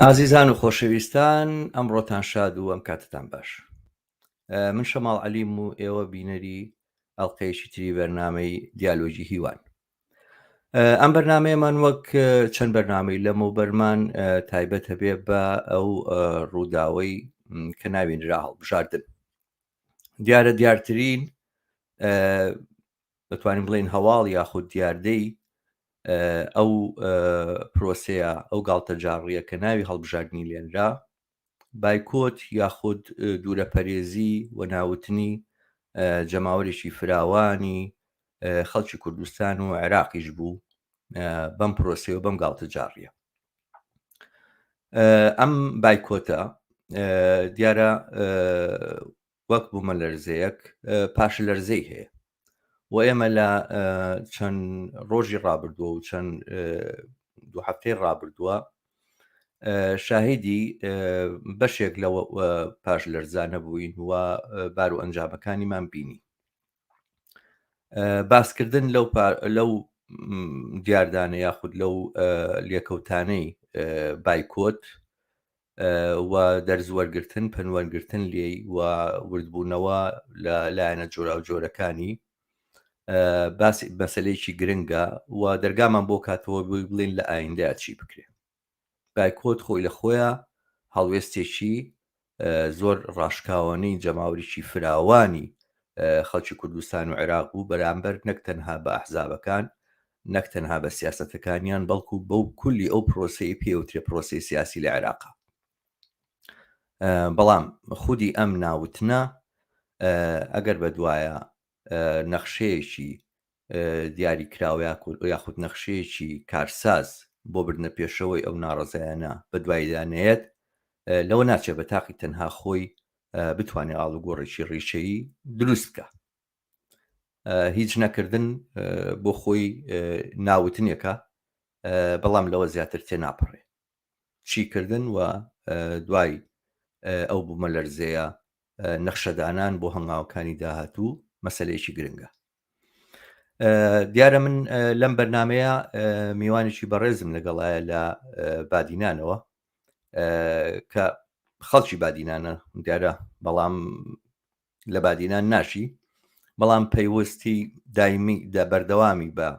ئازیزان و خۆشەویستان ئەمڕۆتان شاد و ئەم کاتتان باش. من شەماڵ عەلیم و ئێوە بینەری ئەڵقەیەکی تری بەرنامەی دیالۆجی هیوان. ئەم بەرنمەیەمان وەک چەند بەرنامەی لەمەوبەرمان تایبەت هەبێ بە ئەو ڕووداوەی کە ناوێنرا هەڵبژاردن. دیارە دیارترین دەتوانین بڵێن هەواڵ یاخود دیاردەی ئەو پرۆسەیە ئەو گاڵتە جاڕیە کە ناوی هەڵبژاردننی لێنرا بایکۆت یاخود دوورەپەرێزی و ناوتنی جەماوەرێکی فراوانی خەڵکی کوردستان و عێراقیش بوو بەم پرۆسەیە و بەم گاڵتە جاڕیە. ئەم بایکۆتە دیارە وەک بوومە لەرزەیەک پاش لەرزەی هەیە و ئێمە لە چەند ڕۆژی ڕابردووە و چەند دوو هەفتەی ڕابردووە شاهدی بەشێک لەوە پاش لەرزانە بووین و بار و ئەنجامەکانیمان بینی. باسکردن لەو دیاردانە یاخود لەو لێکەوتانەی بایکۆت و دەرزوەرگرتن پەنوەرگرتن لێی و وردبوونەوە لە لایەنە جۆرا و جۆرەکانی باسی مەسەلەیەکی گرنگە و دەرگامان بۆ کاتەوە بڵێن لە ئایندەیە چی بکرێ. بایکۆت خۆی لە خۆیە هەڵوێستێکی زۆر ڕاشکاوانەی جەماوەریی فراوانی خەڵکی کوردستان و عێراق بوو بەرامبەر نەک تەنها بە ئەحزابەکان نەک تەنها بە سیاسەتەکانیان بەڵکو بەو کولی ئەو پرۆسەی پێوترێ پرۆسەی سیاسی لە عێراقا. بەڵام خودی ئەم ناوتنە ئەگەر بەدوایە نەخشەیەکی دیاریکراوە یاخود نەخشەیەکی کارساز بۆ بردنە پێشەوەی ئەو ناڕەزایانە بەدوایدانەیەت لەوە ناچێت بە تاقی تەنها خۆی بتوانێت ئاڵوگۆڕێکی ڕیشەیی دروست بکە. هیچ نەکردن بۆ خۆی ناوتنێکە بەڵام لەوە زیاتر تێناپەڕێ چیکردن و دوای ئەو بوومە لەرزەیە نەخشەدانان بۆ هەنگاوەکانی داهاتوو مەسەلەیەکی گرنگە. دیارە من لەم بەرنمەیە میوانێکی بەڕێزم لەگەڵایە لە بادینانەوە کە خەڵکی بادینانە دیارە بەڵام لە بادینان ناشی بەڵام پەیوەستی دایمی بەردەوامی بە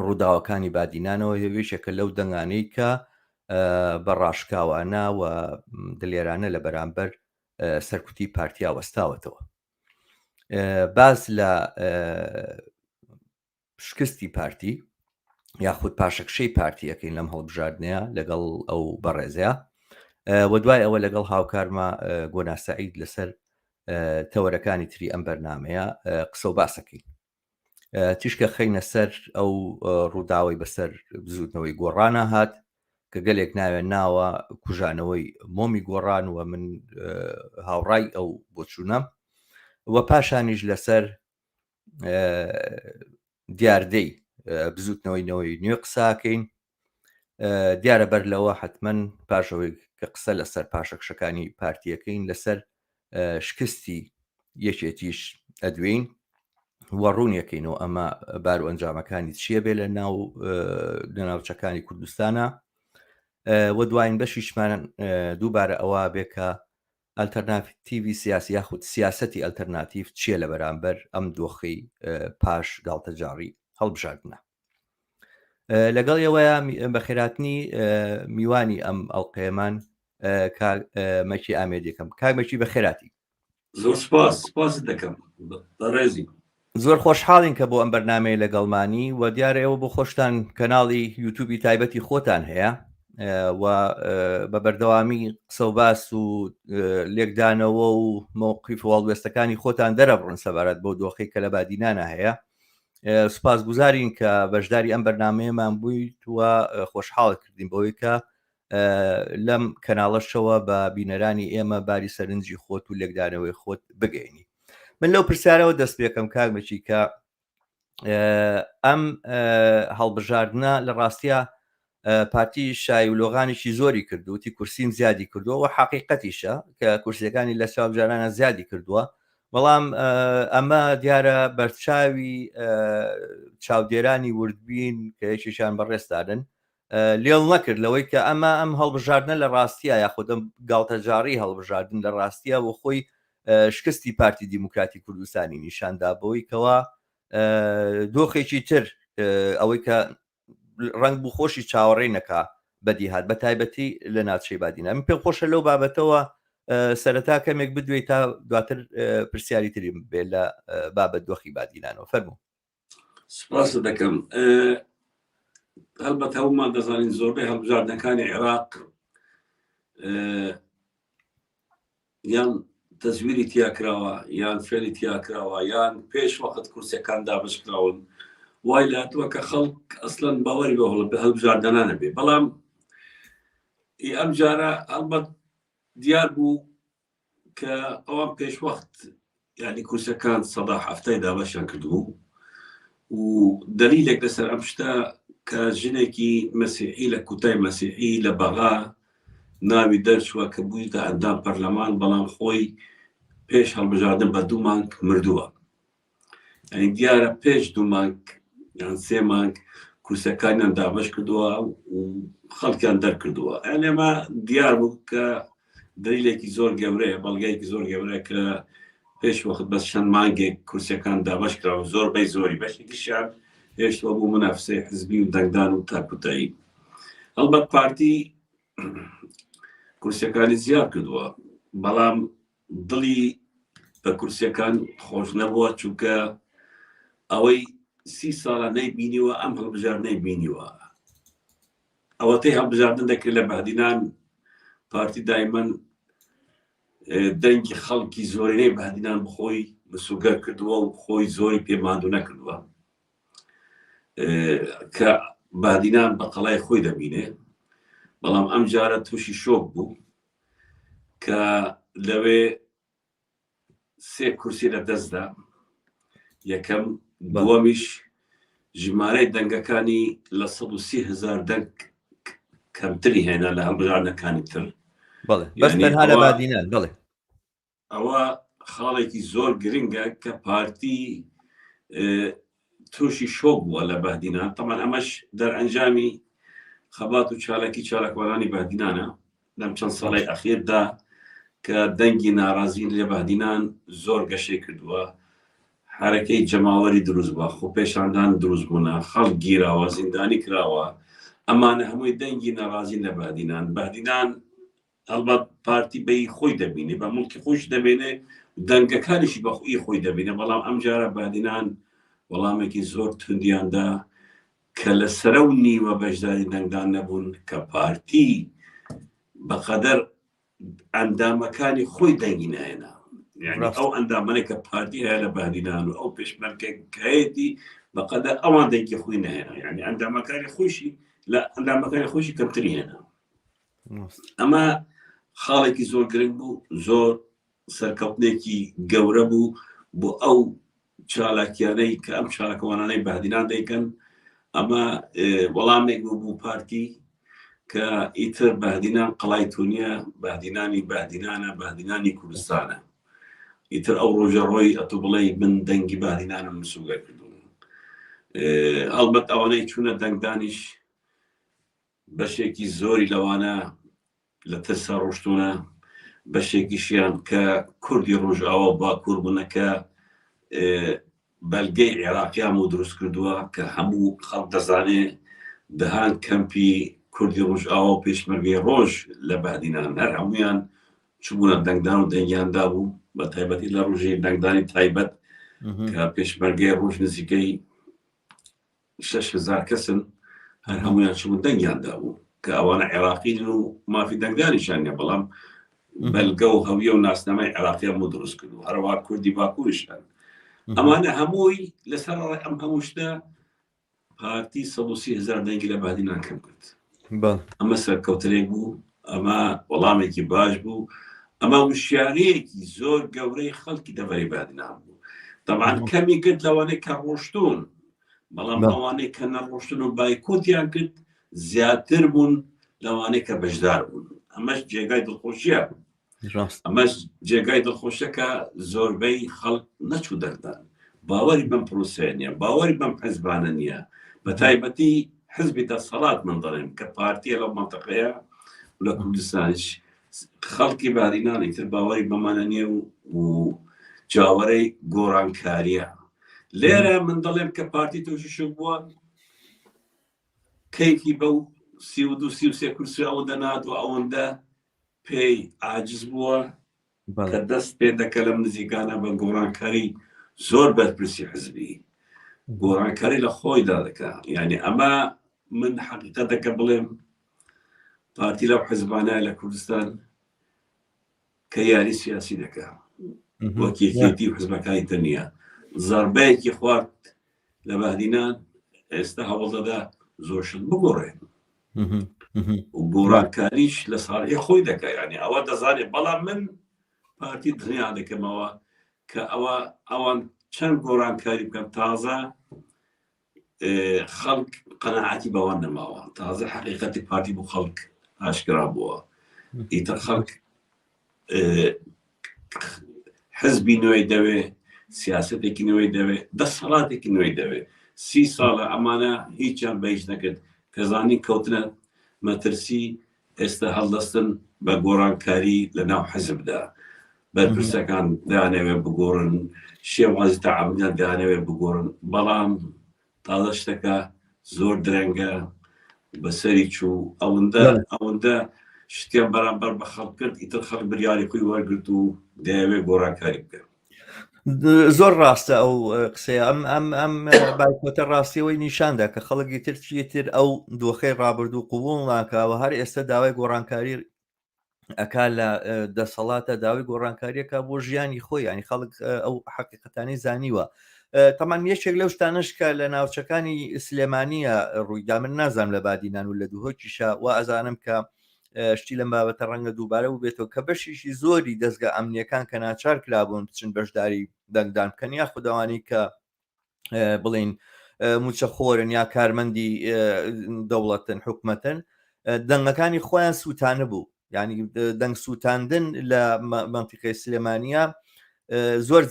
ڕووداوەکانی بادینانەوە هێوێشێکە لەو دەنگانەی کە بە ڕاشکاوانە و دلێرانە لە بەرامبەر سەرکوتی پارتیا وەستاوەتەوە. باز لە شکستی پارتی یاخود پاشەکشەی پارتیەکەین لەم هەڵبژاردنەیە لەگەڵ ئەو بەڕێزەیە و دوای ئەوە لەگەڵ هاوکارمە گۆنا سەعید لەسەر تەوەرەکانی تری ئەم بەرنمەیە قسە و باسەکەین. تیشکە خەینە سەر ئەو ڕووداوی بەسەر بزوتنەوەی گۆڕانە هات کە گەلێک ناوێن ناوە کوژانەوەی مۆمی گۆڕان و من هاوڕای ئەو بۆچوونە و پاشانیش لەسەر دیاردەی بزوتنەوەی نوێ قساکەین. دیارە بەر لەوە حتمەن پاشەوەی کە قسە لەسەر پاشەکشەکانی پارتیەکەین لەسەر شکستی یەکێتیش ئەدوین وە ڕوونیەکەینەوە ئەمە بار و ئەنجامەکانی چییە بێ لە ناوچەکانی کوردستانە و دوایین بەشیشمان دووبارە ئەوە بێ کە ئەلتەرناتیڤی سیاسی یاخود سیاسەتی ئەلتەرناتیڤ چییە لە بەرامبەر ئەم دۆخەی پاش گاڵتە جاڕی هەڵبژاردنە. لەگەڵ ئێوەیە بە خێراتنی میوانی ئەم ئەڵقەیەمان مەکی ئامێدەکەم. کاکمەکی بە خێراتی. زۆر سپاس دەکەم ڕێزی. زۆر خۆشحاڵین کە بۆ ئەم بەرنامەیە لەگەڵمانی و دیارە ئێوە بۆ خۆشتان کەناڵی یوتیوبی تایبەتی خۆتان هەیە و بە بەردەوامی قسە و باس و لێکدانەوە و مووقیف هەڵوێستەکانی خۆتان دەرەبڕن سەبارەت بۆ دۆخەی کە لە بادینانە هەیە. سوپاس گوزارین کە بەشداری ئەم بەرنمەیەمان بوویت و خۆشحاڵ کردین بەوەی کە لەم کەناڵەشەوە بە بینەرانی ئێمە باری سەرنجی خۆت و لێکدانەوەی خۆت بگەینی. من لەو پرسیارەوە دەست پێکەم کاکمەکی کە ئەم هەڵبژاردنە لە ڕاستیە پارتی شای ولۆغانێکی زۆری کردو وتی کورسیم زیادی کردووە و حقیقەتیشە کە کورسیەکانی لە چاوجارانە زیادی کردووە بەڵام ئەمە دیارە بەرچاوی چاودێرانی وردبین کە یەکێکیان بەڕێستادن لێڵ نەکرد لەوەی کە ئەم هەڵبژاردنە لە ڕاستیە یاخودم گاڵتەجاری هەڵبژاردن لە ڕاستیە و خۆی شکستی پارتی دیموکراتی کوردستانی نیشاندا بۆی کەوا دۆخێکی تر ئەوەی کە ڕنگ بوو خۆشی چاوەڕێی نەکا بەدی هات بە تایبەتی لە ناوچەی بادینە من پێم خۆشە لەو بابەتەوە سەرەتا کەمێک بدوێت تا دواتر پرسیاری تریم بێ لە بابەت دۆخی بادینانەوە فەرموو. سپاس دەکەم. هەڵبەتە هەمومان دەزانین زۆربەی هەڵبژاردنەکانی عێراق یان تەزویری تیاکراوە یان فێری تیاکراوە یان پێش وەخت کورسەکان دابشکراون وای لاتووە کە خەڵک ئەسڵەن باوەری بە هەڵبژاردنانە بێ بەڵام ئەم جارە هەڵبەت دیار بوو کە ئەوان پێش وەخت یعنی کورسەکان سەدا هەفتەی دابەشیان کردبوو و دەلیلێک لەسەر ئەم شتە کە ژنێکی مەسیحی لە کوتای مەسیحی لە بەغا ناوی دەرچووە کە بوویتە ئەندام پەرلەمان بەڵام خۆی پێش هەڵبژاردن بە 2 مانگ مردووە. ئەنی دیارە پێش 2 مانگ یان 3 مانگ کورسەکانیان دابەش کردووە و خەڵکیان دەرکردووە. ئەنێمە دیار بوو کە دلیلێکی زۆر گەورەیە بەڵگەیەکی زۆر گەورەیە کە پێش وەخت بەس چەند مانگێک کورسەکان دابەش کراوە زۆربەی زۆری بەشێکیشیان هێشتوە بوو منافسەی حزبی و دەنگدان و تاکوتایی. هەڵبەت پارتی کورسەکانی زیاد کردووە بەڵام دڵی بە کورسەکان خۆش نەبووە چونکە ئەوەی 30 ساڵە نەیبینیوە ئەم هەڵبژاردنەی بینیوە. ئەوەتەی هەڵبژاردن دەکرد لە بەهدینان پارتی دایمەن دەنگی خەڵکی زۆرینەی بەهدینان بخۆی مسوگەر کردووە و خۆی زۆری پێماندوو نەکردووە کە بەهدینان بە قەڵای خۆی دەبینێ. بەڵام ئەم جارە تووشی شۆک بوو کە لەوێ 3 کورسی لە دەستدا یەکەم دووەمیش ژمارەی دەنگەکانی لە 130,000 دەنگ کەمتری هێنا لە هەڵبژاردنەکانی تر. ئەوە خاڵێکی زۆر گرنگە کە پارتی تووشی شۆک بووە لە بەهدینان. تەمان ئەمەش دەرئەنجامی خەبات و چالاکیوانانی بەهدینانە لەم چەند ساڵی ئەخیردا کە دەنگی ناڕازی لە بەهدینان زۆر گەشەی کردووە. حرەکەی جەماوەری دروست بووە، خۆ پێشاندان دروست بوونە، خەڵک گیراوە، زیندانی کراوە. ئەمانە هەمووی دەنگی ناڕازی لە بەهدینان. بەهدینان هەڵبەت پارتی بەی خۆی دەبینێ بە مڵکی خۆش دەبێنێ دەنگەکانیشی بە خۆی خۆی دەبینێ. بەڵام ئەم جارە بەهدینان وەڵامێکی زۆر توندیاندا کە لە سەرە و نیوە بەشداری دەنگدان نەبوون کە پارتی بەقەدەر ئەندامەکانی خۆی دەنگی نهێنا. یعنی ئەو ئەندامانێک کە پارتی هەیە لە بەهدینان و ئەو پێشمەرگەیەتی بەقەدەر ئەوان دەنگی خۆی نهێنا. یعنی ئەندامەکانی خۆشی لە ئەندامەکانی خۆشی کەمتری هێنا. ئەمە خاڵێکی زۆر گرنگ بوو، زۆر سەرکەوتنێکی گەورە بوو بۆ ئەو چالاکیانەی کە ئەم چالاکەوانانەی بەهدینان دەیکەن. ئەمە وەڵامێک بوو پارتی کە ئیتر بەهدینان قەڵای تونیە، بەهدینانی بەهدینانە، بەهدینانی کوردستانە. ئیتر ئەو ڕۆژە ڕۆی ئەتو بڵێ من دەنگی بەهدینانم مسوگەر کردوون. هەڵبەت ئەوانەی چوونە دەنگدانیش بەشێکی زۆری لەوانە لە ترسا ڕۆشتونە، بەشێکیشیان کە کوردی ڕۆژئاوا و باکوور بوونەکە بەلگەی عێراقیان و دروست کردووە کە هەموو خەڵک دەزانێ دەهان کەمپی کوردی ڕۆژئاوا و پێشمەرگەی ڕۆژ لە بەهدینان هەر هەمویان چوونە دەنگدان و دەنگیاندا بوو بە تایبەتی لە ڕۆژی دەنگدانی تایبەت کە پێشمەرگەی ڕۆژ نزیکەی 6,000 کەسن هەر هەمویان چوون دەنگیاندا بوو کە ئەوانە عێراقین و مافی دەنگدانیشان نیە بەڵام بەلگە و هەویە و ناسنامەی عێراقیان بۆ دروست کردو هەروە کوردی باکووریشان. ئەمانە هەمووی لەسەر ئەم هەموو شتە پارتی 130,000 دەنگی لە بەهدینان کەم کرد. ئەمە سەرکەوتنێک بوو، ئەمە وەڵامێکی باش بوو، ئەمە وشیارەیەکی زۆر گەورەی خەڵکی دەڤەری بەهدینان بوو. تەمان کەمی کرد لەوانەی کە ڕۆشتون، بەڵام ئەوانەی کە نەڕۆشتن و بایکۆتیان کرد زیاتر بوون لەوانەی کە بەشدار بوون. ئەمەش جێگای دڵخۆشیە. ئەمەش جێگای دڵخۆشەکە زۆربەی خەڵک نەچوو دەردان، باوەری بەم پرۆسەیە نیە، باوەری بەم حیزبانە نییە، بە تایبەتی حزبی دەسەڵات من دەڵێن کە پارتیە لەو منتەقەیە لە کوردستانیش خەڵکی بادینانی تر باوەری بەمانە نییە و جاوەرەی گۆڕانکاریە لێرە من دەڵێم کە پارتی تۆشیش بووە کەیفی بەو 32-33 کورسی ئەوە دەنات و ئەوەندە پێی عاجز بووە کە دەست پێ دەکە لەم نزیکانە بە گۆڕانکاری زۆر بەرپرسی حزبی گۆڕانکاری لە خۆیدا دەکە یعنی ئەمە من حەقیقەتەکە بڵێم پارتی لەو حزبانە لە کوردستان کە یاری سیاسی دەکە وەکیەتی و حزبەکانی تر نییە زەربەیەکی خوارد لە بەهدینان ئێستا هەوڵدەدا زۆرشت بگۆڕێن و گۆڕانکاریش لە ساڵی خۆی دەکە یعنی ئەوە دەزانێت بەڵام من پارتی دنیا دەکەمەوە کە ئەوان چەند گۆڕانکاری بکەم تازە خەڵک قەناعەتی بەوان نەماوە تازە حەقیقەتی پارتی بۆ خەڵک ئاشکرا بووە ئیتر خەڵک حزبی نوێی دەوێ سیاسەتێکی نوێی دەوێ دەسەڵاتێکی نوێی دەوێ 30 ساڵە ئەمانە هیچیان بە هیچ نەکرد کەزانی کەوتنە مەترسی ئێستا هەڵدەستن بە گۆڕانکاری لە ناو حزبدا بەرپرسەکان دانەوێ بگۆڕن شێوازی تەعاملیان دانەوێ بگۆڕن بەڵام تازە شتەکە زۆر درەنگە بەسەری چوو ئەوەندە شتیان بەرامبەر بە خەڵک کرد ئیتر خەڵک بریاری خۆی وەرگرت و دەیەوێت گۆڕانکاری بکەن زۆر ڕاستە ئەو قسەیە ئەم بایکۆتە ڕاستیەوەی نیشاندا کە خەڵکی تر چیتر ئەو دۆخەی ڕابردوو قوبوڵ ناکەوە هەر ئێستا داوای گۆڕانکاری ئەکا لە دەسەڵاتە داوای گۆڕانکاریەکە بۆ ژیانی خۆی ینی خەڵک ئەو حەقیقەتانی زانیوە تەمان یەکێک لەو شتانش کە لە ناوچەکانی سلێمانیە ڕوویدا من نازانم لە بادینان و لە دووهۆکیشە و ئەزانم کە شتی لەم بابەتە ڕەنگە دووبارە و بێتەوە کە بەشیشی زۆری دەستگا ئەمنیەکان کە ناچار کرابوون بچن بەشداری دەنگدان بکەن یا خودداوانی کە بڵین موچەخۆرن یا کارمەندی دەوڵەتن حکومەتن دەنگەکانی خۆیان سووتانە بوو ینی دەنگ سووتاندن لە منتیقەی سلێمانیە زۆر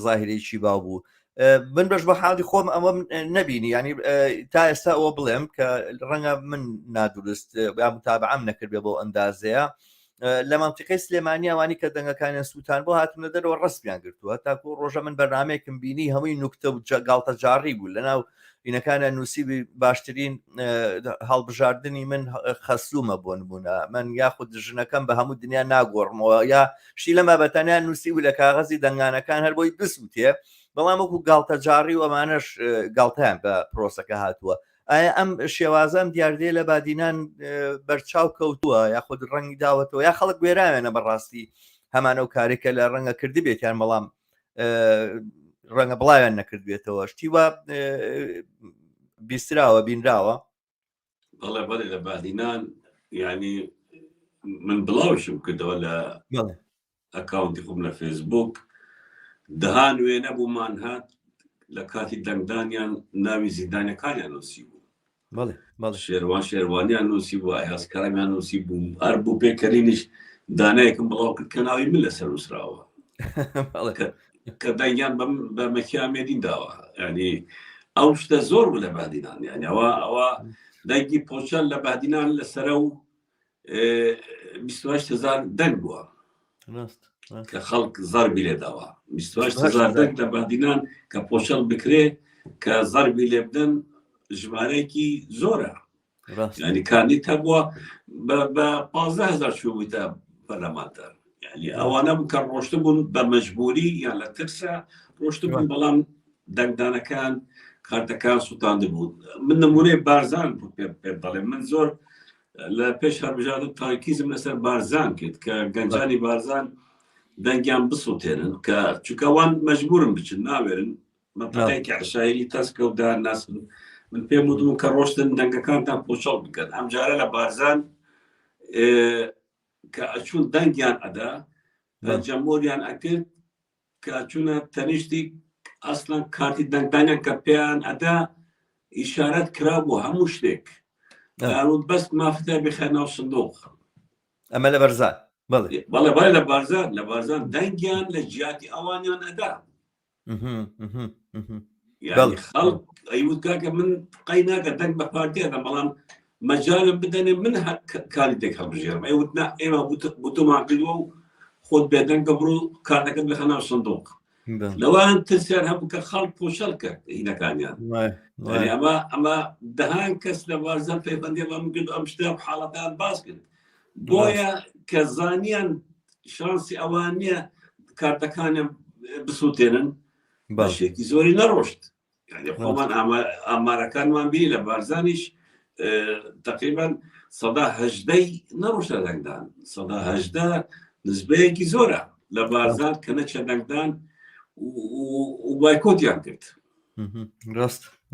زاهرێکی باو بوو من بەش بە حاڵی خۆم ئەوە نەبینی ینی تا ئێستا ئەوە بڵێم کە ڕەنگە من نادروست یا متابعەم نەکرد بێ بۆ ئەندازەیە لە منتیقەی سلێمانی ئەوانی کە دەنگەکانیان سووتان بۆ هاتونە دەرەوە ڕستیان گرتووە تاکو ڕۆژە من بەرنامەیەکم بینی هەمووی نوکتە و گاڵتە جاڕی بوو لەناو ئینەکانە نووسیبی باشترین هەڵبژاردننی من خەسوومە بۆ نمونە من یاخود ژنەکەم بە هەموو دنیا ناگۆڕمەوە یا شی لەمە بەتەنیان نووسی و لە کاغەزی دەنگانەکان هەر بۆی بسووتێ بەڵام وەکو گاڵتە جاڕی و ئەمانەش گاڵتەیان بە پرۆسەکە هاتووە ئایا ئەم شێوازەم دیاردێ لە بادینان بەرچاو کەوتووە یاخود ڕەنگی داوەتەوە یا خەڵک وێراوێنە بەڕاستی هەمانە و کارێکە لە ڕەنگە کردی بێتیان بەڵام ڕەنگە بڵاویان نەکرد بێتەوە شتی وە بیستراوە بینراوە بەڵێ بەڵێ لە بادینان ینی من بڵاوشم کردەوە لە ئەکاونتی خۆم لە فێسبوک دەها نوێ نەبوومان هات لە کاتی دەنگدانیان ناوی زیندانەکانیان نووسی بوو شێروانیان نووسی بوو ئاهێزکارەمیان نووسی بوو هەر بوو پێکەرینیش دانەیەکم بڵاو کرد کە ناوی من لەسەر نووسراوە کە دەنگیان بە مەکیامێدین داوە ینی ئەو شتە زۆر بوو لە بادینان یعنی ئەوە دەنگی پۆچەل لە بادینان لەسەرە و 28,000 دەنگ بووە کە خەڵک زەربی لێداوە 28,000 دەنگ لە بادینان کە پۆچەل بکرێ کە زەربی لێ بدەن ژمارەیەکی زۆرە ینی کاندید هەبووە بە 15,000 چوویتە پەرلەمانتە ینی ئەوانە بوو کە ڕۆشتە بوون بە مەجبوری یان لە ترسە ڕۆشتە بوون بەڵام دەنگدانەکان کارتەکان سووتاندە بوون من نمونەی بارزان بوو پێ دەڵێم من زۆر لە پێش هەڵبژاردن تاکیزم لەسەر بارزان کرد کە گەنجانی بارزان دەنگیان بسووتێنن کە چونکەوان مەجبورن بچن ناوێرن مەنتەقەیەکی عشایری تەسکە و دان ناسن من پێم وتبوو کە ڕۆشتن دەنگەکانتان پۆچەڵ بکەن ئەم جارە لە بارزان کە ئەچوون دەنگیان ئەدا جەمهۆریان ئەکرد کە چوونە تەنیشتی ئەسڵەن کارتی دەنگدانیان کە پێیان ئەدا ئیشارەت کرابوو هەموو شتێک بەس مافتە بخە ناو سندوق ئەمە لە بەرزان بەڵێ لە بارزان دەنگیان لە جیاتی ئەوانیان ئەدا یعنی ئەیوت کاکە من قەی ناکە دەنگ بە پارتیەدا بەڵام مەجالم بدەنێ من کاندیدێک هەڵبژێرم ئەیوت نا ئێمە بوتۆمان کردووە و خۆت بێدەنگە بڕۆ کارتەکەت بخە ناو سندوق لەوان ترسیان هەبوو کە خەڵک پۆشەڵ کرد هینەکانیان ئەمە دەهان کەس لە بارزان پەیوەندی بەم کرد ئەم شتە حاڵەتان باس کرد بۆیە کە زانیان شانسی ئەوان نییە کارتەکانیان بسووتێنن بەشێکی زۆری نەڕۆشت خۆمان ئامارەکانمان بینی لە بارزانیش تقریبان 18 نەڕۆشتە دەنگدان 18 نسبەیەکی زۆرە لە بارزان کە نەچە دەنگدان و بایکۆتیان کرد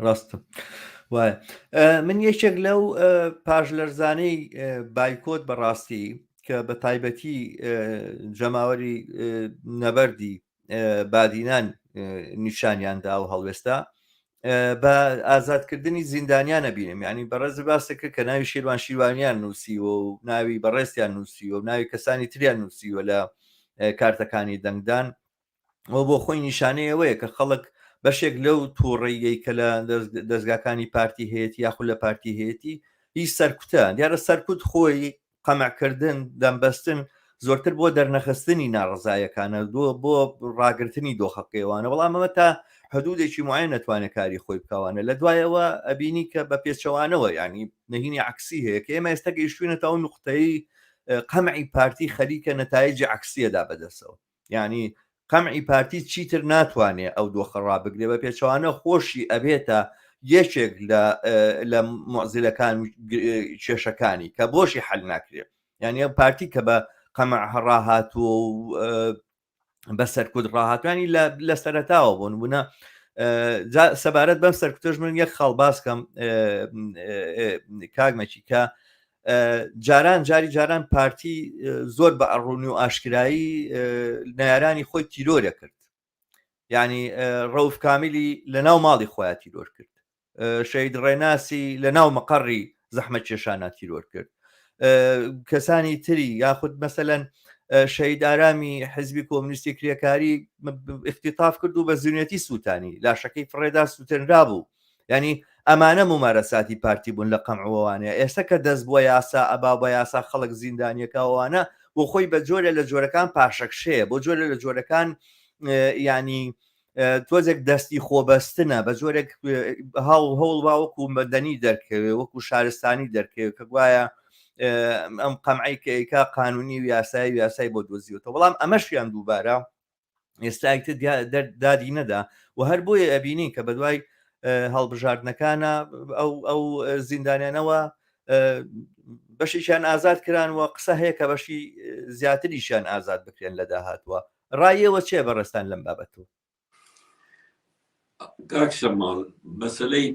ڕاستە وایە من یەکێک لەو پاژلەرزانەی بایکۆت بەڕاستی کە بە تایبەتی جەماوەری نەبەردی بادینان نیشانیاندا و هەڵوێستا بە ئازادکردنی زیندانیانە بینم یعنی بەڕێز باسەکە کە ناوی شێروان شیروانیان نووسیوە و ناوی بەڕێستیان نووسیوە و ناوی کەسانی تریان نووسیوە لە کارتەکانی دەنگدان ئەو بۆ خۆی نیشانەیەوەیە کە خەڵک بەشێک لەو تووڕێیەی کە لە دەستگاکانی پارتی هەیەی یاخود لە پارتی هەیەی هیچ سەرکوتە دیارە سەرکوت خۆی قەمەعکردن دەمبەستن زۆرتر بۆ دەرنەخستنی ناڕزایەکانە بۆ ڕاگررتنی دۆخەکەیوانە بەڵام ئەمە تا حدودێکی معین نەتوانێت کاری خۆی بکەوانە لە دوایەوە ئەبینی کە بە پێچەوانەوە ینی نهینی عکسی هەیە کە ئێمە ئێستا گەیشتوینەتە ئەو نقطەی قەمعی پارتی خەریکە نەتایجی عکسیەدا بەدەستەوە یعنی قەمعی پارتی چیتر ناتوانێت ئەو دۆخە ڕابگرێ بە پێچەوانە خۆشی ئەبێتە یەکێک لە معزیلەکان کێشەکانی کە بۆشی حل ناکرێت یعنی ئەم پارتی کە بە قەمع ڕاهاتوە و بە سەرکوت ڕاهاتوانی لە سەرەتاوە بوون بوونە سەبارەت بەم سەرکوتەش من یەک خەڵ باسکەم کاگمەکی کە جاری پارتی زۆر بە ئەڕوونی و ئاشکرایی نارانی خۆی تیرۆرە کرد یعنی ڕەوف کامیلی لە ناو ماڵی خۆیان تیرۆر کرد شەید ڕێناسی لە ناو مەقەڕی زەحمەت کێشانە تیرۆر کرد کەسانی تری یاخود مەسەلەن شەید ئارامی حزبی کۆمونیستی کرێکاری اختیطاف کرد و بە زیونەتی سووتانی لاشەکەی فڕێدا سووتێنرا بوو ینی ئەمانە ممارەساتی پارتی بوون لە قەمعوانەیە ئێستا کە دەست بۆ یاسا ئەبا بە یاسا خەڵک زیندانیەکەوانە بۆ خۆی بە جۆرە لە جۆرەکان پاشەکشەیە بۆ جۆرە لە جۆرەکان ینی تۆزێک دەستی خۆبەستنە بە جۆرێک هەوڵ باوەکو مەدەنی دەرکەوێ وەکو شارستانی دەرکەوێت کە گوایە ئەم قەمعی کە ئەیکا قانونی و یاسای بۆ دۆزیوەوە بەڵام ئەمەشیان دووبارە ئێستاکتر دادی نەدا و هەر بۆیە ئەبینین کە بەدوای هەڵبژاردنەکانە ئەو زیندانیانەوە بەشیشان ئازاد کران و قسە هەیە کە بەشی زیاتریشان ئازاد بکرێن لە داهاتوە ڕایەوە چێ بەڕێستان لەم بابەتەوە کاک شەماڵ مەسەلەی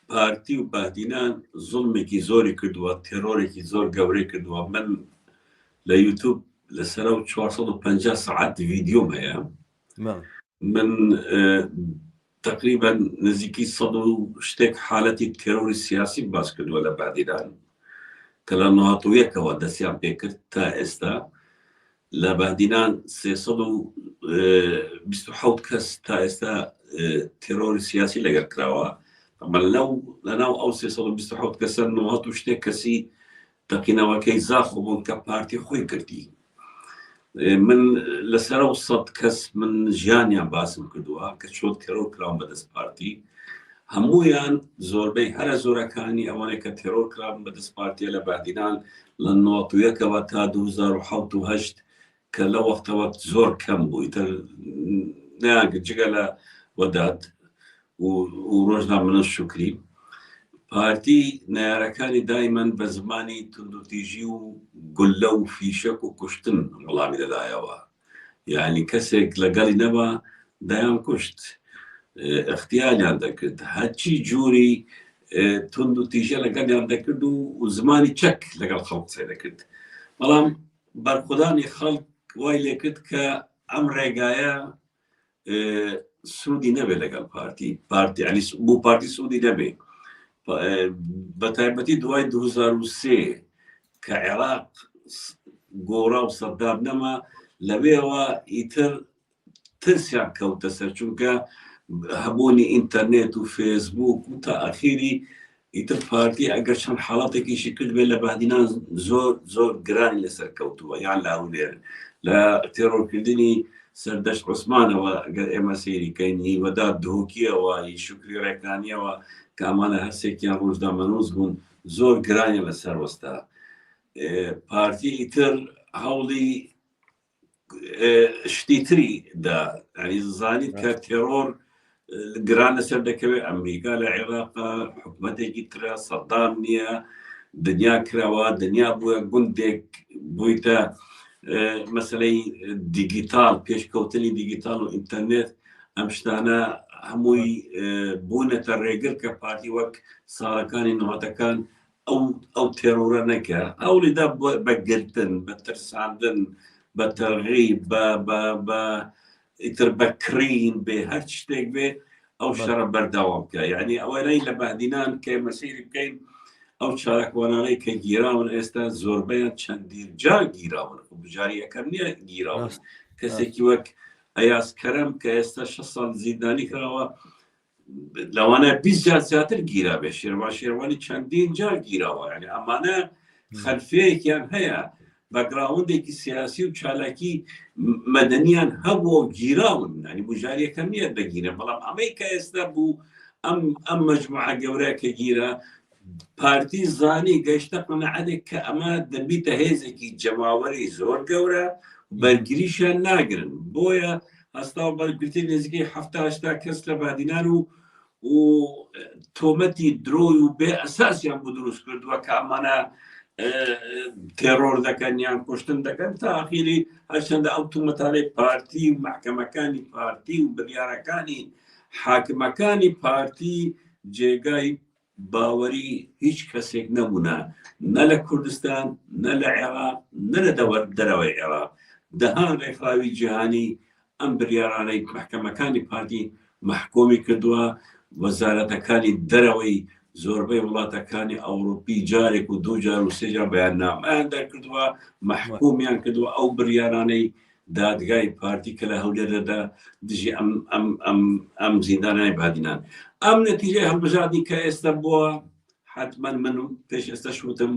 پارتی و بادینان زوڵمێکی زۆری کردووە تێرۆرێکی زۆر گەورەی کردووە من لە یوتیوب لەسەر 450 ساعت ڤیدیۆم هەیە من تقریبا نزیکی 100 شتێک حالەتی تێرۆری سیاسی باس کردووە لە بادینان کە لە 1970ەوە دەستیان پێکرد تا ئێستا لە بادینان 327 کەس تا ئێستا تێرۆری سیاسی لەگەڵ کراوە لەناو ئەو 327 کەسە 90 شتێک کەسی تەقینەوەکەی زاخ بوون کە پارتی خۆی کردی من لەسەر 100 کەس من ژیانیان باسم کردووە کە چۆن تێرۆر کراون بەدەست پارتی هەموویان زۆربەی هەرە زۆرەکانی ئەوانەی کە تێرۆر کراون بەدەست پارتیە لە بادینان لە 91ەوە تا 2007 و 8 کە لە وەختەوە زۆر کەم بوو ئیتر جگە لە وەدات و ڕۆژنامە شکری پارتی نارەکانی دایمەن بە زمانی توندوتیژی و گولە و فیشەک و کوشتن وەڵامی دەدایەوە یعنی کەسێک لەگەڵی نەبا دایان کوشت اختیاریان دەکرد هەرچی جووری توندوتیژە لەگەڵیان دەکرد و زمانی چەک لەگەڵ خەڵک قسە دەکرد بەڵام بەرخودانی خەڵک وای لێ کرد کە ئەم ڕێگایە سوودی نەبێت لەگەڵ پارتی ینی بۆ پارتی سوودی نەبێ بە تایبەتی دوای 2003 کە عێراق گۆڕا و سەدام نەما لەوێەوە ئیتر ترسیان کەوتە سەر چونکە هەبوونی ئینتەرنێت و فێسبوک و تا ئەخیری ئیتر پارتی ئەگەر چەند حاڵاتێکیشی کرد بێت لە بەهدینان زۆر گرانی لەسەر کەوتووە یان لاولێر لە تێڕۆکردنی سەردەشت عوسمانەوە ئەگەر ئێمە سێریکەین هیوەدا دهۆکیەوە هی شکری ڕێکانیەوە کە ئەمانە هەرسێکیان ڕۆژدامەنووس بوون زۆر گرانیە لەسەر وەستا پارتی ئیتر هەوڵی شتی تری دا ینی زانیت کە تێڕۆر گران لەسەر دەکەوێت ئەمریکا لە عێراقا حکوومەتێکی ترە سەدام نییە دنیا کراوە دنیا بووە گوندێک بوویتە مەسلەی دیجیتال پێشکەوتنی دیجیتال و ئینتەرنێت ئەم شتانە هەمووی بوونەتە ڕێگر کە پارتی وەک ساڵەکانی نۆتەکان ئەو تێڕۆرە نەکە ئەولیدا بەگرتن بە ترساندن بە تەرغیب بە ئیتر بەکرین بێ هەر شتێک بێ ئەو شەڕە بەرداوام بکە یعنی ئەوەی لە بەهدینان کە مەسیری بکەین ئەو چارەکوانانەی کە گیراون ئێستا زۆربەیان چەندین جا گیراون بژاری یەکەم نییە گیراون کەسێکی وەک ئەیاز کەرەم کە ئێستا 6 ساڵ زیندانی کراوە لەوانە 20 جار زیاتر گیرا بێ شێروانی چەندین جار گیراوە یعنی ئەمانە خەلفەیەکیان هەیە بەگراوندێکی سیاسی و چالاکی مەدەنیان هەبووە و گیراون ینی بژاری یەکەم نییە دەگیرە بەڵام ئەمەی کە ئێستا بوو ئەم مەجموعە گەورەیە کە گیرە پارتی زانی گەیشتە قەنەعەتێک کە ئەمە دەبیتە هێزێکی جەماوەری زۆر گەورە بەرگریشیان ناگرن بۆیە هەستا و بەرگرتی نزیکەی 70-80 کەس لە بەهدینان و تۆمەتی درۆی و بێ ئەساسیان بۆ دروست کردووە کە ئەمانە تێڕۆر دەکەن یان کوشتن دەکەن تا ئاخیری هەرچەندە ئەو تومەتانەی پارتی و محکەمەکانی پارتی و بڕیارەکانی حاکمەکانی پارتی جێگای باوەری هیچ کەسێک نەبوونە نە لە کوردستان نە لە عێراق نە لە دەرەوەی عێراق دەهان ڕێکخراوی جیهانی ئەم بریارانەی محکەمەکانی پارتی محکۆمی کردووە وەزارەتەکانی دەرەوەی زۆربەی وڵاتەکانی ئەوروپی جارێک و 2 جار و 3 جار بەیاننامەیان دەرکردووە محکومیان کردووە ئەو بریارانەی دادگای پارتی کە لە هەولێرەدا دژی ئەم زیندانانی بەهدینان ئەم نەتیجەی هەڵبژاردننی کە ئێستا بووە حتمما من پێش ئێستا شوتم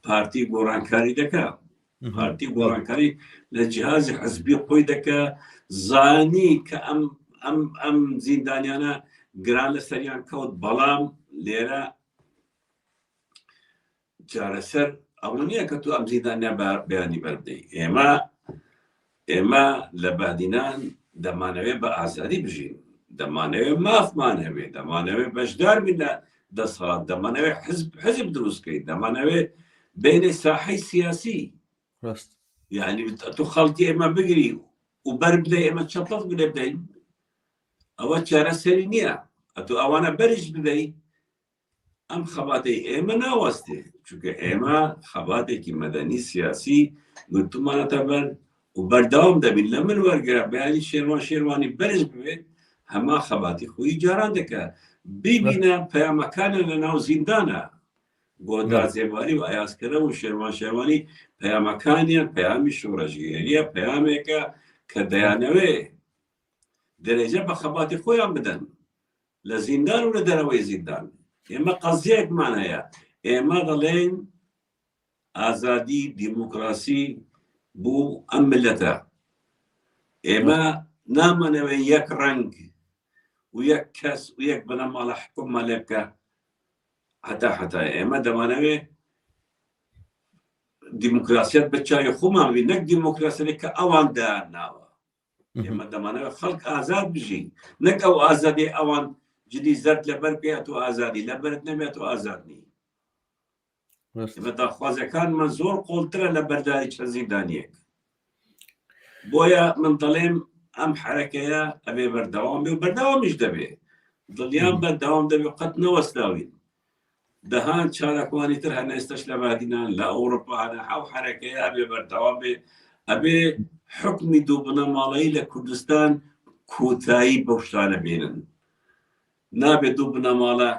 پارتی گۆڕانکاری دەکا پارتی گۆڕانکاری لە جیهازی حزبی خۆی دەکا زانی کە ئەم زیندانیانە گران لەسەریان کەوت بەڵام لێرە چارەسەر ئەو نییە کە تو ئەم زیندانیا بەیانی بەردەی ئێمە لە بەهدینان دەمانەوێت بە ئازادی بژین دەمانەوێت مافمان هەبێت دەمانەوێت بەشدار بین لە دەسەڵات دەمانەوێت حزب دروستکەیت دەمانەوێت بینی ساحەی سیاسی یعنی تو خەڵکی ئێمە بگری و بەر بدەی ئێمە چەپڵ بدە بدەین ئەوە چارەسەری نییە ئەتو ئەوانە بەرش بدەی ئەم خەباتەی ئێمە ناوەستێ چونکە ئێمە خەباتێکی مەدەنی سیاسی گرتومانەتە بەر و بەرداوام دەبین لە من وەرگرە بەیانی شێروانی بەرز بوێت هەما خەباتی خۆی جاران دەکات ببینە پەیامەکانە لە ناو زیندانە بۆ دازێواری و ئایاسکردە و شێروانی پەیامەکانیان پەیامی شۆڕەژگێریە پەیامێکە کە دەیانەوێ دەرێجە بە خەباتی خۆیان بدەن لە زیندان و لە دەرەوەی زیندان ئێمە قەزیەکمان هەیە ئێمە دەڵێن ئازادی دیموکراسی بوو ئەم ملەتە ئێمە نامەنەوێ یەک ڕەنگ و یەک کەس و یەک بنەماڵە حکومە لێ بکە هەتا ئێمە دەمانەوێ دیموکراسیەت بە چاوی خۆمان بی نەک دیموکراسیەک کە ئەوان داناوە ئێمە دەمانەوێت خەڵک ئازاد بژین نەک ئەو ئازادی ئەوان جدی زەرد لەبەر بێت و ئازادی لەبەرت نەبێت و ئازادنی ئێمە داخوازەکانمان زۆر قۆڵترە لە بەرداری چەند زیندانیەک بۆیە من دەڵێم ئەم حرەکەیە ئەبێ بەردەوام بێ و بەردەوامیش دەبێ دڵیان بەردەوام دەبێ و قەت نەوەستاوین دەهان چارەکوانی تر هەن ئێستش لە بەهدینان لە ئەوڕۆپا هەنە ئەو حرەکەیە ئەبێ بەردەوام بێ ئەبێ حکمی دوو بنەماڵەیی لە کوردستان کۆتایی بەو شتانە بێنن نابێت دوو بنەماڵە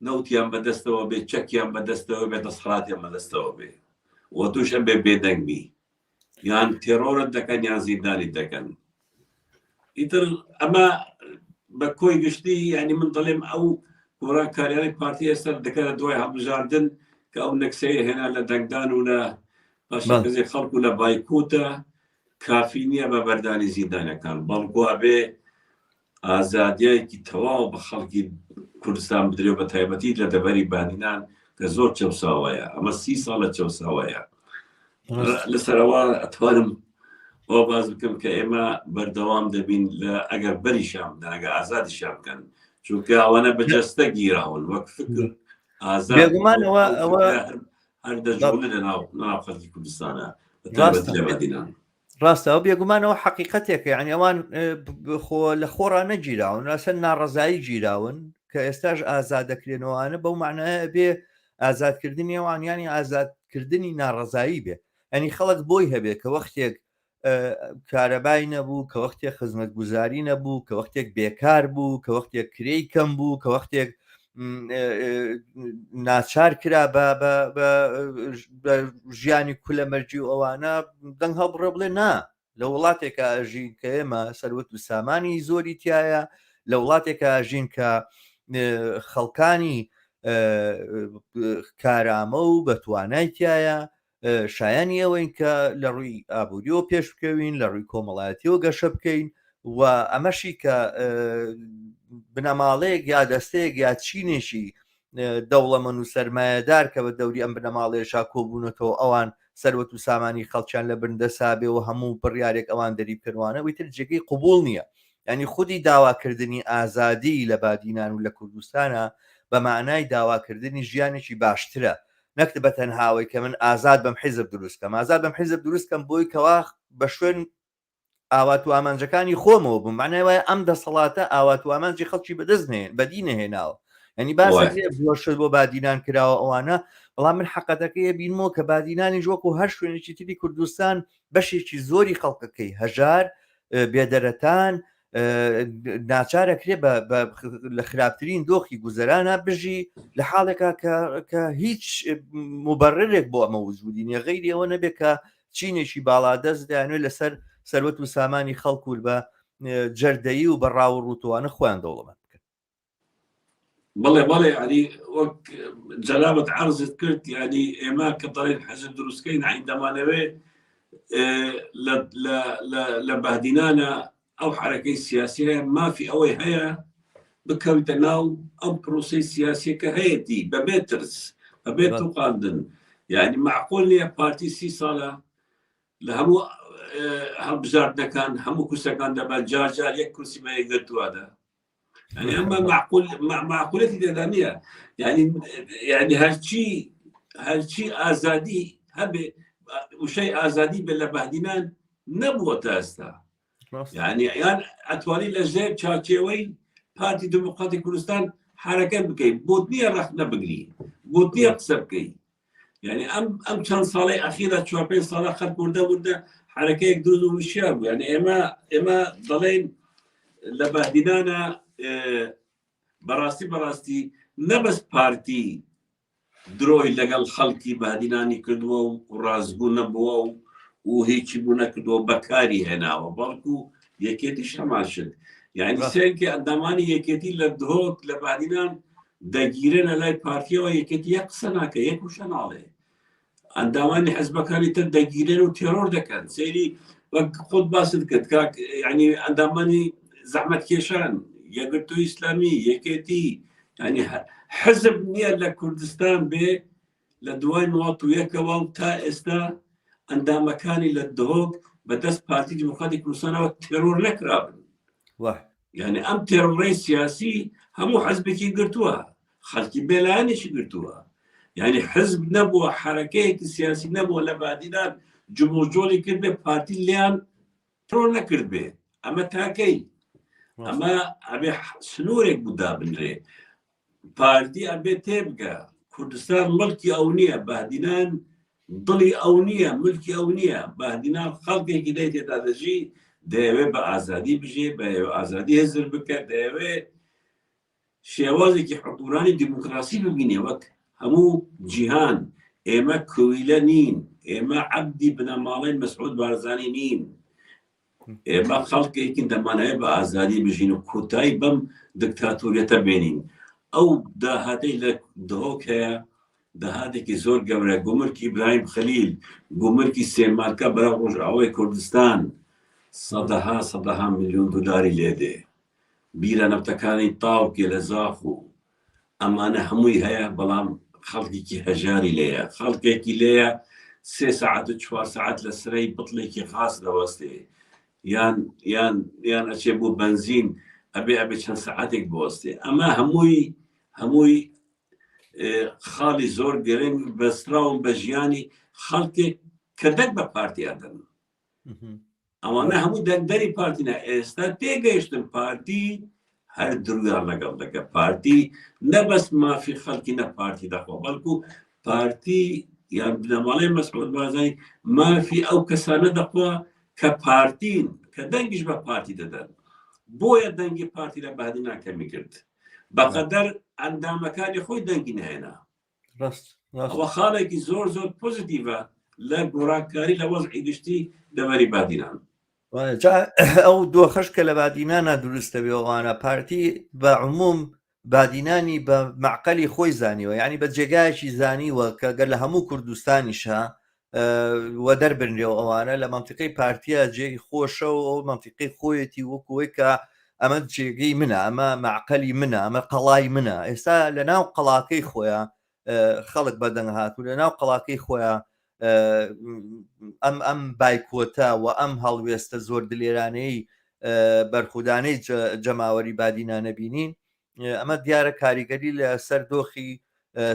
نەوتیان بەدەستەوە بێ چەکیان بەدەستەوە بێ دەسەڵاتیان بەدەستەوە بێ و تووشە بێ بێدەنگ بی یان تێڕۆرت دەکەن یان زیندانی دەکەن ئیتر ئەمە بە کۆی گشتی ینی من دەڵێم ئەو گۆڕان کاریانی پارتی ئێستا دەکەنە دوای هەڵبژاردن کە ئەو نەکسەیە هێنا لە دەنگدان و لە پاشەکەزی خەڵک و لە بایکوتە کافی نییە بە بەردانی زیندانەکان بەڵکو ئەبێ ئازادیایەکی تەواو بە خەڵکی کوردستان بدرێت بە تایبەتی لە دەبەری بادینان کە زۆر چەساوایە ئەمە 30 ساڵە چەساوایە لەسەرەوە ئەتوانم بۆ باز بکەم کە ئێمە بەردەوام دەبین لە ئەگەر بەریشان بدەن ئەگەر ئازادیشان بکەن چونکە ئەوانە بەجەستە گیراون وەک فکر ئازاد هەر دەجوڵە لە ناو خەڵکی کوردستانە بەتایبەتی لە بادینان ڕاستە ئەو بێگومانەوە حەقیقەتێکە یعنی ئەوان لە خۆڕان نەگیراون لەسەر ناڕەزایی گیراون کە ئێستاش ئازاد دەکرێنەوەوانە بەو معنایە بێ ئازادکردنی ئەوانیانی ئازادکردنی ناڕەزایی بێ ئەنی خەڵک بۆی هەبێ کە وەختێک کارەبای نەبوو کە وەختێک خزمەت گوزاری نەبوو کە وەختێک بێکار بوو کە وەختێک کرێی کەم بوو کە وەختێک ناچار کرا بە ژیانی کولە مەرجی و ئەوانە دەنگ هەڵبڕە بڵێ نا لە وڵاتێکە ئەژین کە ئێمە سەروەت و سامانی زۆری تایە لە وڵاتێکە ئەژین کە خەڵکانی کارامە و بەتوانای تایە شایانی ئەوەین کە لە ڕووی ئابوووریەوە پێش بکەوین لە ڕووی کۆمەڵایەتیەوە گەشە بکەین و ئەمەشی کە بنەماڵەیەک یا دەستەیەک یا چینێکی دەوڵەمەند و سەرمایەدار کە بە دەوری ئەم بنەماڵەیەشا کۆبوونەتەوە ئەوان سەروەت و سامانی خەڵکیان لە بردەسا بێ و هەموو بڕیارێک ئەوان دەری پێوانە ویتر جێگەی قوبوڵ نییە ینی خودی داواکردنی ئازادی لە بادینان و لە کوردستانە بە معنای داواکردنی ژیانێکی باشترە نەکت بە تەنهاوی کە من ئازاد بەم حیزب دروستکەم ئازاد بەم حیزب دروستکەم بۆی کەوا بە شوێن ئاوات و ئامانجەکانی خۆمەوە بووم معنای وایە ئەم دەسەڵاتە ئاوات و ئامانجی خەڵکی بەدەستنێن بەدی نەهێناوە ینی باشە بۆ بادینان کراوە ئەوانە بەڵام من حەقەتەکەی بینمەوە کە بادینانی ژوەکو هەر شوێنێکی تری کوردستان بەشێکی زۆری خەڵکەکەی هەژار بێدەرەتان ناچارەکرێ لە خراپترین دۆخی گوزەرانە بژی لە حاڵێکە کە هیچ مبەررێک بۆ ئەمە وجودی نیە غەیری ئەوە نەبێت کە چینێکی باڵادەست دەیانوێت لەسەر سەروەت و سامانی خەڵک و بە جەردەیی و بە ڕاوڕوتوانە خۆیان دەوڵەمەند بکەن بەڵێ ینی وەک جەلابەت عەرزت کرد ینی ئێمە کە دەڵێن حەزب دروستکەین عیندەمانەوێ لە بادینانە ئەو حرەکەی سیاسی هەیە مافی ئەوەی هەیە بکەوتە ناو ئەم پرۆسەی سیاسیەکە هەیەی بەبێت ترس بەبێت تووقاندن یعنی معقول نییە پارتی 30 ساڵە لە هەموو هەڵبژاردنەکان هەموو کورسەکان دەبات جار یەک کورسی بە یەکگرتووادە يعني أما معقولتي تدانية يعني هالشي آزادي هبه وشيء آزادي بلا بهدينان نبوة تاستا يعني أتوالي لجيب تشارتشيوي بارتي ديمقراطي كردستان حركة بكي بوتنية رخ نبقلي بوتنية قصر بكي يعني أم كان صالي أخيرا شوابين صالة خد برده حركة يقدرون وشياب يعني إما ضلين لبهدينانا بەڕاستی نەبەست پارتی درۆی لەگەڵ خەڵکی بادینانی کردووە و ڕازبوو نەبووە و هیچی بوو نەکردووە بەکاری هێناوە بەڵکو یەکێتیش هەماشت یعنی سێنکە ئەندامانی یەکێتی لە دهۆک لە بادینان دەگیرێنە لای پارتیەوە یەکێتی یەک قسە ناکە یەک وشە ناڵێ ئەندامانی حەزبەکانی تر دەگیرێن و تێرۆر دەکەن سەیری وەک خۆت باست کرد کاک یعنی ئەندامانی زەحمەت کێشان یەکگرتووی ئیسلامی یەکێتی ینی حزب نییە لە کوردستان بێ لە دوای 91ەوە تا ئێستا ئەندامەکانی لە دهۆک بەدەست پارتی دیموکراتی کوردستانەوە تێرۆر نەکرابن یعنی ئەم تێرۆڕەی سیاسی هەموو حەزبێکی گرتووە خەڵکی بێلایەنێکی گرتووە یعنی حزب نەبووە حرەکەیەکی سیاسی نەبووە لە بادینان جموجۆڵی کرد بێ پارتی لیان تۆر نەکرد بێ ئەمە تاکەی ئەمە ئەبێ سنوورێک بوودا بنرێ پارتی ئەبێ تێبگە کوردستان مڵکی ئەو نییە بادینان دڵی ئەو نییە ملکی ئەو نییە بادینان خەڵکێکی دای تێدا دەژی دەیەوێت بە ئازادی بژێ بە ئازادی هێزر بکە دەیەوێت شێوازێکی حکومڕانی دیموکراسی ببینێ وەک هەموو جیهان ئێمە کویلە نین ئێمە عەبدی بنەماڵەی مەسعود بارزانی نین ئێمە خەڵکێکی دەمانەوێت بە ئازادی بژین و کۆتایی بەم دکتاتۆریەتە بێنین. ئەو داهاتەی لە دهۆک هەیە داهاتێکی زۆر گەورە، گومرکی ئیبراهیم خەلیل، گومرکی سێمارکە بەرەو ڕۆژئاوای کوردستان سەدەها ملیۆن دولاری لێدێ. بیرە نەفتەکانی تاوکێ لە زاخ و ئەمانە هەمووی هەیە، بەڵام خەڵکێکی هەژاری لێیە، خەڵکێکی لێیە 3 ساعت و 4 ساعت لە سرەی بڵێکی خاص دەوەستێ، یان ئەچێ بۆ بنزین ئەبێ چەند ساعتێک بوەستێ. ئەمە هەمووی خاڵی زۆر گەرنگ بەستراون بە ژیانی خەڵکێک کە دەک بە پارتیادن. ئەوانە هەموو دەری پارتینە. ئێستا تێگەیشتن پارتی هەر درویان لەگەڵ دەکە. پارتی نەبەست مافی خەڵکی نە پارتی دەخوا، بەڵکو پارتی یان بنەماڵەی مەسعود بارزانی مافی ئەو کەسانە دەخوا کە پارتین، کە دەنگیش بە پارتی دەدەن. بۆیە دەنگی پارتی لە بەهادینان کەمی کرد، بەقەدەر ئەندامەکانی خۆی دەنگی نهێنا. ئەوە خاڵێکی زۆر زۆر پۆزیتیڤە لە گۆڕانکاری لە وەزعی گشتی دەوەری بادینان. ئەو دۆخەش کە لە بادینانە دروستە بێوانە پارتی بە عموم بادینانی بە معقەلی خۆی زانیوە، یعنی بە جێگایەکی زانیوە کە گەر لە هەموو کوردستانیشە وە دەربنرێەوە ئەوانە لە مەنتیقەی پارتیە جێی خۆشە و ئەو مەنتیقەی خۆیەتی وەکوەوەی کە ئەمە جێگەی منە، ئەمە معقەلی منە، ئەمە قەڵای منە. ئێستا لە ناو قەڵاکەی خۆیان خەڵک بەدەنگ هاتوو، لە ناو قەڵاکەی خۆیان ئەم بایکۆتە و ئەم هەڵوێستە زۆر دلێرانەی بەرخودانەی جەماوەری بادینانە بینین. ئەمە دیارە کاریگەری لە سەر دۆخی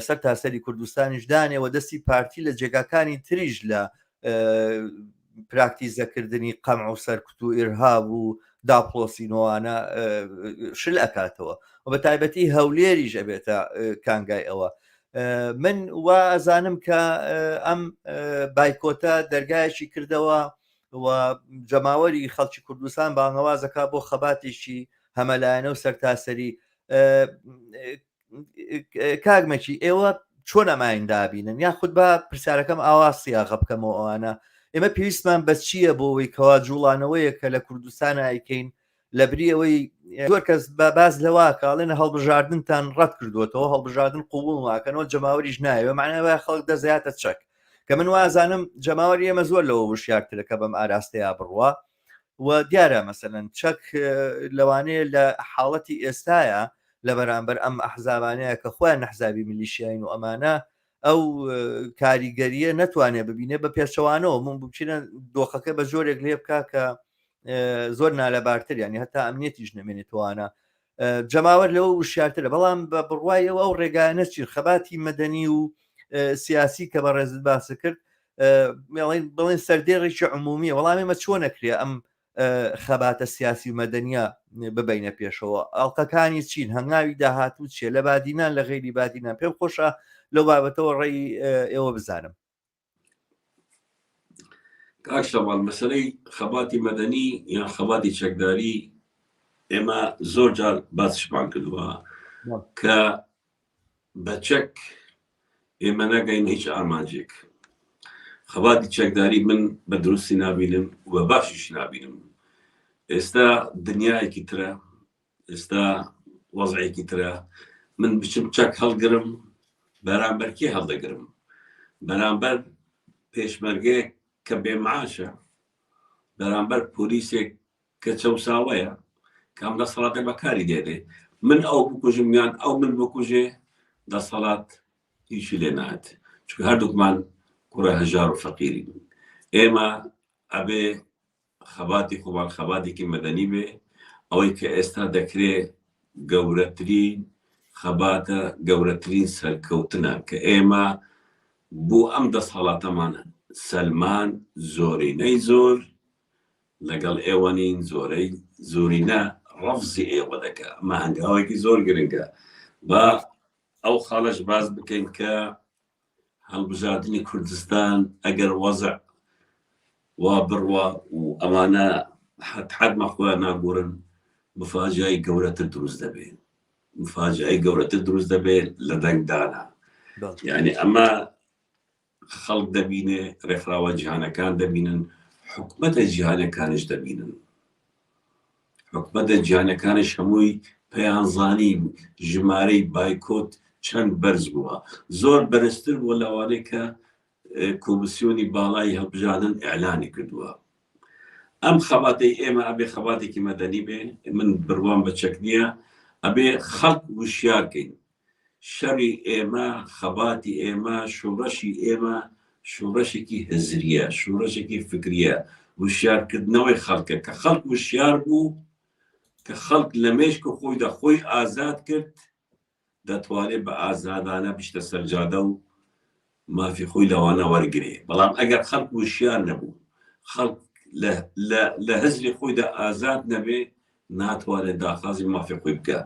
سەر تاسەری کوردستانیشدانێەوە دەستی پارتی لە جێگاکانی تریژ لە پراکتیزەکردنی قەمع و سەرکوت و ئیرهاب و داپڵۆسینەوەوانە شل ئەکاتەوە و بە تایبەتی هەولێریش ئەبێتە کانگای ئەوە. من وا ئەزانم کە ئەم بایکۆتە دەرگایەکی کردەوە و جەماوەری خەڵکی کوردستان بانگەوازەکە بۆ خەباتێکی هەمەلایەنە و سەرتاسەری. کاگمەکی ئێوە چۆن ئەماین دابینن، یاخود بە پرسیارەکەم ئاوا سیاغە بکەمەوە ئەوانە ئێمە پێویستمان بە چییە بۆەوەی کەوا جوڵانەوەیە کە لە کوردستانە ئایکەین لە بریەوەی زۆر کەس بە باز لەوا کاڵێنە هەڵبژاردنتان ڕەت کردوێتەوە، هەڵبژاردن قوبوڵ واکەنەوە جەماوەریش نایەوە معنەوە خەڵک دەزیاتە چەک کە من وازانم جەماوەری ئێمە زۆر لەوە وشیارترەکە بەم ئاراستەیە بڕوە و دیارە مەسەلەن چەک لەوانەیە لە حاڵەتی ئێستایە لە بەرامبەر ئەم ئەحزابانەیە کە خۆیان نەحزابی میلیشیاین و ئەمانە ئەو کاریگەریە نەتوانێت ببینێ بە پێچەوانەوە من بچینە دۆخەکە بە جۆرێک لێ بکە کە زۆر نالەبارتر ینی هەتا ئەمنیەتیش نەمێنێتوانە جەماوەر لەوە وشارترە. بەڵام بە بڕوایەوە ئەو ڕێگانە چیر خەباتی مەدەنی و سیاسی کە بە ڕێزت باس کرد بڵێن سەردێڕێکی عمومیە، وەڵام ئێمە چۆن نەکرێ ئەم خەباتە سیاسی و مەدەنیە ببینە پێشەوە، ئەڵلقەکانی چین، هەنگاوی داهاتوو چیە لە بادینان لە غێری بادینان. پێم خۆشە لەو بابەتەوە ڕێی ئێوە بزانم. کاک شەماڵ مەسەلەی خەباتی مەدەنی یان خەباتی چەکداری ئێمە زۆر جار باسشمان کردووە کە بە چەک ئێمە نەگەین هیچ ئامانجێک. خەباتی چەکداری من بە دروستی نابینم و باشیش نابینم. ئێستا دنیایەکی ترە، ئێستا وەزعێکی ترە. من بچم چەک هەڵگرم بەرامبەر کێ هەڵدەگرم؟ بەرامبەر پێشمەرگەیەک کە بێمعاشە، بەرامبەر پۆلیسێک کە چەوساوەیە کام دەسەڵاتێ بەکاری دێدێ. من ئەو بکوژم یان ئەو من بکوژێ دەسەڵات هیچی لێ نهات، چونکە هەردووکمان کوڕە هەژار و فەقیرین. ئێمە ئەبێ خەباتی خۆمان خەباتێکی مەدەنی بێ، ئەوەی کە ئێستا دەکرێت گەورەترین خەباتە گەورەترین سەرکەوتنە کە ئێمە بۆ ئەم دەسەڵاتەمانە سەلمان زۆرینەی زۆر لەگەڵ ئێوەنین، زۆرەی زۆرینە ڕەفزی ئێوە دەکە. ئەمە هەنگاوێکی زۆر گرنگە. بە ئەو خاڵەش باز بکەین کە هەڵبژاردنی کوردستان ئەگەر وەزع وا بڕوە و ئەمانە حەدمە خۆیان ناگۆڕن مفاجعەی گەورەتر دروست دەبێت، مفاجعەی گەورەتر دروست دەبێت لە دەنگدانە. یعنی ئەمە خەڵک دەبینێ، ڕێکخراوە جیهانەکان دەبینن، حکومەتە جیهانەکانش دەبینن، حکومەتە جیهانەکانش هەمووی پەیانزانی ژمارەی بایکۆت چەند بەرز بووە، زۆر بەرزتر بووە لەوانەیە کە کۆمسیۆنی باڵای هەڵبژاردن ئیعلانی کردووە. ئەم خەباتەی ئێمە ئەبێ خەباتێکی مەدەنی بێ، من بڕوام بە چەک نییە، ئەبێ خەڵک وشیارکەین. شەڕی ئێمە، خەباتی ئێمە، شوڕەشی ئێمە شوڕەشێکی هزریە، شوڕەشێکی فکریە، وشیارکردنەوەی خەڵکە کە خەڵک وشیار بوو، کە خەڵک لە مێشکە خۆیدا خۆی ئازاد کرد، دەتوانێت بە ئازادانە بشتە سەرجادە و مافی خۆی لەوانە وەرگێ. بەڵام ئەگەر خەڵک وشیار نەبوو، خەڵک لە هەزری خۆیدا ئازاد نەبێ، ناتوانێت داخوازی مافی خۆی بکە.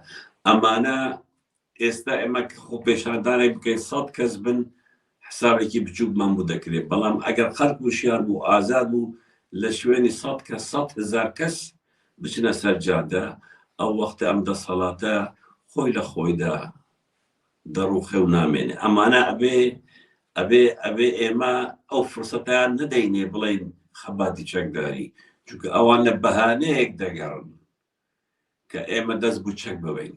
ئەمانە ئێستا ئێمە خۆ پێشاندانێک بکەین 100 کەس بن، حسابێکی بچووکمان بوو دەکرێت. بەڵام ئەگەر خەڵک وشیار بوو، ئازاد بوو، لە شوێنی 100 کەس 100,000 کەس بچنە سەرجادە، ئەو وەختە ئەم دەسەڵاتە خۆی لە خۆیدا دەڕوخێ و نامێنێ. ئەمانە ئەبێ ئێمە ئەو فرسەتیان نەدەینێ بڵین خەباتی چەکداری، چونکە ئەوان لە بەهانەیەک دەگەڕن کە ئێمە دەست بوو چەک ببین،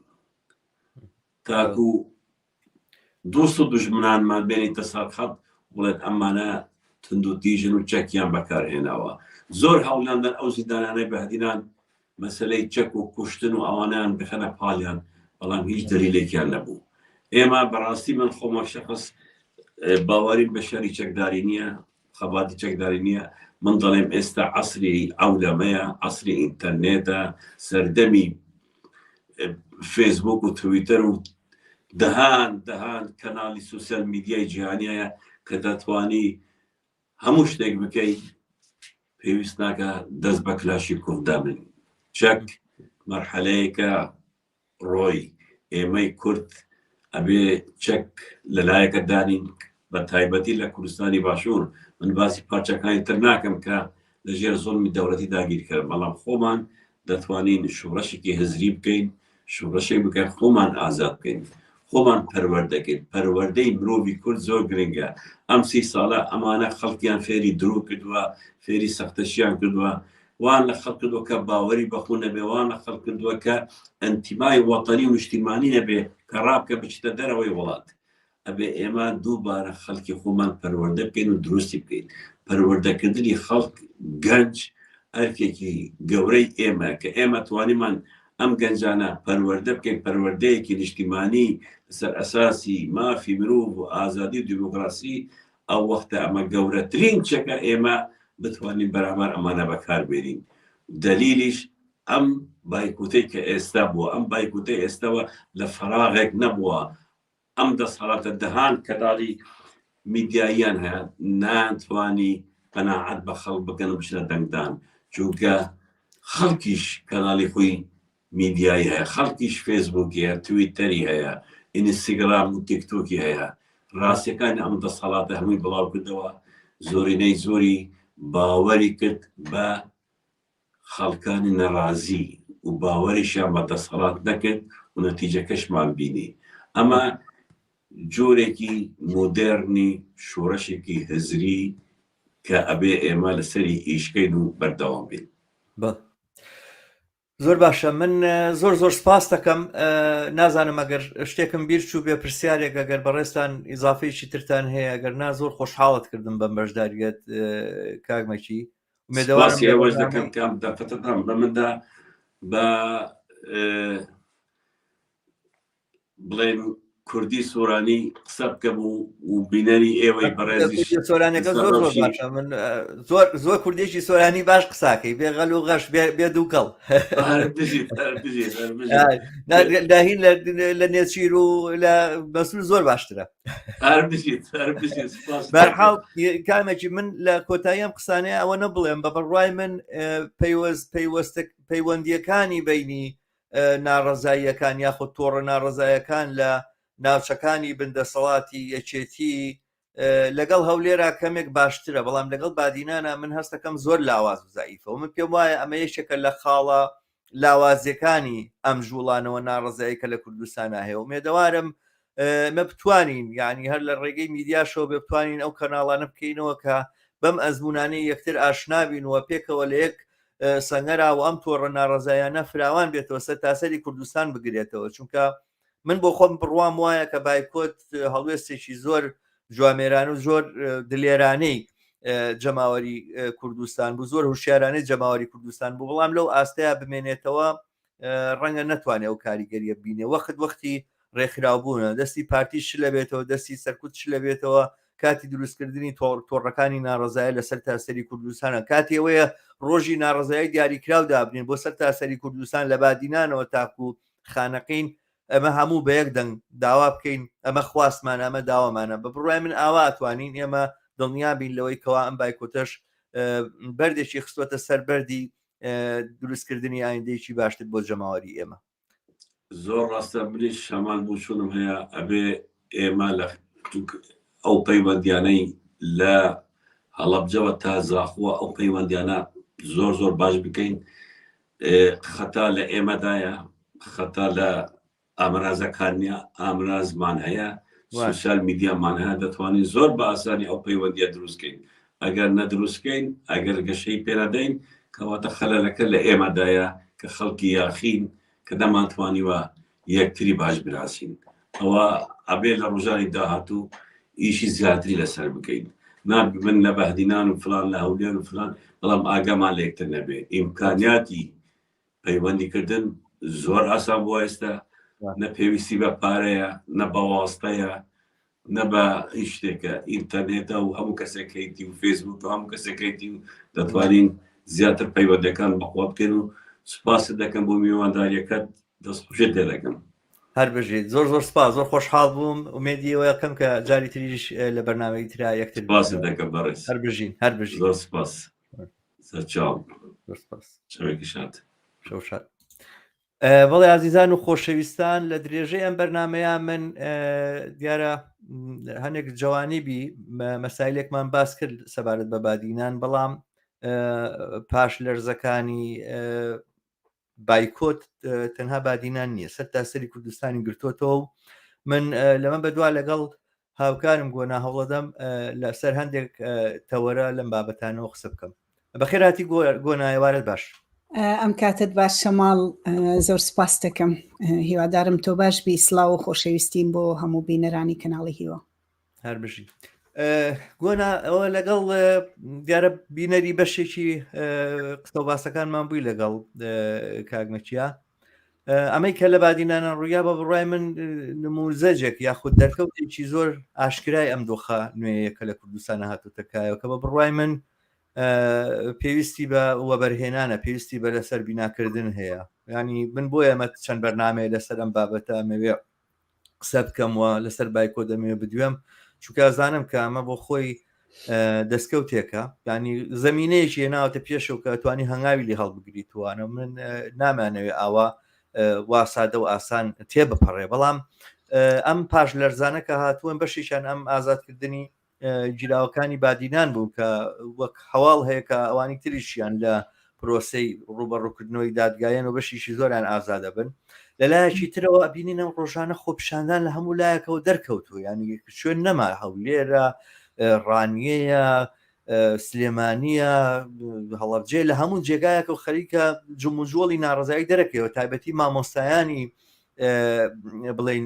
تاکو دوست و دژمنانمان بێنیتە سەر خەڵ بڵێت ئەمانە تند و تیژن و چەکیان بەکارهێناوە. زۆر هەوڵاندن ئەو زیندانانەی بەهدینان مەسلەی چەک و کوشتن و ئەوانیان بخەنە پاڵیان، بەڵام هیچ دەلیلێکیان نەبوو. ئێمە بەڕاستی من خۆمە شەخص باوەریم بە شەری چەکداری نییە، خەباتی چەکداری نییە. من دەڵێم ئێستا عەسری ئەولەمەیە، عەسری ئینتەرنێتە، سەردەمی فێسبوک و تویتەر و دەهان کەناڵی سوسیال میدیای جیهانیایە کە دەتوانی هەموو شتێک بکەی، پێویست ناکە دەست بە کلاشی کورددا بن. چەک مەرحەلەیەکە ڕۆی ئێمەی کورد ئەبێ چەک لەلایەکە دانین، بە تایبەتی لە کوردستانی باشوور. من باسی پارچەکانی تر ناکەم کە لەژێر زۆڵمی دەوڵەتی داگیرکرد، بەڵام خۆمان دەتوانین شوڕەشێکی هزری بکەین، شوڕەشێک بکەین، خۆمان ئازاد بکەین، خۆمان پەروەردەکەین. پەروەردەی مرۆڤی کورد زۆر گرنگە. ئەم 30 ساڵە ئەمانە خەڵکیان فێری درۆ کردووە، فێری سەختەشیان کردووە، وان لە خەڵک کردووە کە باوەری بەخۆ نەبێ، وان لە خەڵک کردووە کە ئەنتیمای وەتەنی و نیشتیمانی نەبێ کە ڕابکە بچتە دەرەوەی وڵات. ئەبێ ئێمە دووبارە خەڵکی خۆمان پەروەردە بکەین و دروستی بکەین. پەروەردەکردنی خەڵک گەنج ئەرکێکی گەورەی ئێمە کە ئێمە توانیمان ئەم گەنجانە پەروەردە بکەین، پەروەردەیەکی نیشتیمانی لەسەر ئەساسی مافی مرۆڤ و ئازادی و دیموکراسی. ئەو وەختە ئەمە گەورەترین چەکە ئێمە بتوانین بەرامبەر ئەمانە بەکاربێنین. دەلیلیش ئەم بایکوتەی کە ئێستا بووە، ئەم بایکوتەی ئێستاوە لە فەراغێک نەبووە. ئەم دەسەڵاتە دەهان کەناڵی میدیاییان هەیە، ناتوانی قەناعەت بە خەڵک بکەن و بچنە دەنگدان، چونکە خەڵکیش کەناڵی خۆی میدیایی هەیە، خەڵکیش فێسبووکی هەیە، تویتەری هەیە، ئینستاگرام و تیکتۆکی هەیە. ڕاستیەکانی ئەم دەسەڵاتە هەمووی بڵاو کردەوە، زۆرینەی زۆری باوەری کرد بە خەڵکانی نەڕازی و باوەریشیان بە دەسەڵات نەکرد و نەتیجەکەشمان بینی. ئەمە جۆرێکی مۆدێرنی شۆڕەشێکی هزری کە ئەبێ ئێمە لەسەری ئیشکەین و بەردەوام بین. زۆر باشە، من زۆر سپاس دەکەم. نازانم ئەگەر شتێکم بیر چوو بێ پرسیارێک ئەگەر بەڕێستان ئیزافەیەکی ترتان هەیە، ئەگەر نا زۆر خۆشحاڵت کردم بەم بەشداریەت کاکمەکی. ئێوەش دەکەم کام دەفتەدەم بە مندا بە بڵێن کوردی سۆرانی قسە بکەم و بینەری ئێوەی بەڕێزی سۆرانەکە زۆر باشە. من زۆر کوردێکی سۆرانی باش قساکەی بێغەل و غەش بێ دووکەڵ داهین لە نێچیر و لە بەسوور زۆر باشترە. بەرحاڵ کامێکی من لە کۆتاییەم قسانەیە ئەوە نەبڵێم، بە بەڕوای من پەیوەندیەکانی بینی ناڕەزاییەکان یاخود تۆڕە ناڕەزایەکان لە ناوچەکانی بندەسەڵاتی یەکێتی لەگەڵ هەولێرا کەمێک باشترە، بەڵام لەگەڵ بادینانە من هەست دەکەم زۆر لاواز و زاییفە و من پێم وایە ئەمە یەکێکە لە خاڵە لاوازیەکانی ئەم ژوڵانەوە ناڕەزایی کە لە کوردستانە هەیە و مێدەوارم مە بتوانین یعنی هەر لە ڕێگەی میدیاشەوە بێ بتوانین ئەو کەناڵانە بکەینەوە کە بەم ئەزمونانەی یەکتر ئاشنابینەوە پێکەوە لە یەک سەنگەرا و ئەم تۆڕە ناڕزایانە فراوان بێتەوە سەر تاسەری کوردستان بگرێتەوە چونکە من بۆ خۆم بڕوام وایە کە بایکۆت هەڵوێستێکی زۆر جوامێران و زۆر دلێرانەی جەماوەری کوردستان بوو زۆر هوشیارانەی جەماوەری کوردستان بوو بەڵام لەو ئاستەیە بمێنێتەوە ڕەنگە نەتوانێت ئەو کاریگەریە بینێ وەختی ڕێکخراوبوونە دەستی پارتی ش لەبێتەوە دەستی سەرکوت ش لەبێتەوە کاتی دروستکردنی تۆڕەکانی ناڕزایە لەسەر تاسەری کوردستانە کاتی ئەوەیە ڕۆژی ناڕزایی دیاریکراو دابنین بۆ سەر تاسەری کوردستان لە بادینانەوە تاکو خانەقین ئەمە هەموو بە یەک دەنگ داوا بکەین ئەمە خواستمان ئەمە داوامانە بە بڕای من ئاوا ئەتوانین ئێمە دڵنیابین لەوەی کەوا ئەم بایکۆتەش بەردێکی خستوەتە سەر بەردی دروستکردنی ئایندەیەکی باشتر بۆ جەماوەری ئێمە زۆر ڕاستە منیش شەمال بووچوونم هەیە ئەبێ ئێمە لە ئەو پەیوەندیانەی لە هەڵەبجەوە تا زاخوە ئەو پەیوەندیانە زۆر باش بکەین خەتا لە ئێمەدایە خەتا لە ئامرازەکانیا ئامرازمان هەیە سوسیال میدیامان هەیە دەتوانین زۆر بە ئاسانی ئەو پەیوەندیە دروستکەین ئەگەر نەدروستکەین ئەگەر گەشەی پێنەدەین کەواتە خەلەلەکە لە ئێمەدایە کە خەڵکی یاخین کە دەمانتوانیوە یەکتری باش براسین ئەوە ئەبێ لە ڕۆژانی داهاتوو ئیشی زیاتری لەسەر بکەین من لە بەهدینان و فلان لە هەولێر و فلان بەڵام ئاگامان لە یەکتر نەبێ ئیمکانیاتی پەیوەندیکردن زۆر ئاسان بۆ ئێستا نە پێویستی بە پارەیە نە بە واستەیە نە بە هیچ شتێکە ئینتەرنێتە و هەموو کەسێکیتی و فێسبوک و هەموو کەسێکیتی و دەتوانین زیاتر پەیوەندەکان بەخوا بکەن و سوپاست دەکەم بۆ میوانداریەکەت دەستخوشێت لێ دەکەم هەر بژیت زۆر سپاس زۆر خۆشحاڵ بووم ومێدیەوە یەکەم کە جاری تریش لە بەرنامەی ترا یەکتر سپاس دەکەم بەڕێز هەر بژین زۆر سپاس سەرچاو شەوێکی شاد بەڵێ عزیزان و خۆشەویستان لە درێژەی ئەم بەرنمەیە من دیارە هەنێک جوانی بی مەسایلێکمان باس کرد سەبارەت بە بادینان بەڵام پاش لەرزەکانی بایکۆت تەنها بادینان نییە سەر تاسەری کوردستانی گرتوۆتەوە و من لەمە بەدوا لەگەڵ هاوکارم گۆنا هەوڵەدەم لەسەر هەندێک تەوەرە لەم بابەتانەوە قسە بکەم بەخێراتی گۆنایوارت باش ئەم کاتت باش شەماڵ زۆر سپاس دەکەم هیوادارم تۆ باش بی سلااو و خۆشەویستیم بۆ هەموو بینەرانی کەناڵی هیوە هەر بژی گۆنا ئەوە لەگەڵ دیارە بینەری بەشێکی قسە باسەکانمان بووی لەگەڵ کاگمەچیا ئەمەی کە لە بادینانە ڕوویا بە بڕای من نموزەجێک یاخود دەرکەوتێکی زۆر ئاشکرای ئەم دۆخە نوێیەکە لە کوردستانە هاتوتەکایەوە کە بە بڕای من پێویستی بە وەبەرهێنانە پێویستی بە لەسەر بیناکردن هەیە ینی من بۆ ئەمە چەند بەرنامەیە لەسەر ئەم بابەتە ئەمەوێ قسە بکەمەوە لەسەر بایکۆ دەمێ بدوێم چونکە زانم کە ئەمە بۆ خۆی دەستکەوتێکە ینی زەمینەیەکی هێناوەتە پێشەوە کە توانی هەنگاوی لی هەڵبگریتوانە من نامانەوێ ئاوا وا سادە و ئاسان تێ بپەڕێ بەڵام ئەم پاش لەرزانە کە هاتووەن بەشیشان ئەم ئازادکردنی جیراوەکانی بادینان بوو کە وەک هەواڵ هەیە کە ئەوانی تریشیان لە پرۆسەی ڕوبەڕووکردنەوەی دادگایەن و بەشیشی زۆریان ئازادە بن لەلایەکی ترەوە ئەبینین ئەم ڕۆژانە خۆپیشاندان لە هەموو لایەکەوە دەرکەوتووە ینی شوێن نەما هەولێرە ڕانیەیە سلێمانیە هەڵەبجێ لە هەموو جێگایەکە و خەریکە جموجۆڵی ناڕزایی دەرەکەوە تایبەتی مامۆستایانی بڵین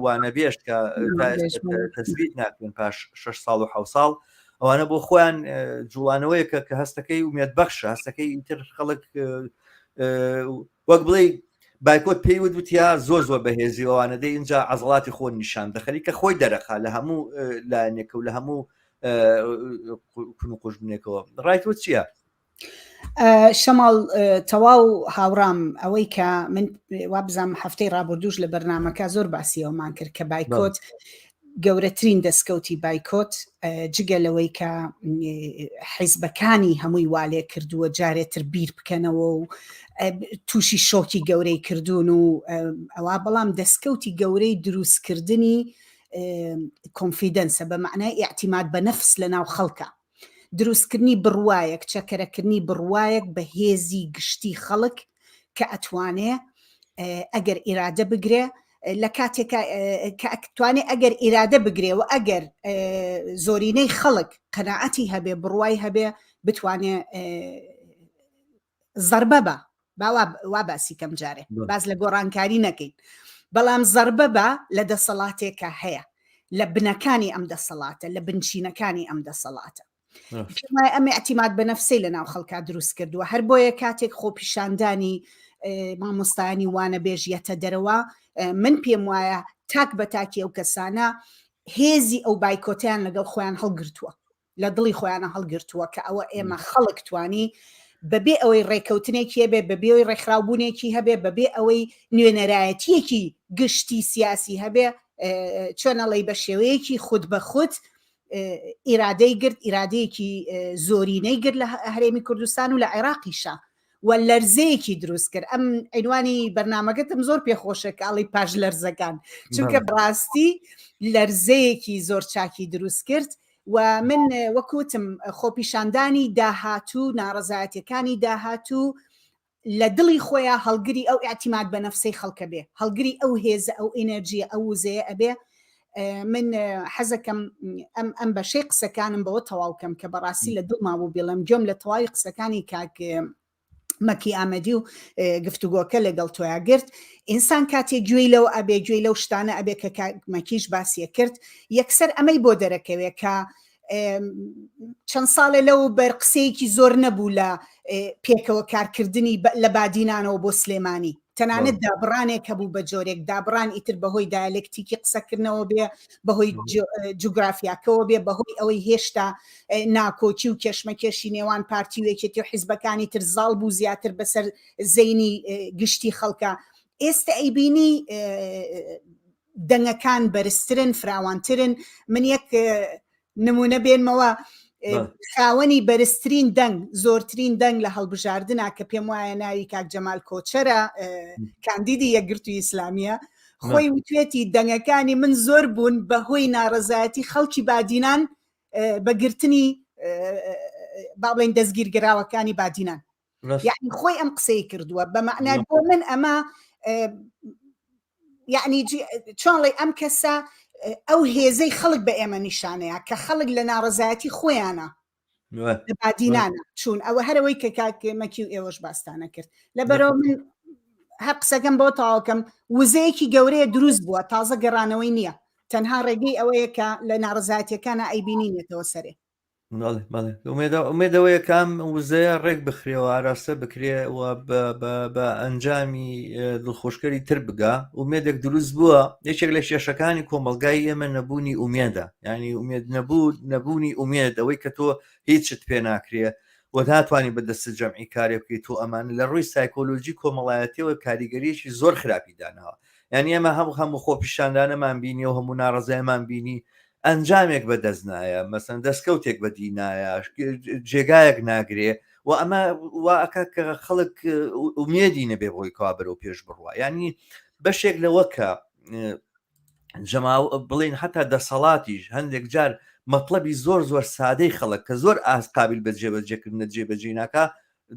وانە بێشت کە تەسبیت ناکەن پاش 6 ساڵ و 7 ساڵ ئەوانە بۆ خۆیان جوڵانەوەیەکە کە هەستەکەی ومێت بەخشە هەستەکەی ئیتر خەڵک وەک بڵێ بایکۆت پێی وتیا زۆر بەهێزی ئەوانە دەی اینجا عەزڵاتی خۆ نیشان دەخەری کە خۆی دەرەخا لە هەموو لایەنێکە و لە هەموو کون و قوژبنێکەوە ڕایتوە چییە؟ شەماڵ تەواو هاوڕام ئەوەی کە من وابزانم هەفتەی ڕابردوش لە بەرنامەکە زۆر باسیەوەمان کرد کە بایکۆت گەورەترین دەستکەوتی بایکۆت جگەلەوەی کە حیزبەکانی هەمووی والێ کردووە جارێتتر بیر بکەنەوە و تووشی شۆکی گەورەی کردوون و ئەوە بەڵام دەستکەوتی گەورەی دروستکردنی کۆنفیدەنسە بە معنای ئیعتیماد بە نەفس لە ناو خەڵکە دروستکردنی بڕوایەک چەکەرەکردنی بڕوایەک بە هێزی گشتی خەڵک کە ئەتوانێ ئەگەر ئیرادە بگرێ لە کاتێکە توانێت ئەگەر ئیرادە بگرێ و ئەگەر زۆرینەی خەڵک قەناعەتی هەبێ بڕوای هەبێ بتوانێ زەربە بە وا باسی کەم جارێ باز لە گۆڕانکاری نەکەین بەڵام زەربە بە لە دەسەڵاتێکە هەیە لە بنەکانی ئەم دەسەڵاتە لە بنچینەکانی ئەم دەسەڵاتە ئەم اعتیماد بە نەفسەی لە ناو خەڵکا دروست کردووە هەر بۆیە کاتێک خۆپیشاندانی مامۆستایانی وانە بێژیەتە دەرەوە من پێم وایە تاک بە تاکی ئەو کەسانە هێزی ئەو بایکۆتیان لەگەڵ خۆیان هەڵگرتووە لە دڵی خۆیانە هەڵگرتووە کە ئەوە ئێمە خەڵک توانی بەبێ ئەوەی ڕێککەوتنێکی هەبێ بەبێ ئەوەی ڕێکخراوبوونێکی هەبێ بەبێ ئەوەی نوێنەرایەتیەکی گشتی سیاسی هەبێ چۆنەڵی بە شێوەیەکی خود بە خود ئیرادەی گرت ئیرادەیەکی زۆرینەی گرت لە هەرێمی کوردستان و لە عێراقیشە و لەرزەیەکی دروست کرد ئەم عنوانی بەرنامەکەتم زۆر پێخۆشە کاڵی پاش لەرزەکان چونکە بڕاستی لەرزەیەکی زۆر چاکی دروست کرد و من وەکوتم خۆپیشاندانی داهاتوو ناڕەزایەتەکانی داهاتوو لە دڵی خۆیان هەڵگری ئەو اعتیماد بە نەفسەی خەڵکە بێ هەڵگری ئەو هێزە ئەو ئێنەرژیە ئەو وزەیە ئەبێ من حەزەکەم ئەم بەشەی قسەکانم بەوە تەواوکەم کە بەڕاستی لە دڵما بوو بێڵم گوێم لە تەواوی قسەکانی کاک مەکی ئامەدی و گفتوگۆکە لەگەڵ تۆیا گرت ئینسان کاتێک گوێی لەو ئەبێ گوێی لەو شتانە ئەبێ کە مەکیش باسیە کرد یەکسەر ئەمەی بۆ دەرەکەوێت کە چەند ساڵێ لەو بەرقسەیەکی زۆر نەبوو لە پێکەوە کارکردنی لە بادینانەوە بۆ سلێمانی تەنانەت دابڕانێک هەبوو بە جۆرێک دابڕان ئیتر بەهۆی دایلکتیکی قسەکردنەوە بێ بەهۆی جوگرافیاکەوە بێ بەهۆی ئەوەی هێشتا ناکۆکی و کێشمەکێشی نێوان پارتیوێکێتی و حیزبەکانی تر زاڵ بوو زیاتر بەسەر زەینی گشتی خەڵکە ئێستا ئەیبینی دەنگەکان بەرزترن فراوانترن من یەک نمونە بێنمەوە خاوەنی بەرزترین دەنگ زۆرترین دەنگ لە هەڵبژاردنە کە پێم وایە ناوی کاک جەمال کۆچەرە کاندیدی یەکگرتووی ئیسلامیە خۆی وتوێتی دەنگەکانی من زۆر بوون بەهۆی ناڕەزایەتی خەڵکی بادینان بەگرتنی با بڵێن دەستگیرگراوەکانی بادینان یعنی خۆی ئەم قسەی کردووە بە معنای بۆ من ئەمە یعنی چۆنڵێ ئەم کەسە ئەو هێزەی خەڵک بە ئێمە نیشانەیە کە خەڵک لە ناڕەزایەتی خۆیانە لە بادینانە چوون ئەوە هەرەوەی کە کاکمەکی و ئێوەش باستانە کرد لەبەرەوە من هەر قسەکەم بۆ تاواکەم وزەیەکی گەورەیە دروست بووە تازە گەڕانەوەی نییە تەنها ڕێگەی ئەوەیە کە لە ناڕەزایەتیەکانە ئەیبینینێتەوە سەرێ ئومێدەوەیە کام وزەیە ڕێک بخرێەوە ئاراستە بکرێەوە بە ئەنجامی دڵخۆشکەری تر بگا ومێدێک دروست بووە یەکێک لە شێشەکانی کۆمەلگای ئێمە نەبوونی ئومێدە ینی ئومێد نەبوونی ئومێد ئەوەی کە تۆ هیچت پێ ناکرێ و ناتوانانی بەدەست جەمعی کارێ بکەیت و ئەمان لە ڕووی سایکۆلۆژی کۆمەڵایەتیەوە کاریگەریەکی زۆر خراپی دانەوە یعنی ئێمە هەموو خۆپیشاندانەمان بینی و هەموو ناڕەزایمان بینی ئەنجامێک بەدەست نایە مەسەن دەستکەوتێک بەدی نایە جێگایەک ناگرێ و ئەمە واکە کە خەڵک ئومێدی نەبێ بۆی کا بەرەو پێش بڕوە ینی بەشێک لەوە کە بڵین حتا دەسەڵاتیش هەندێک جار مەطلبی زۆر زۆر سادەی خەڵک کە زۆر قابل بە جێبەجێکردنە جێبەجێ ناکە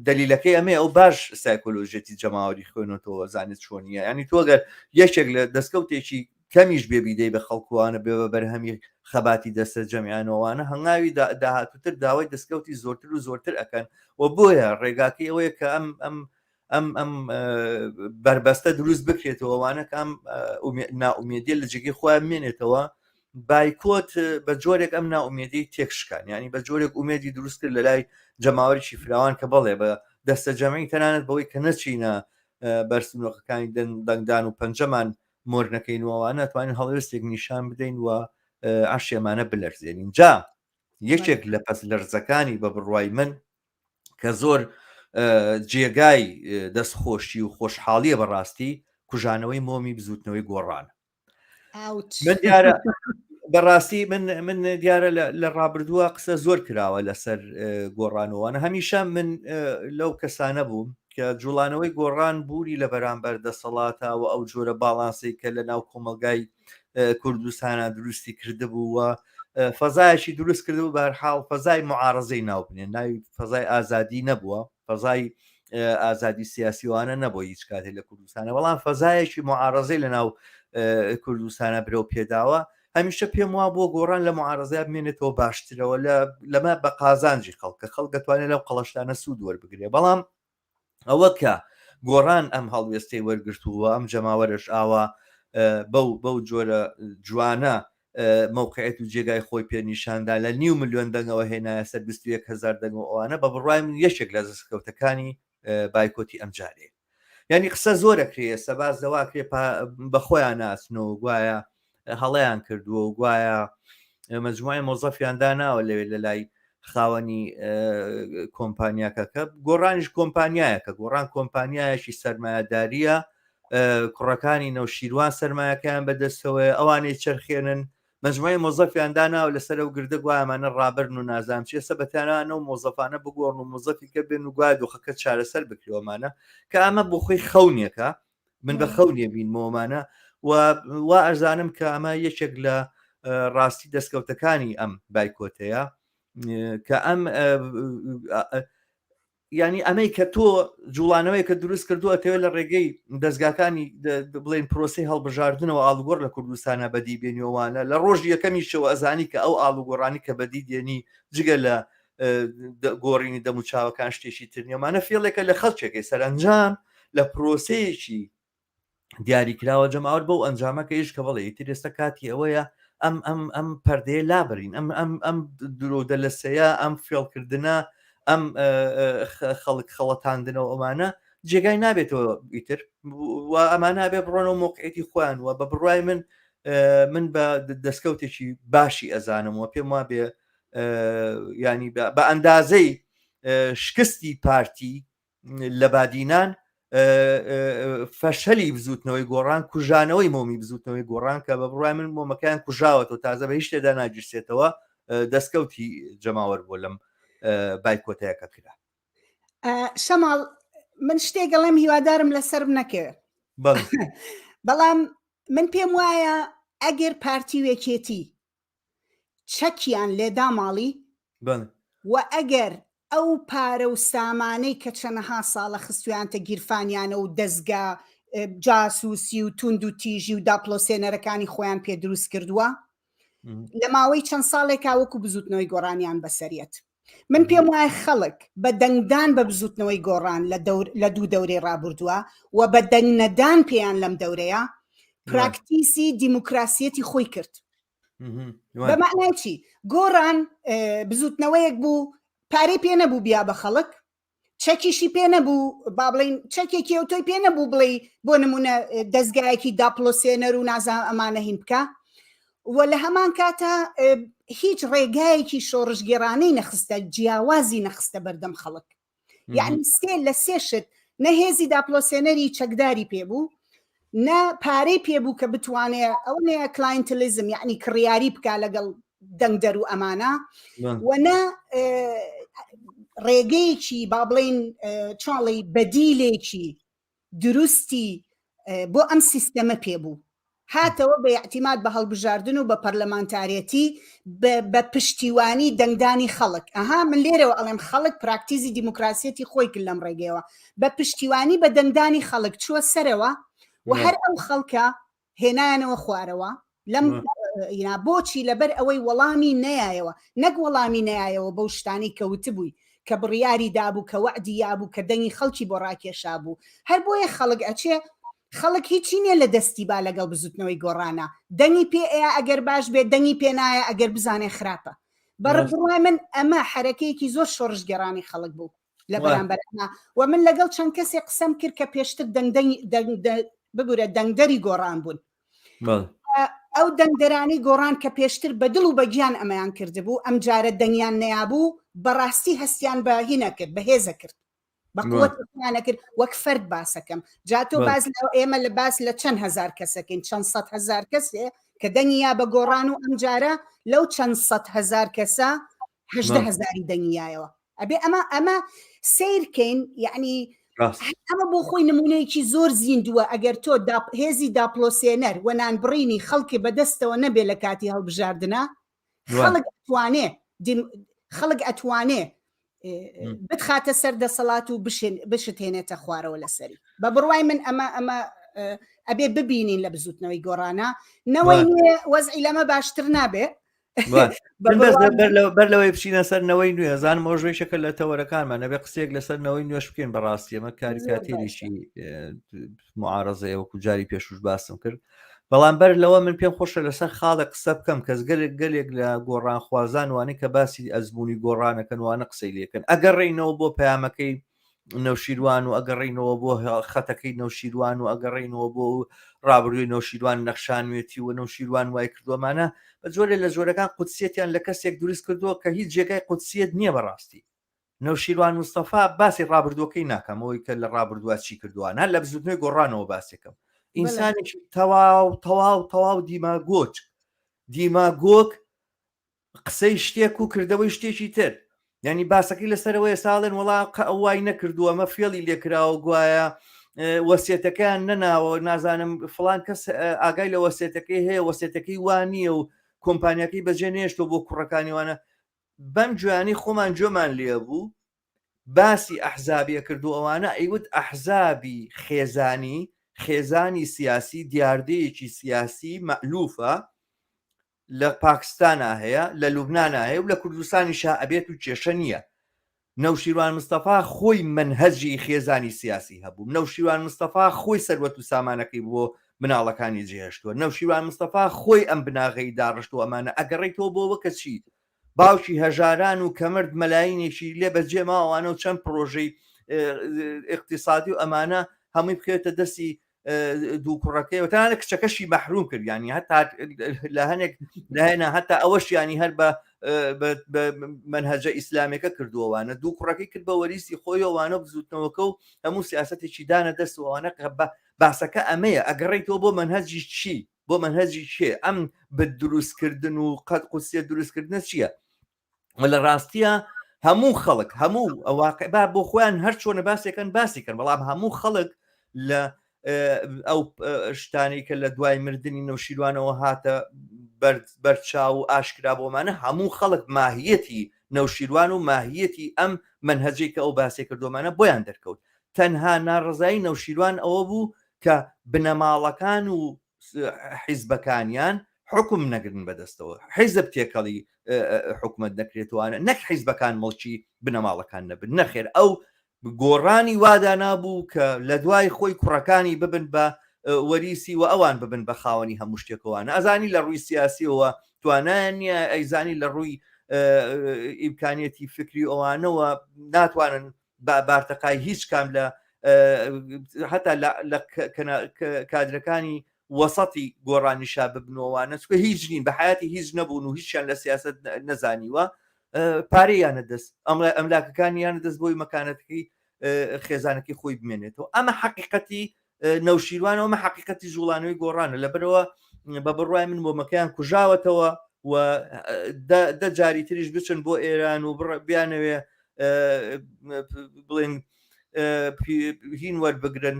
دلیلەکەی ئەمێ ئەو باش سایکۆلۆژێتی جەماوەری خوێنەوە زانێت چۆنیە ینی تۆگەر یەکێک لە دەستکەوتێکی کەمیش بێبیدەی بە خەڵکوانە بێ بە بەرهەمی خەباتی دەستە جەمیانەوەوانە هەنگاوی داهاتوتر داوای دەستکەوتی زۆرتر و زۆرتر ئەەکەن و بۆیە ڕێگاکەی ئەوەیە کە ئەم بربەستە دروست بکرێتەوەوانە کە ناومێدی لە جێگەی خۆیان مێنێتەوە بایکۆت بە جۆرێک ئەم ناومێدی تێکشکان ینی بە جۆرێک ئومێدی دروست کرد لە لای جەماوەریی فراوان کە بەڵێ بە دەستە جەمعی تەنانەت بەوەی کە نەچینە بەرسنۆخەکانی دەنگدان و پەنجەمان مۆر نەکەینەوە ناتوانین هەڵوێستێک نیشان بدەین و عاشێمانە بلەرزێنین جا یەکێک لە پەس لەرزەکانی بە بڕوای من کە زۆر جێگای دەستخۆشی و خۆشحاڵیە بەڕاستی کوژانەوەی مۆمی بزوتنەوەی گۆڕان من دیارە بەڕاستی من دیارە لە ڕابردووە قسە زۆر کراوە لەسەر گۆڕانەوەوانە هەمیشە من لەو کەسانە بووم کە جوڵانەوەی گۆڕان بووری لە بەرامبەر دەسەڵاتەوە ئەو جۆرە باڵانسی کە لە ناو کۆمەلگای کوردستانە دروستی کردبوو و فەزایەکی دروست کردو بەرحاڵ فەزای معارەزەی ناوبنێن ناوی فەزای ئازادی نەبووە فەزای ئازادی سیاسیوانە نەبووە هیچ کاتێک لە کوردستانە بەڵام فەزایەکی معارەزەی لە ناو کوردستانە برەو پێداوە هەمیشە پێم وا بۆ گۆڕان لە معارەزای بمێنێتەوە باشترەوە لەمە بە قازانجی خەڵکە خەڵک دەتوانێت لەو قەڵەشتانە سوود وەربگرێ بەڵام ئەوە کە گۆڕان ئەم هەڵوێستەی وەرگرتووە ئەم جەماوەرش ئاوا بەو جۆرە جوانە موقعیت و جێگای خۆی پێنیشاندا لە 5 ملیۆن دەنگەوە هێنایە سەر 21,000 دەنگەوە ئەوانە بە بڕای من یەکێک لە دەستکەوتەکانی بایکۆتی ئەم جارێ یعنی قسە زۆرەکرێ سەباز دەواکرێ بە خۆیان ناسنەوە گوایە هەڵەیان کردووە و گوایە مەجموعی مۆزەفیاندا ناوە لەوێ لە لای خاوەنی کۆمپانیاکەکە گۆڕانیش کۆمپانیایەکە گۆڕان کۆمپانیایەکی سەرمایه‌داریە کوڕەکانی نەوشیروان سەرمایەکەیان بەدەستەوە ئەوانەی چرخێنن مەجموعی مۆزەفیاندا ناوە لەسەر ئەو گردە گوایمانە ڕابرن و نازام چێ سەبەتانانە و مۆزەفانە بگۆڕن و مۆزەفی کە بێن و گوای دۆخەکە چارەسەر بکرێوەمانە کە ئەمە بۆ خۆی خەونیەکە من بە خەونیە بینمەوەمانە وا ئەرزانم کە ئەمە یەکێک لە ڕاستی دەستکەوتەکانی ئەم بایکۆتەیە کە ئەم ینی ئەمەی کە تۆ جوڵانەوەی کە دروست کردووە تەوێت لە ڕێگەی دەستگاکانی بڵێن پرۆسی هەڵبژاردنەوە ئاڵوگۆڕ لە کوردستانە بەدی بێنیەوەوانە لە ڕۆژی یەکەمیشەوە ئەزانی کە ئەو ئاڵوگۆڕانی کە بەدی دێنی جگە لە گۆڕینی دەموچاوەکان شتێکی ترنیەمانە فێڵێکە لە خەڵکێکی سەرنجام لە پرۆسەیەکی دیاریکراوە جەماوەت بەو ئەنجامەکە هیچ کە بڵێ ئیتر ئێستا کاتی ئەوەیە ئەم پەردەیە لابرین ئەم درۆدە لە سەیە ئەم فێڵکردنە ئەم خەڵک خەڵەتاندنەوە ئەمانە جێگای نابێتەوە ئیتر و ئەمانە بێ بڕۆنەوە موقعیتی خۆیان وە بە بڕای من بە دەستکەوتێکی باشی ئەزانمەوە پێم وا بێ ینی بە ئەندازەی شکستی پارتی لە بادینان فەشەلی بزوتنەوەی گۆڕان کوژانەوەی مۆمی بزوتنەوەی گۆڕان کە بە بڕای من مۆمەکان کوژاوەتەوە تازە بە هیچ شتێدا ناگیرسێتەوە دەستکەوتی جەماوەر بۆ لەم بایکۆتەیەکە کرا شەماڵ من شتێگەڵێم هیوادارم لەسەر نەکەوێت بەڵام من پێم وایە ئەگەر پارتی وێکێتی چەکیان لێدا ماڵی و ئەگەر ئەو پارە و سامانەی کە چەنەها ساڵە خستویانتە گیرفانیانە و دەستگا جاسووسی و تونند و تیژی و داپلۆسێنەرەکانی خۆیان پێ دروست کردووە لە ماوەی چەند ساڵێکا وەکو بزوتنەوەی گۆڕانیان بەسەریەت من پێم وایە خەڵک بە دەنگدان بە بزوتنەوەی گۆڕان لە دوو دەورەی ڕابردووە و بە دەنگ نەدان پێیان لەم دەورەیە پراکتیسی دیموکراسیەتی خۆی کرد بەمعنای چی گۆڕان بزوتنەوەیەک بوو پارەی پێ نەبوو بیا بە خەڵک چەکیشی پێ نەبوو با بڵین چەکێکی ئەو تۆی پێ نەبوو بڵێ بۆ نمونە دەستگایەکی داپلۆسێنەر و نازان ئەمانە هین بکە و لە هەمان کاتە هیچ ڕێگایەکی شۆڕژگێڕانەی نەخستە جیاوازی نەخستە بەردەم خەڵک یعنی لە سێشت نەهێزی داپلۆسێنەری چەکداری پێبوو نە پارەی پێبوو کە بتوانێ ئەو نەیە کلاینتلیزم یعنی کڕیاری بکە لەگەڵ دەنگدەر و ئەمانە و نە ڕێگەیەکی با بڵێن چۆڵی بەدیلێکی دروستی بۆ ئەم سیستەمە پێبوو هاتەوە بە اعتیماد بە هەڵبژاردن و بە پەرلەمانتاریەتی بە پشتیوانی دەنگدانی خەڵک ئەها من لێرەوە ئەڵێم خەڵک پراکتیزی دیموکراسیەتی خۆی کرد لەم ڕێگەیەوە بە پشتیوانی بە دەنگدانی خەڵک چووە سەرەوە و هەر ئەو خەڵکە هێنانەوە خوارەوە لەم بۆچی لەبەر ئەوەی وەڵامی نەیایەوە نەک وەڵامی نەیایەوە بەو شتانی کەوت بووی کە بڕیاری دابوو کە وەعدی یابوو کە دەنگی خەڵکی بۆ ڕاکێشا بوو هەر بۆیە خەڵک ئەچێ خەڵک هیچی نییە لە دەستی با لەگەڵ بزوتنەوەی گۆڕانە دەنگی پێ ئەیە ئەگەر باش بێت دەنگی پێ نایە ئەگەر بزانێ خراپە بەڕای من ئەمە حرەکەیەکی زۆر شۆڕژگەڕانی خەڵک بوو لە بەرامبەرنا و من لەگەڵ چەند کەسێک قسەم کرد کە پێشتر ببورە دەنگدەری گۆڕان بوون ئەو دەنگدەرانی گۆڕان کە پێشتر بە دڵ و بەگیان ئەمەیان کردبوو ئەم جارە دەنگیان نەیابوو بەڕاستی هەستیان بە هینە کرد بەهێزە کرد بەقوتیانە کرد وەک فرد باسەکەم جاتۆ باز ئێمە لە باس لە چەند هزار کەسەکەین چەند سەد هزار کەسێ کە دەنگیا بە گۆڕان و ئەم جارە لەو چەند سەد هزار کەسە 18,000 دەنگیایەوە ئەبێ ئەمە سیرکەین یعنی ئەمە بۆ خۆی نمونەیەکی زۆر زیندووە ئەگەر تۆ هێزی داپلۆسێنەر و نانبڕینی خەڵکی بەدەستەوە نەبێ لە کاتی هەڵبژاردنە خەڵک ئەتوانێ بتخاتە سەر دەسەڵات و بشت هێنێتە خوارەوە لەسەری بە بڕوای من ئەمە ئەبێ ببینین لە بزوتنەوەی گۆڕانە نەوەی نوێ وەزعی لەمە باشتر نابێ بەر لەوەی بچینە سەر نەوەی نوێ زان مۆژوی شەکە لە تەوەرەکانمان نەبێ قسێک لەسەر نەوەی نوێش بکەین بەڕاستی ئەمە کاریکاتێریشی معارەزەیە وەکو جاری پێشوش باسم کرد بەڵام بەر لەوە من پێم خۆشە لەسەر خاڵە قسە بکەم کەس گەلێک لە گۆڕان خوازان وانەی کە باسی ئەزمموی گۆڕانەکەن وانە قسەی لێکن ئەگەڕێینەوە بۆ پەیامەکەی نەوشیروان و ئەگەڕێینەوە بۆ خەتەکەی نەوشیروان و ئەگەڕێینەوە بۆ ڕابردووی نەوشیروان نەخشانوێتی و نەوشیروان وای کردومانە بە جۆرە لە جۆرەکان قوتسیەتیان لە کەسێک دروست کردووە کە هیچ جێگای قوتسیەت نییە بەڕاستی نەوشیروان مستەفا باسی ڕابردووەکەی ناکەمەوەی کە لە ڕابردووە چی کردووان هەر لە بزوتنەوەی گۆڕانەوە باسێکم ئینسانێکی تەواو دیماگۆک قسەی شتێک و کردەوەی شتێکی تر یعنی باسەکەی لەسەرەوەی ساڵێن وڵا ئەوای نەکردووە ئەمە فێڵی لێکراوە گوایە وەسیێتەکەیان نەناوە نازانم فڵان کەس ئاگای لە وەسیێتەکەی هەیە وەسیێتەکەی وانییە و کۆمپانیەکەی بەجێ نێشتۆ بۆ کوڕەکانیوانە بەم جوانی خۆمان جۆمان لێ بوو باسی ئەحزابیە کردو ئەوانە ئەیوت ئەحزابی خێزانی سیاسی دیاردەیەکی سیاسی مەئلوفە لە پاکستانە هەیە لە لوبنانە هەیە و لە کوردستانی شائبێت و کێشە نییە نەوشیروان مستەفا خۆی منهەجی خێزانی سیاسی هەبوو نەوشیروان مستەفا خۆی سەروەت و سامانەکەی بۆ مناڵەکانی جێهێشتووە نەوشیروان مستەفا خۆی ئەم بناغەی داڕشتووە ئەمانە ئەگەڕێیتەوە بۆەوە کە چی باوکی هەژاران و کەمرد مەلاینێکی لێ بەجێ ماوانە و چەند پرۆژەی اقتصادی و ئەمانە هەمووی بکرێتە دەستی دوو کوڕەکەی و تەنانەت کچەکەشی مەحروم کرد ینی هەتا لە هەنێک لەهێنا هەتا ئەوەشیانی هەر بە منهەجە ئیسلامەکە کردووەوانە دوو کوڕەکەی کرد بە وەریسی خۆیەوانە بزوتنەوەکە و هەموو سیاسەتێکی دانە دەستەوەوانە باسەکە ئەمەیە ئەگەڕێیتەوە بۆ منهەجی چی بۆ منهەجی چێ ئەم بە دروستکردن و قەت قوسیە دروستکردنە چییە لە ڕاستیە هەموو خەڵک هەموو ئەواقع بۆ خۆیان هەر چۆنە باسێکن باسیکەن بەڵام هەموو خەڵک لە ئەو شتانی کە لە دوای مردنی نەوشیروانەوە هاتە بەرچاو و ئاشکرا بۆمانە هەموو خەڵک ماهیەتی نەوشیروان و ماهیەتی ئەم منهەجەی کە ئەو باسی کردومانە بۆیان دەرکەوت تەنها ناڕزایی نەوشیروان ئەوە بوو کە بنەماڵەکان و حیزبەکانیان حکم نەگرن بەدەستەوە حیزب تێکەڵی حکومت نەکرێتوانە نەک حیزبەکان مڵکی بنەماڵەکان نەبن نەخێر ئەو گۆڕانی وادا نابوو کە لە دوای خۆی کوڕەکانی ببن بە وەریسی و ئەوان ببن بە خاوەنی هەموو شتێکەوەوانە ئەزانی لە ڕووی سیاسیەوە توانان نیە ئەیزانی لە ڕووی ئیمکانیەتی فکری ئەوانەوە ناتوانن بارتەقای هیچ کام لە هەتا لە کادرەکانی وەسەتی گۆڕانیشا ببنەوەوانە چکە هیچ نین بە حیاتی هیچ نەبوون و هیچیان لە سیاست نەزانیوە پارەیانە دەست ئەملاکەکانیانە دەست بۆی مەکانەتەکەی خێزانەکەی خۆی بمێنێتەوە ئەمە حەقیقەتی نەوشیروانەوە مە حەقیقەتی ژوڵانەوەی گۆڕانە لەبەرەوە بە بڕوای من بۆ مەکەیان کوژاوەتەوە و دە جاری تریش بچن بۆ ئێران و بیانەوێ بڵێن هین وەربگرن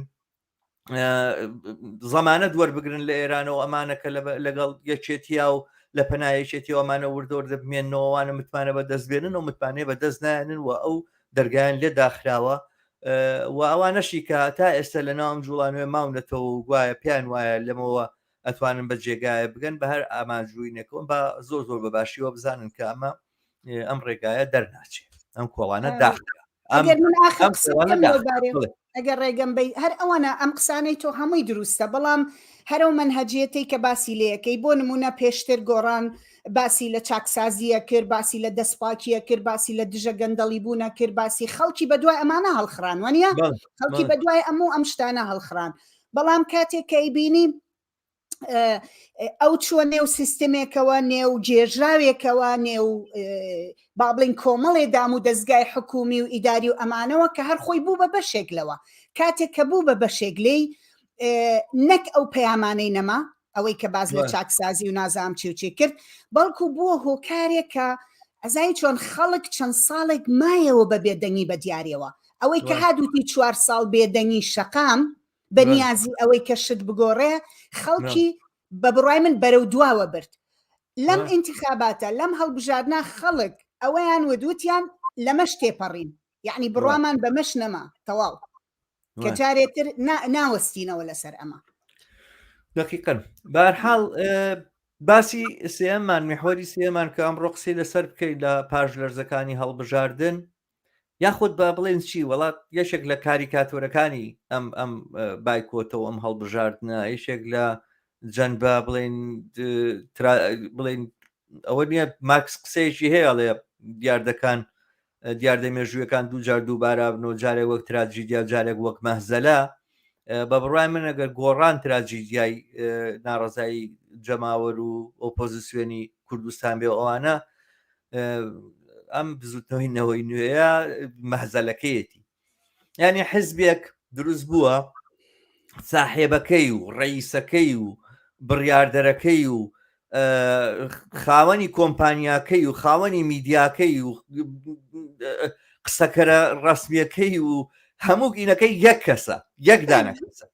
زەمانە دووەربگرن لە ئێرانەوە ئەمانەکە لەگەڵ یەکێتیا و لە پەنایەکێتی ئەمانە وردۆردە بمێنەوەوانە متمانە بە دەستبێنن و متمانێ بە دەست نایەنن و ئەو دەرگایان لێ داخراوە و ئەوانەشی کە تا ئێستا لە ناوم جوڵانوێ ماونەتەوە و گوایە پیان وایە لەمەوە ئەتوانن بە جێگایە بگەن بە هەر ئامانجووینێکەوە بە زۆر بە باشیەوە بزانن کە ئەمە ئەم ڕێگایە دەرناچێت ئەم کۆڵانە داخرا ئەگەر ڕێگەم بی هەر ئەوانە ئەم قسانەی تۆ هەمووی دروستە بەڵام هەرو منهەجێتی کە باسی لەیەکەی بۆ نمونە پێشتر گۆڕان باسی لە چاکسازیە کرد باسی لە دەستپاکیە کرد باسی لە دژە گەندەڵی بوونە کرد باسی خەڵکی بە دوای ئەمانە هەڵخران وانە خەڵکی بە دوای ئەم شتانە هەڵخران بەڵام کاتێک کە ئەیبینی ئەو چوە نێو سیستمێکەوە نێو جێژراوێکەوە نێو با بڵین کۆمەڵێ دام و دەستگای حکومی و ئیداری و ئەمانەوە کە هەر خۆی بوو بە بەشێک لەوە کاتێک کە بوو بە بەشێک لێی نەک ئەو پەیامانەی نەما ئەوەی کە باز لە چاکسازی و نازام چی و چی کرد بەڵکو بووە هۆکارێک کە ئەزای چۆن خەڵک چەند ساڵێک مایەوە بە بێدەنگی بە دیارەوە ئەوەی کە هادووتی 4 ساڵ بێدەنگی شەقام بەنیازی ئەوەی کە شت بگۆڕێ خەڵکی بە بڕای من بەرەو دواوە برد لەم ئینتیخاباتە لەم هەڵبژاردنا خەڵک ئەوەیان ودوتیان لەمەش تێپەڕین یعنی بڕوامان بەمەش نەما تەواو کە جارێتتر ناوەستینەوە لەسەر ئەمە دقیقاً بەهەرحاڵ باسی سێەممان میحوەری سێمان کە ئەمڕۆ قسەی لەسەر بکەین لە پاش لەرزەکانی هەڵبژاردن یاخود بە بڵێن چی وڵات یەشێک لە کاریکاتۆرەکانی ئەم بایکۆتەوە ئەم هەڵبژاردنە یەشێک لە جەنبە بڵێن ئەوە نییە ماکس قسەیەکی هەیە لێ دیاردەکان دیاردە مێژوویەکان دووجار دووبارە بنەوە جارێک وەک تراجیدیا جارێک وەک مەهزەلە بە بڕای من ئەگەر گۆڕان تراجیدیای ناڕزایی جەماوەر و ئۆپۆزیسیۆنی کوردستان بێ ئەوانە ئەم بزوتنەوەی نەوەی نوێیە مەهزەلەکەیەتی یعنی حزبێک دروست بووە ساحێبەکەی و ڕئیسەکەی و بڕیاردەرەکەی و خاوەنی کۆمپانیاکەی و خاوەنی میدیاکەی و قسەکەرە ڕسمیەکەی و هەموو گینەکەی یەک کەسە یەک دانەکەسە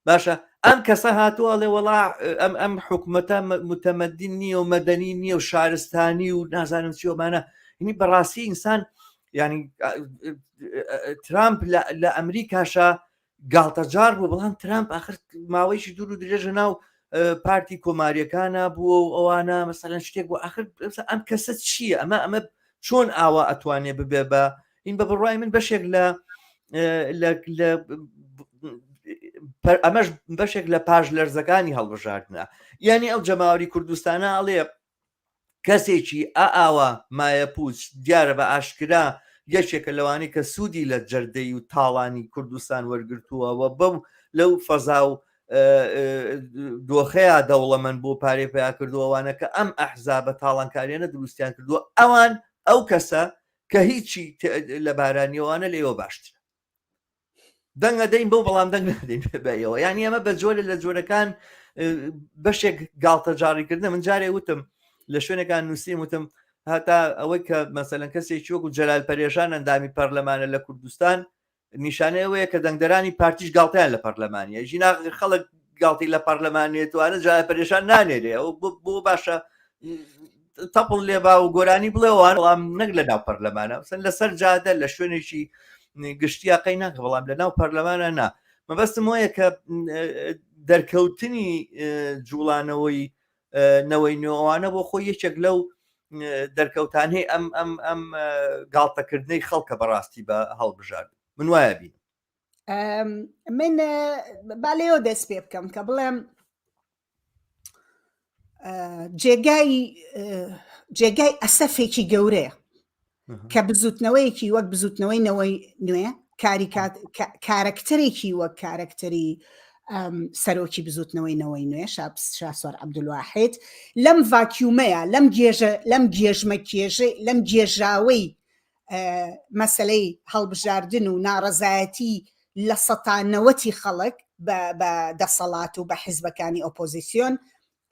باشە ئەم کەسە هاتووە لێ وەڵا ئەم حکومەتە متەمەدین نییە و مەدەنی نییە و شارستانی و نازانم چیۆمانە هینی بەڕاستی ئینسان ینی ترامپ لە ئەمریکاشە گاڵتەجار بوو بەڵام ترامپ آخر ماوەیەکی دوور و درێژە ناو پارتی کۆماریەکانە بووە و ئەوانە مەسەلەن شتێک بۆ آخر ئەم کەسە چییە ئەمە چۆن ئاوا ئەتوانێ ببێ بە این بە بڕای من بەشێک ئەمەش بەشێک لە پاش لەرزەکانی هەڵبژاردنە یعنی ئەو جەماوەری کوردستانە ئەڵێ کەسێکی ئاوا مایەپوچ دیارە بە ئاشکرا یەکێکە لەوانی کە سوودی لە جەردەی و تاڵانی کوردستان وەرگرتووەوە بەو لەو فەزا و دۆخەیە دەوڵەمەند بۆ پارێپیا کردووەوانە کە ئەم ئەحزابە تاڵانکاریانە دروستیان کردووە ئەوان ئەو کەسە کە هیچی لە بارانیەوانە لێەوە باشترە دەنگە دەین بۆ بەڵام دەنگ نادەین بەیەوە یعنی ئەمە بە جۆرە لە جۆرەکان بەشێک گاڵتەجاڕیکردنە من جارێ وتم لە شوێنێکان نووسیم وتم هەتا ئەوەی کە مەسەلەن کەسێکی وەکو جەلال پەرێشان ئەندامی پەرلەمانە لە کوردستان نیشانەیە ئەوەیە کە دەنگدەرانی پارتیش گاڵتیان لە پەرلەمانیە ژینا خەڵک گاڵتی لە پەرلەمانێتوانە جەلال پەرێشان نانێرێ ئەو بۆ باشە تەپڵ لێبا و گۆرانی بڵێوان بەڵام نەک لە ناو پەرلەمانە سن لەسەر جادە لە شوێنێکی گشتیاقەی ناکە بەڵام لە ناو پەرلەمانە نا مەبەستم وایە کە دەرکەوتنی جوڵانەوەی نەوەی نوێوانە بۆ خۆی یەکێک لەو دەرکەوتانەی ئەم گاڵتەکردنەی خەڵکە بەڕاستی بە هەڵبژارد من وایە بین من با لێەوە دەست پێ بکەم کە بڵێم جێگای ئەسەفێکی گەورەیە کە بزوتنەوەیەکی وەک بزوتنەوەی نەوەی نوێ کارکتەرێکی وەک کارکتەری سەرۆکی بزوتنەوەی نەوەی نوێ شاسوار عەبدولواحید لەم ڤاکیومەیە لەم گێژمە کێژە لەم گێژاوەی مەسەلەی هەڵبژاردن و ناڕەزایەتی لە سەتانەوەتی خەڵک بە دەسەڵات و بە حیزبەکانی ئۆپۆزیسیۆن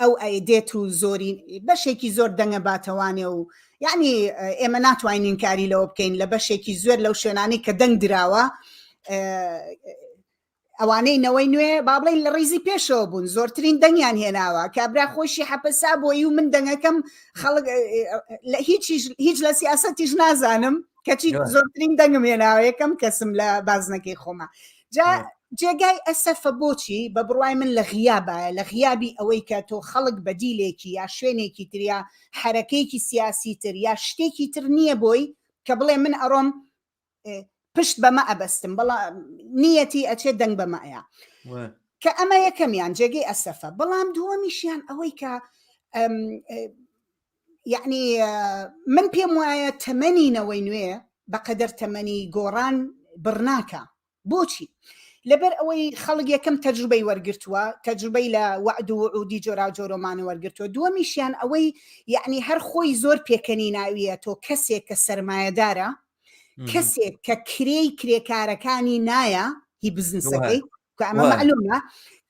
ئەو ئەیدێت و زۆری بەشێکی زۆر دەنگە باتەوانێ و یعنی ئێمە ناتوانین کاری لەوە بکەین لە بەشێکی زۆر لەو شوێنانی کە دەنگ دراوە ئەوانەی نەوەی نوێ با بڵێن لە ڕیزی پێشەوە بوون زۆرترین دەنگیان هێناوە کابرا خۆشی حەپەسا بۆی و من دەنگەکەم خەڵک هیچ لە سیاسەتیش نازانم کەچی زۆرترین دەنگم هێناوە یەکەم کەسم لە بازنەکەی خۆمە جێگای ئەسەفە بۆچی بە بڕوای من لە غیابایە لە غیابی ئەوەی کە تۆ خەڵک بەدیلێکی یا شوێنێکی تر یا حرەکەیەکی سیاسی تر یا شتێکی تر نییە بۆی کە بڵێ من ئەڕۆم پشت بەمە ئەبەستم بەڵام نیەتی ئەچێت دەنگ بەمەیە کە ئەمە یەکەمیان جێگەی ئەسەفە بەڵام دووەمیشیان ئەوەی کە یعنی من پێم وایە تەمەنینەوەی نوێ بەقەدەر تەمەنی گۆڕان بڕناکە بۆچی لەبەر ئەوەی خەڵک یەکەم تەجروبەی وەرگرتووە تەجروبەی لە وعد و وعودی جۆرا جۆرەمانە وەرگرتووە دووەمیشیان ئەوەی یعنی هەر خۆی زۆر پێکەنی ناویە تۆ کەسێک کە سەرمایەدارە کەسێک کە کرێکارەکانی نایە هی بزنسەکەی کە ئەمە معلومە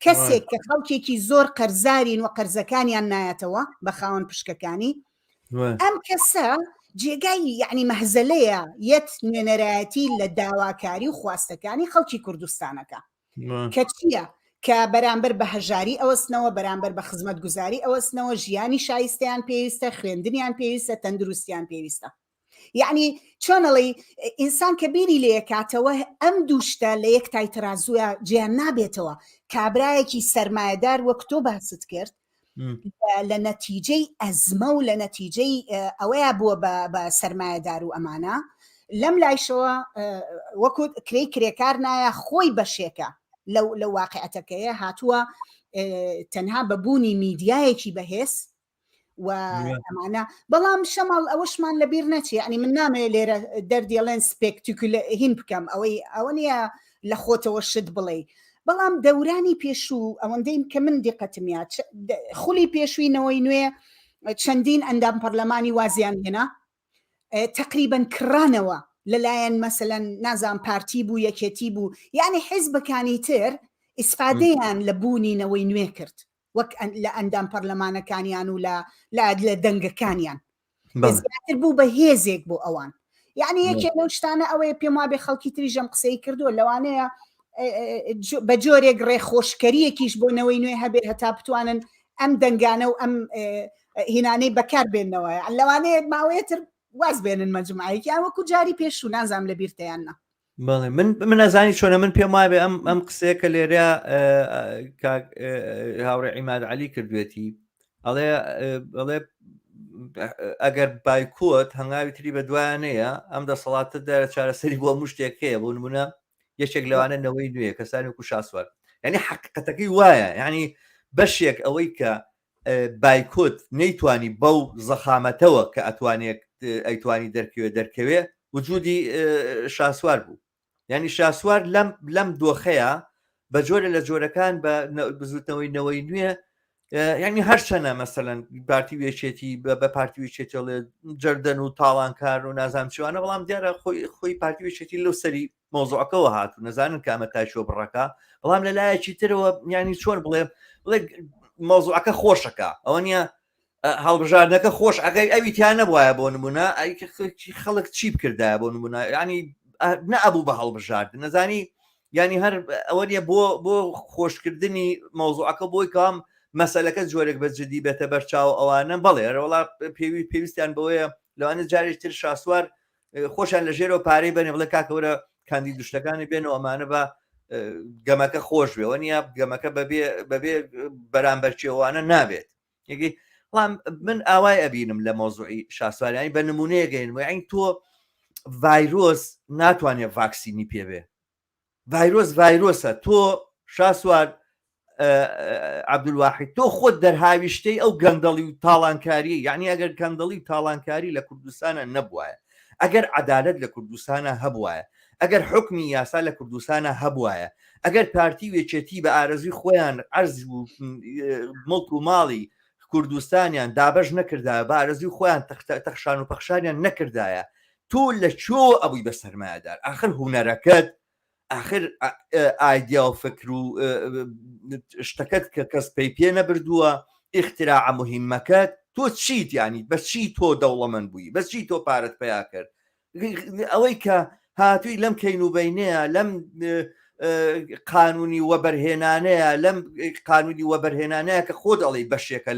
کەسێک کە خەڵکێکی زۆر قەرزارین و قەرزەکانیان نایەتەوە بە خاوەن پشکەکانی ئەم کەسە جێگای یعنی مەهزەلەیە یەت نوێنەرایەتی لە داواکاری و خواستەکانی خەڵکی کوردستانەکە کە چییە کە بەرامبەر بە هەژاری ئەوەستنەوە بەرامبەر بە خزمەت گوزاری ئەوەستنەوە ژیانی شایستیان پێویستە خوێندنیان پێویستە تەندروستیان پێویستە یعنی چۆنەڵی ئینسان کە بیری لێ کاتەوە ئەم دووشتە لە یەک تایتەرازووە جیان نابێتەوە. کابرایەکی سەرمایەدار وەک تۆ باست کرد لە نەتیجەی ئەزمە و لە نەتیجەی ئەوەیە بووە بە سەرمایەدار و ئەمانە لەم لایشەوە وەکو کرێکار نایە خۆی بەشێکە لەو واقعەتەکەیە هاتووە تەنها بەبوونی میدیایەکی بەهێز و ئەمانە. بەڵام شەماڵ ئەوەشمان لەبیر نەچێ، ینی من نامەوێت لێرە دەردێڵێن سپێکتیکولە هین بکەم ئەوە نییە لە خۆتەوە شت بڵێ. بەڵام دەورانی پێشوو ئەوەندەیم کە من دیقەتمیات خولی پێشووینەوەی نوێ چەندین ئەندام پەرلەمانی وازیان هێنا تقریبا کرانەوە لەلایەن مەسەلەن نازان پارتی بوو یەکێتی بوو، یعنی حیزبەکانی تر ئیسفادەیان لە بوونینەوەی نوێ کرد وەک لە ئەندام پەرلەمانەکانیان و لە دەنگەکانیان زیاتر بوو بە هێزێک بۆ ئەوان. یعنی یەکێ لەو شتانە ئەوەیە پێم وابێ خەڵکی تریژەم قسەی کردووە لەوانەیە بە جۆرێک ڕێخۆشکەریەکیش بۆنەوەی نوێ هەبێت هەتا بتوانن ئەم دەنگانە و ئەم هینانەی بەکار بێنەوە لەوانەیە ماوەیەتر واز بێنن مەجموعەیەکیان وەکو جاری پێشوو نازام لە بیرتەیاننا. بەڵێ من نەزانی چۆنە من پێم وایە ئەم قسەیە کە لێرە هاوڕێ عیماد عەلی کردوێتی ئەڵێ ئەگەر بایکۆت هەنگاوی تری بە دوایانەیە ئەم دەسەڵاتە دەرە چارەسەری بۆ مشتێک هەیە بۆ نمونە یەکێک لەوانە نەوەی نوێ کەسانی وەکو شاسوار، یعنی حقیقەتەکەی وایە، یعنی بەشێک ئەوەی کە بایکۆت نەیتوانی بەو زەخامەتەوە کە ئەیتوانی دەرکەوێ وجودی شاسوار بوو. یعنی شاسوار لەم دۆخەیە بە جۆرە لە جۆرەکان بە بزوتنەوەی نەوەی نوێ، یعنی هەرچەنە مەسەلەن پارتی وێچێتی بە پارتی وێچێتەوە جەردەن و تاڵانکار و نازام چوانە، بەڵام دیارە خۆی پارتی وێچێتی لەو سەری مۆزوعەکەەوە هاتو نەزانن کامە تاشۆ بڕەکە، بەڵام لە لایەکی ترەوە ینی چۆن بڵێ مۆزوعەکە خۆشەکە ئەوە نیە هەڵبژاردنەکە خۆش ئەگەی ئەویتیان نەبووایە بۆ نمونە خەڵک چی بکردایە بۆ نمونە، ینی نەبوو بە هەڵبژاردن نەزانی، ینی هەر ئەوە نیە بۆ خۆشکردنی مۆزوعەکە بۆی کام مەسەلەکە جۆرێک بە جدی بێتە بەرچاو ئەوانە بەڵێ وڵا پێویستیان بەوەیە لەوانە جارێک تر شاسوار خۆشیان لە ژێرەوە پارەی بەنێ بڵێ کاکەورە کاندی دوشتەکانی بێنەوە ئەمانە بە گەمەکە خۆش بێەوە نیە گەمەکە بەبێ بەرامبەرچێوانە نابێت. یەکی بەڵام من ئاوای ئەبینم لە مۆزوعی شاسوارانی بە نمونەیە گەین وین تۆ ڤایرۆس ناتوانێت ڤاکسینی پێبێ، ڤایرۆسە تۆ شاسوار عەبدولواحید تۆ خۆت دەرهاویشتەی ئەو گەندەڵی و تاڵانکاری، یعنی ئەگەر گەندەڵی و تاڵانکاری لە کوردستانە نەبوایە، ئەگەر عەدالەت لە کوردستانە هەبوایە، ئەگەر حکمی یاسا لە کوردستانە هەبوایە، ئەگەر پارتی وێچێتی بە ئارەزوی خۆیان عەرز و مڵک و ماڵی کوردستانیان دابەش نەکردایە، بە ئارەزوی خۆیان تەخشان و پەخشانیان نەکردایە، تۆ لە چۆ ئەوی بە سەرمایەدار؟ ئاخر هونەرەکەت، ئاخر ئایدیا و فکر و شتەکەت کە کەس پێی پێ نەبردووە، ئیختراع مهمەکەت تۆ چیت؟ ینی بەس چی تۆ دەوڵەمەند بووی؟ بەس چی تۆ پارەت پیا کرد؟ ئەوەی کە هاتووی لەم کەینوبەینەیە، لەم قانونی وەبەرهێنانەیە، لەم قانونی وەبەرهێنانەیە کە خۆ دەڵێ بەشێکە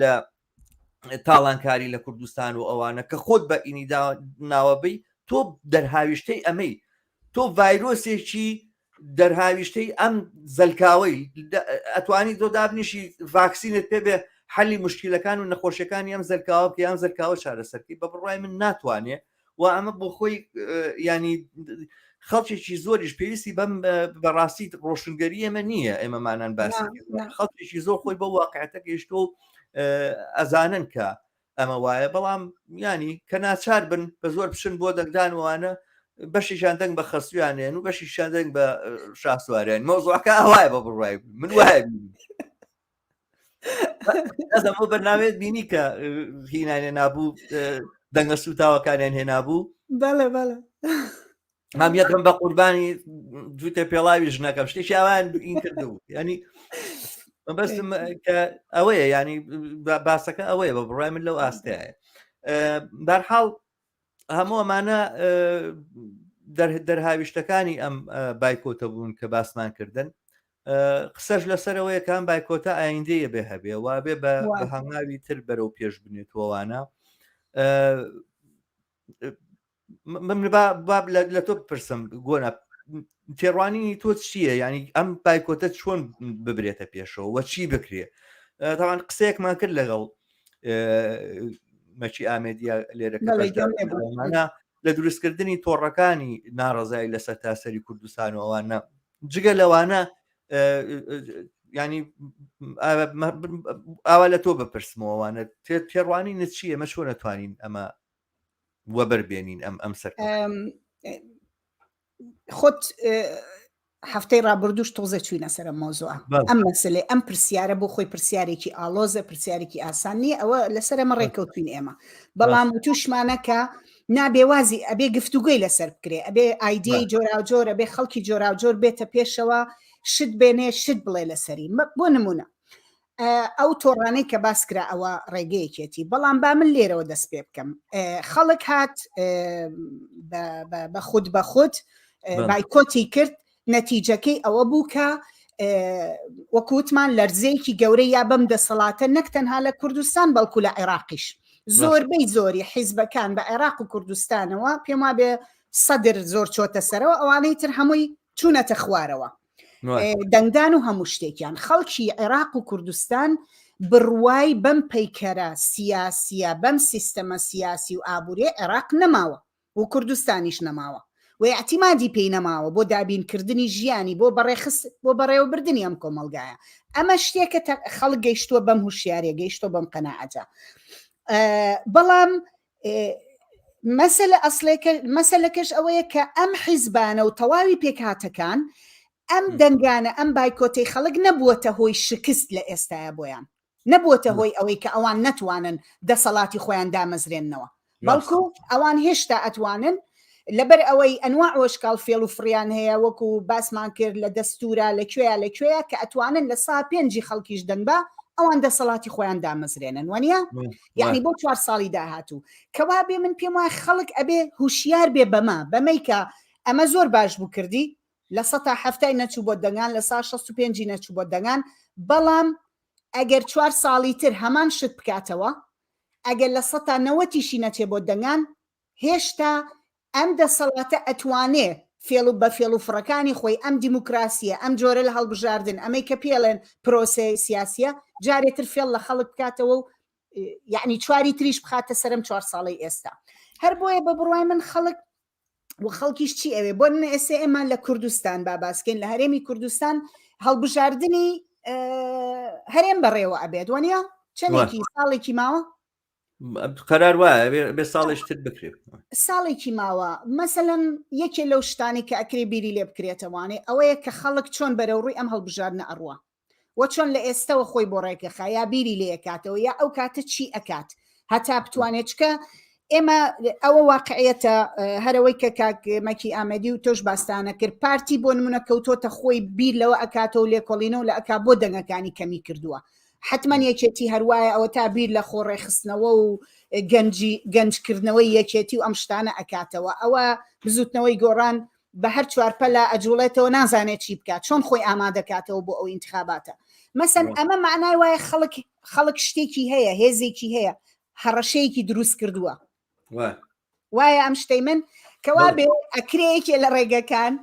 لە تاڵانکاری لە کوردستان و ئەوانە کە خۆت بە ئینی ناوەبەی، تۆ دەرهاویشتەی ئەمەی، تۆ ڤایرۆسێکی دەرهاویشتەی ئەم زەلکاوەی ئەتوانی تۆ دابنیشی ڤاکسینت پێ بێ حەلی مشکلەکان و نەخۆشیەکانی ئەم زەلکاوە بکە، ئەم زەلکاوە چارەسەرکەی بە بڕای من ناتوانێت و ئەمە بۆ خۆی ینی خەڵکێکی زۆریش پێویستی بەم بەڕاستی ڕۆشنگەری ئێمە نییە، ئێمەمانان باسی خەڵکێکی زۆر خۆی بە واقعەتە گەیشتۆ ئەزانن کە ئەمە وایە، بەڵام ینی کە ناچار بن بە زۆر پشن بۆ دەنگدانوانە بەشیشان دەنگ بە خەسویانێن و بەشیشان دەنگ بە شاسوارێن. مۆزوعەکە ئەوایە بە بڕای من وایە ئەزم بۆ بەرنامەیەت بینی کە هینانێ نابوو دەنگە سوتاوەکانیان هێنابوو. بەڵێ بەڵێ هەم یەکەم بە قوربانی جوتە پێڵاوی ژنەکەم شتێکی ئەوان ئین کردبوو، ینی بەستم کە ئەوەیە، ینی باسەکە ئەوەیە بە بڕای من لەو ئاستەیە. بەرحاڵ هەموو ئەمانە دەرهاویشتەکانی ئەم بایکۆتە بوون کە باسمان کردن. قسەش لەسەرەوەیە کام بایکۆتە ئایندەیە بێ هەبێ وابێ بە هەنگاوی تر بەرەو پێش بنێتەوەوانە. من باب لە تۆ بپرسم گۆنا تێڕوانی تۆ چییە؟ ینی ئەم بایکۆتە چۆن ببرێتە پێشەوە وە چی بکرێ؟ تاوان قسەیەکمان کرد لەگەڵ مەچی ئامێدیە لێرەکەمانە لە دروستکردنی تۆڕەکانی ناڕزایی لەسەر تاسەری کوردستان و ئەوانە جگە لەوانە ینی ئاوا لە تۆ بپرسمەوەوانە تێڕوانی نچیە مە چۆن نەتوانین ئەمە وە بەربێنین ئەم سەر خۆت هەفتەی ڕابردوش تۆزە چوینە سەر مۆزوع ئەم مەسلێ ئەم پرسیارە بۆ خۆی پرسیارێکی ئالۆزە پرسیارێکی ئاسان نیە ئەوە لەسەر ئەمە ڕێکەوتوین ئێمە بەڵام تووشمانەکە نابێوازی ئەبێ گفتوگوی لەسەر بکرێ ئەبێ ئایدی جۆراوجۆر ئەبێ خەڵکی جۆراوجۆر بێتە پێشەوە شت بێنێ شت بڵێ لەسەری بۆ نمونە ئەو تۆڕانەی کە باسکرا ئەوە ڕێگەیەکێتی بەڵام با من لێرەوە دەست پێ بکەم خەڵک هات بە خود بایکۆتی کرد نەتیجەکەی ئەوە بوو کە وەکوتمان لەرزەیەکی گەورەی یا بەم دەسەڵاتە نەک تەنها لە کوردستان بەڵکو لە عێراقیش زۆربەی زۆری حیزبەکان بە عێراق و کوردستانەوە پێم وابێ سەدر زۆر چۆتە سەرەوە ئەوانەی تر هەمووی چوونەتە خوارەوە دەنگدان و هەموو شتێکیان خەڵکی عێراق و کوردستان بڕوای بەم پەیکەرە سیاسیە بەم سیستەمە سیاسی و ئابوووریە عێراق نەماوە و کوردستانیش نەماوە و اعتیمادی پێی نەماوە بۆ دابینکردنی ژیانی بۆ بەڕێوەبردننی ئەم کۆمەلگایە ئەمە شتێکە خەڵک گەیشتووە بەم هوشیارە گەیشتۆ بەم قەناعەتە بەڵام مەسەلەکەش ئەوەیە کە ئەم حیزبانە و تەواوی پێکهاتەکان ئەم دەنگانە ئەم بایکۆتەی خەڵک نەبووەتە هۆی شکست لە ئێستاە بۆیان نەبووەتە هۆی ئەوەی کە ئەوان نەتوانن دەسەڵاتی خۆیان دامەزرێننەوە بەڵکو ئەوان هێشتا ئەتوانن لەبەر ئەوەی ئەنواع وەشکاڵ فێڵ و فریان هەیە وەکو باسمان کرد لە دەستورە لەکوێیە کە ئەتوانن لە سا پێنجی خەڵکیش دەنگبا ئەوان دەسەڵاتی خۆیان دامەزرێنن وانە یعنی بۆ 4 ساڵی داهاتوو کەوا بێ من پێم وایە خەڵک ئەبێ هوشیار بێ بەمەی کە ئەمە زۆر باش بوو کردی لە 170 نەچوو بۆ دەنگان لە 165 نەچوو بۆ دەنگان بەڵام ئەگەر 4 ساڵی تر هەمان شت بکاتەوە ئەگەر لە 190 نەچێ بۆ دەنگان هێشتا ئەم دەسەڵاتە ئەتوانێ فێڵ و بە فێڵ و فڕەکانی خۆی ئەم دیموکراسیە ئەم جۆرە لە هەڵبژاردن ئەمەی کە پێڵێن پرۆسەی سیاسیە جارێتر فێڵ لە خەڵک بکاتەوە و یعنی چواری تریش بخاتە سەرم 4 ساڵی ئێستا هەر بۆیە بە بڕوای من خەڵک و خەڵکیش چی ئەوێ بۆ ئێستا ئێمە لە کوردستان باباسکەین لە هەرێمی کوردستان هەڵبژاردننی هەرێم بەڕێوە ئەبێت وانە چەندێکی ساڵێکی ماوە قەرار وایە بێ ساڵێشتر بکرێت ساڵێکی ماوە مەسەلەن یەکێ لەو شتانی کە ئەکرێ بیری لێ بکرێتەوانێ ئەوەیە کە خەڵک چۆن بەرەوڕووی ئەم هەڵبژاردنە ئەڕوە وە چۆن لە ئێستەوە خۆی بۆ ڕێکەخا یا بیری لێ ئەکاتەوە یا ئەو کاتە چی ئەکات هەتا بتوانێت چکە ئێمە ئەوە واقعیەتە هەرەوەی کە کاکمەکی ئامەدی و تۆش باستانە کرد پارتی بۆ نمونە کەوتۆتە خۆی بیر لەوە ئەکاتەوە لێکۆڵینەوە لە ئەکا بۆ دەنگەکانی کەمی کردووە حتمما یەکێتی هەروایە ئەوە تا بیر لە خۆڕێخستنەوە و گەنجکردنەوەی یەکێتی و ئەم شتانە ئەکاتەوە ئەوە بزوتنەوەی گۆڕان بە هەر چوارپەلا ئەجوڵێتەوە نازانێت چی بکات چۆن خۆی ئامادەکاتەوە بۆ ئەو ئینتخاباتە مەسەن ئەمە معنای وایە خەڵک شتێکی هەیە هێزێکی هەیە هەڕەشەیەکی دروست کردووە وایە ئەم شتەی من کەوا بێ ئەکرەیەکێ لە ڕێگەکان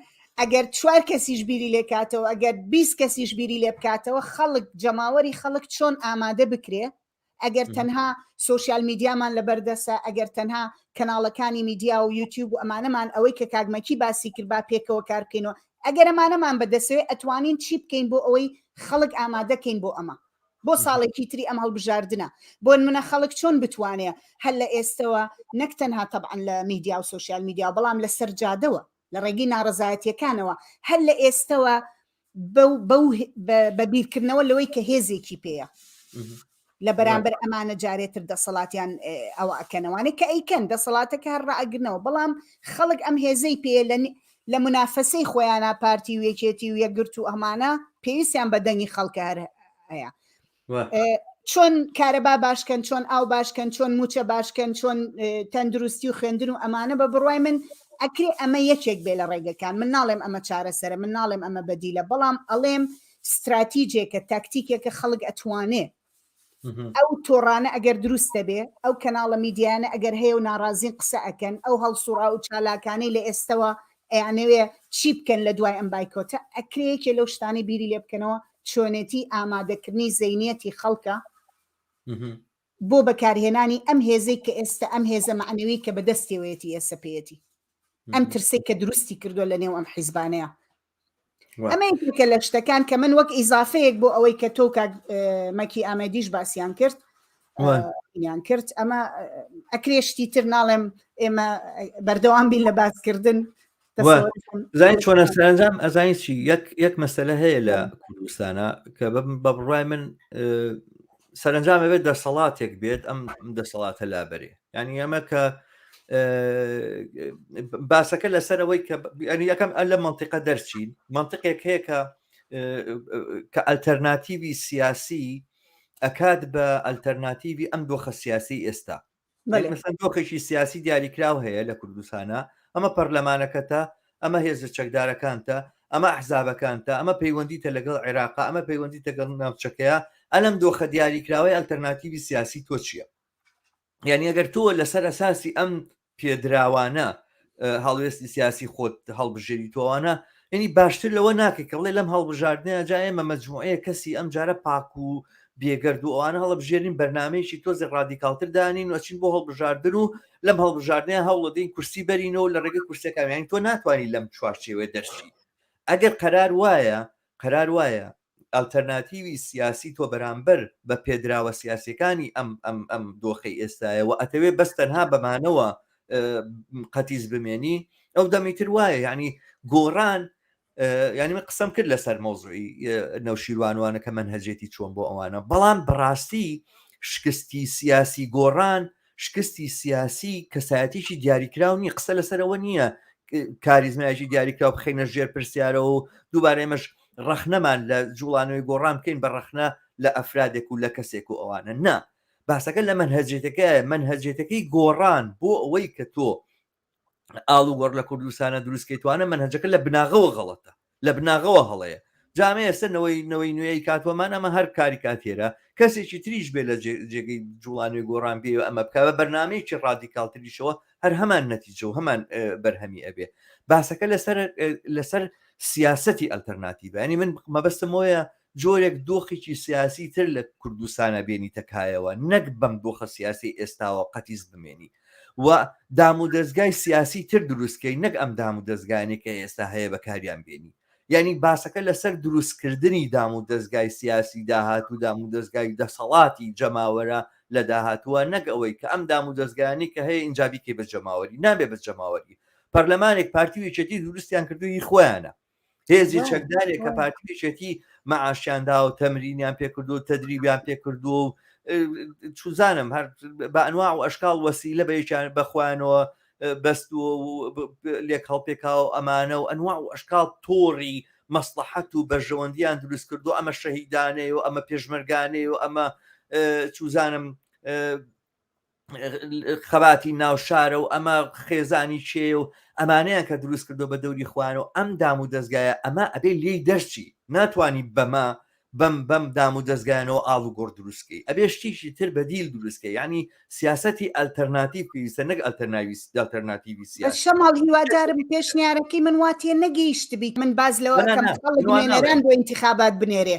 ئەگەر 4 کەسیش بیری لێکاتەوە ئەگەر 20 کەسیش بیری لێ بکاتەوە خەڵک جەماوەری خەڵک چۆن ئامادە بکرێ ئەگەر تەنها سوۆسیال میدیامان لەبەردەسە ئەگەر تەنها کەناڵەکانی میدیا و یوتیوب و ئەمانەمان ئەوەی کە کاگمەکی باسی کرد با پێکەوە کار بکەینەوە ئەگەر ئەمانەمان بەدەسەوێت ئەتوانین چی بکەین بۆ ئەوەی خەڵک ئامادەکەین بۆ ئەمە بۆ ساڵێکی تری ئەم هەڵبژاردنە بۆ منە خەڵک چۆن بتوانێ هەر لە ئێستەوە نەک تەنها تەبعاً لە میدیا و سوۆسیال میدیا بەڵام لە سەرجادەوە لە ڕێگەی ناڕەزایەتیەکانەوە هەر لە ئێستەوە بە بیرکردنەوە لەوەی کە هێزێکی پێیە لە بەرامبەر ئەمانە جارێتر دەسەڵاتیان ئەوە ئەکەنەوانێت کە ئەیکەن دەسەڵاتەکە هەر ڕائگرنەوە بەڵام خەڵک ئەم هێزەی پێ لە منافەسەی خۆیانە پارتی و یەکێتی و یەکگرت و ئەمانە پێویستیان بە دەنگی خەڵکە هەر هەیە چۆن کارەبا باشکەن چۆن ئاو باشکەن چۆن موچە باشکەن چۆن تەندروستی و خوێندن و ئەمانە بە بڕوای من ئەکرێ ئەمە یەکێک بێ لە ڕێگەکان من ناڵێم ئەمە چارەسەرە من ناڵێم ئەمە بەدیلە بەڵام ئەڵێم استراتیجێکە تاکتیکێکە خەڵک ئەتوانێ ئەو تۆڕانە ئەگەر دروستە بێ ئەو کەناڵە میدیانە ئەگەر هەیە و ناڕازین قسە ئەکەن ئەو هەڵسوڕا و چالاکانەی لە ئێستەوە ئەیانەوێ چی بکەن لە دوای ئەم بایکۆتە ئەکرێکێ لەو شتانی بیری لێ بکەنەوە چۆنێتی ئامادەکردنی زەینەتی خەڵکە بۆ بەکارهێنانی ئەم هێزەی کە ئێستا ئەم هێزە معنەوی کە بەدەستیەوەیەتی ئێسەپێتی ئەم ترسی کە دروستی کردو لە نێو ئەم حیزبانەیە ئەمە یەکێکە لە شتەکان کە من وەک ئیزافەیەک بۆ ئەوەی کە تۆ مەکی ئامەدیش باسییان کرد ئەمە ئەکرێشتی تر ناڵێم ئێمە بەردەوام بین لە باسکردن زای چۆنە سەرنجام ئەزانی چی یەک مەسەلە هەیە لە کوردستانە کە بە بڕای من سەرنجام بێت دەسەڵاتێک بێت ئەم دەسەڵاتە لابەرێ ینی ئەمە کە باسەکە لەسەرەوەی یەکەم لە منطقە دەرچین منطقێک هەیە کە ئەلتەرناتیڤی سیاسی ئەکات بە ئەلتەرناتیڤی ئەم دۆخە سیاسی ئێستا مثلا دۆخێکی سیاسی دیاریکراو هەیە لە کوردستانە ئەمە پەرلەمانەکەتە ئەمە هێزە چەکدارەکانتە ئەمە ئەحزابەکانتە ئەمە پەیوەندیتە لەگەڵ عێراقا ئەمە پەیوەندیتە لەگەڵ ناوچەکەیە ئەلەم دۆخە دیاریکراوی ئەلتەرناتیڤی سیاسی تۆ چییە؟ یعنی ئەگەر تۆ لەسەر ئەساسی ئەم پێدراوانە هەڵوێستی سیاسی خۆت هەڵبژێری تۆوانە ینی باشتر لەوە ناکەی کە بڵێ لەم هەڵبژاردنە جا ئێمە مەجموعەیە کەسی ئەم جارە پاک و بێگەرد و ئەوانە هەڵبژێرین بەرنامەیەکی تۆزی ڕادیکالتر دانین وچین بۆ هەڵبژاردن و لەم هەڵبژاردنەیە هەوڵە دەین کورسی بەرینەوە لە ڕێگە کورسەکەمیانی تۆ ناتوانانی لەم چوارچێوێ دەرچی ئەگەر قەرار وایە ئەلتەرناتیڤی سیاسی تۆ بەرامبەر بە پێدراوە سیاسیەکانی ئەم دۆخەی ئێستایە و ئەتەوێ بەس تەنها بەمانەوە قەتیز بمێنی ئەو دەمیتر وایە ینی گۆڕان ینی من قسەم کرد لەسەر مۆزوعی نەوشیروانوانە کە منهەجێتی چۆن بۆ ئەوانە بەڵام بەڕاستی شکستی سیاسی گۆڕان شکستی سیاسی کەسایەتیشی دیاریکراونی قسە لەسەرەوە نییە کاریزمایشی دیاریکراو بخینە ژێر پرسیارە و دووبارە ئێمەش ڕەخنەمان لە جوڵانەوەی گۆڕان بکەین بە ڕەخنە لە ئەفرادێک و لە کەسێک و ئەوانە نا باسەکە لە منهەجێتەکەی گۆڕان بۆ ئەوەی کە تۆ ئاڵوگۆڕ لە کوردستانە دروستکەیتوانە منهەجەکە لە بناغەوە غەڵەتە لە بناغەوە هەڵەیە جامێ ئێستنەوەی نوێی کاتوەمان ئەمە هەر کاری کاتێرە کەسێکی تریش بێ لە جێگەی جوڵانوی گۆڕان بێ ئەمە بکە بە بەرنمەیەکی ڕادیکالتریشەوە هەر هەمان نەتیجە و هەمان بەرهەمی ئەبێ باسەکە لەسەر سیاسەتی ئەلتەرناتیڤ ینی من مەبەستم وایە جۆرێک دۆخێکی سیاسی تر لە کوردستانە بێنی تەکایەوە نەک بەم دۆخە سیاسی ئێستاوە قەتیز بمێنی و دام و دەستگای سیاسی تر دروستکەی نەک ئەم دام و دەستگانێکە ئێستا هەیە بەکاریان بێنی یعنی باسەکە لەسەر دروستکردنی دام و دەستگای سیاسی داهات و دام و دەستگای دەسەڵاتی جەماوەرە لە داهاتوە نەک ئەوەی کە ئەم دام و دەستگانی کە هەیە ئینجابیکەی بە جەماوەری نابێ بە جەماوەری پەرلەمانێک پارتیویچەتی دروستیان کردووی خۆیانە هێزی چەکدارێک کە پارتیویچەتی مەعاشیاندا و تەمرینیان پێکردو و تەدریبیان پێکردو و چوزانم هەر بە ئەنواع و ئەشکال وەسیلە بەیەکیان بەخوانەوە بەستووە و لێک هەڵپێکا و ئەمانە و ئەنواع و ئەشکال تۆڕی مەسلحەت و بەرژەوەندیان دروست کردو ئەمە شەهیدانەیە و ئەمە پێشمەرگانەیە و ئەمە چوزانم خەباتی ناوشارە و ئەمە خێزانی چێ و ئەمانەیان کە دروست کردو بە دەوری خوانە و ئەم دام و دەستگایە ئەمە ئەبێ لێی دەرچی ناتوانانی بەمە بەم دام و دەستگایانەوە ئاڵ و گۆڕ دروستکەی ئەبێ شتیشی تر بەدیل دروستکەی ینی سیاسەتی ئەلتەرناتیڤ پێویستە نەک ئەلتەرناتیڤی سیاسی شەماڵ هیوادارم پێشنیارەکەی من واتێ نەگەیشت بیت من باز لەوە نێنەران بۆ انتخابات بنێرێ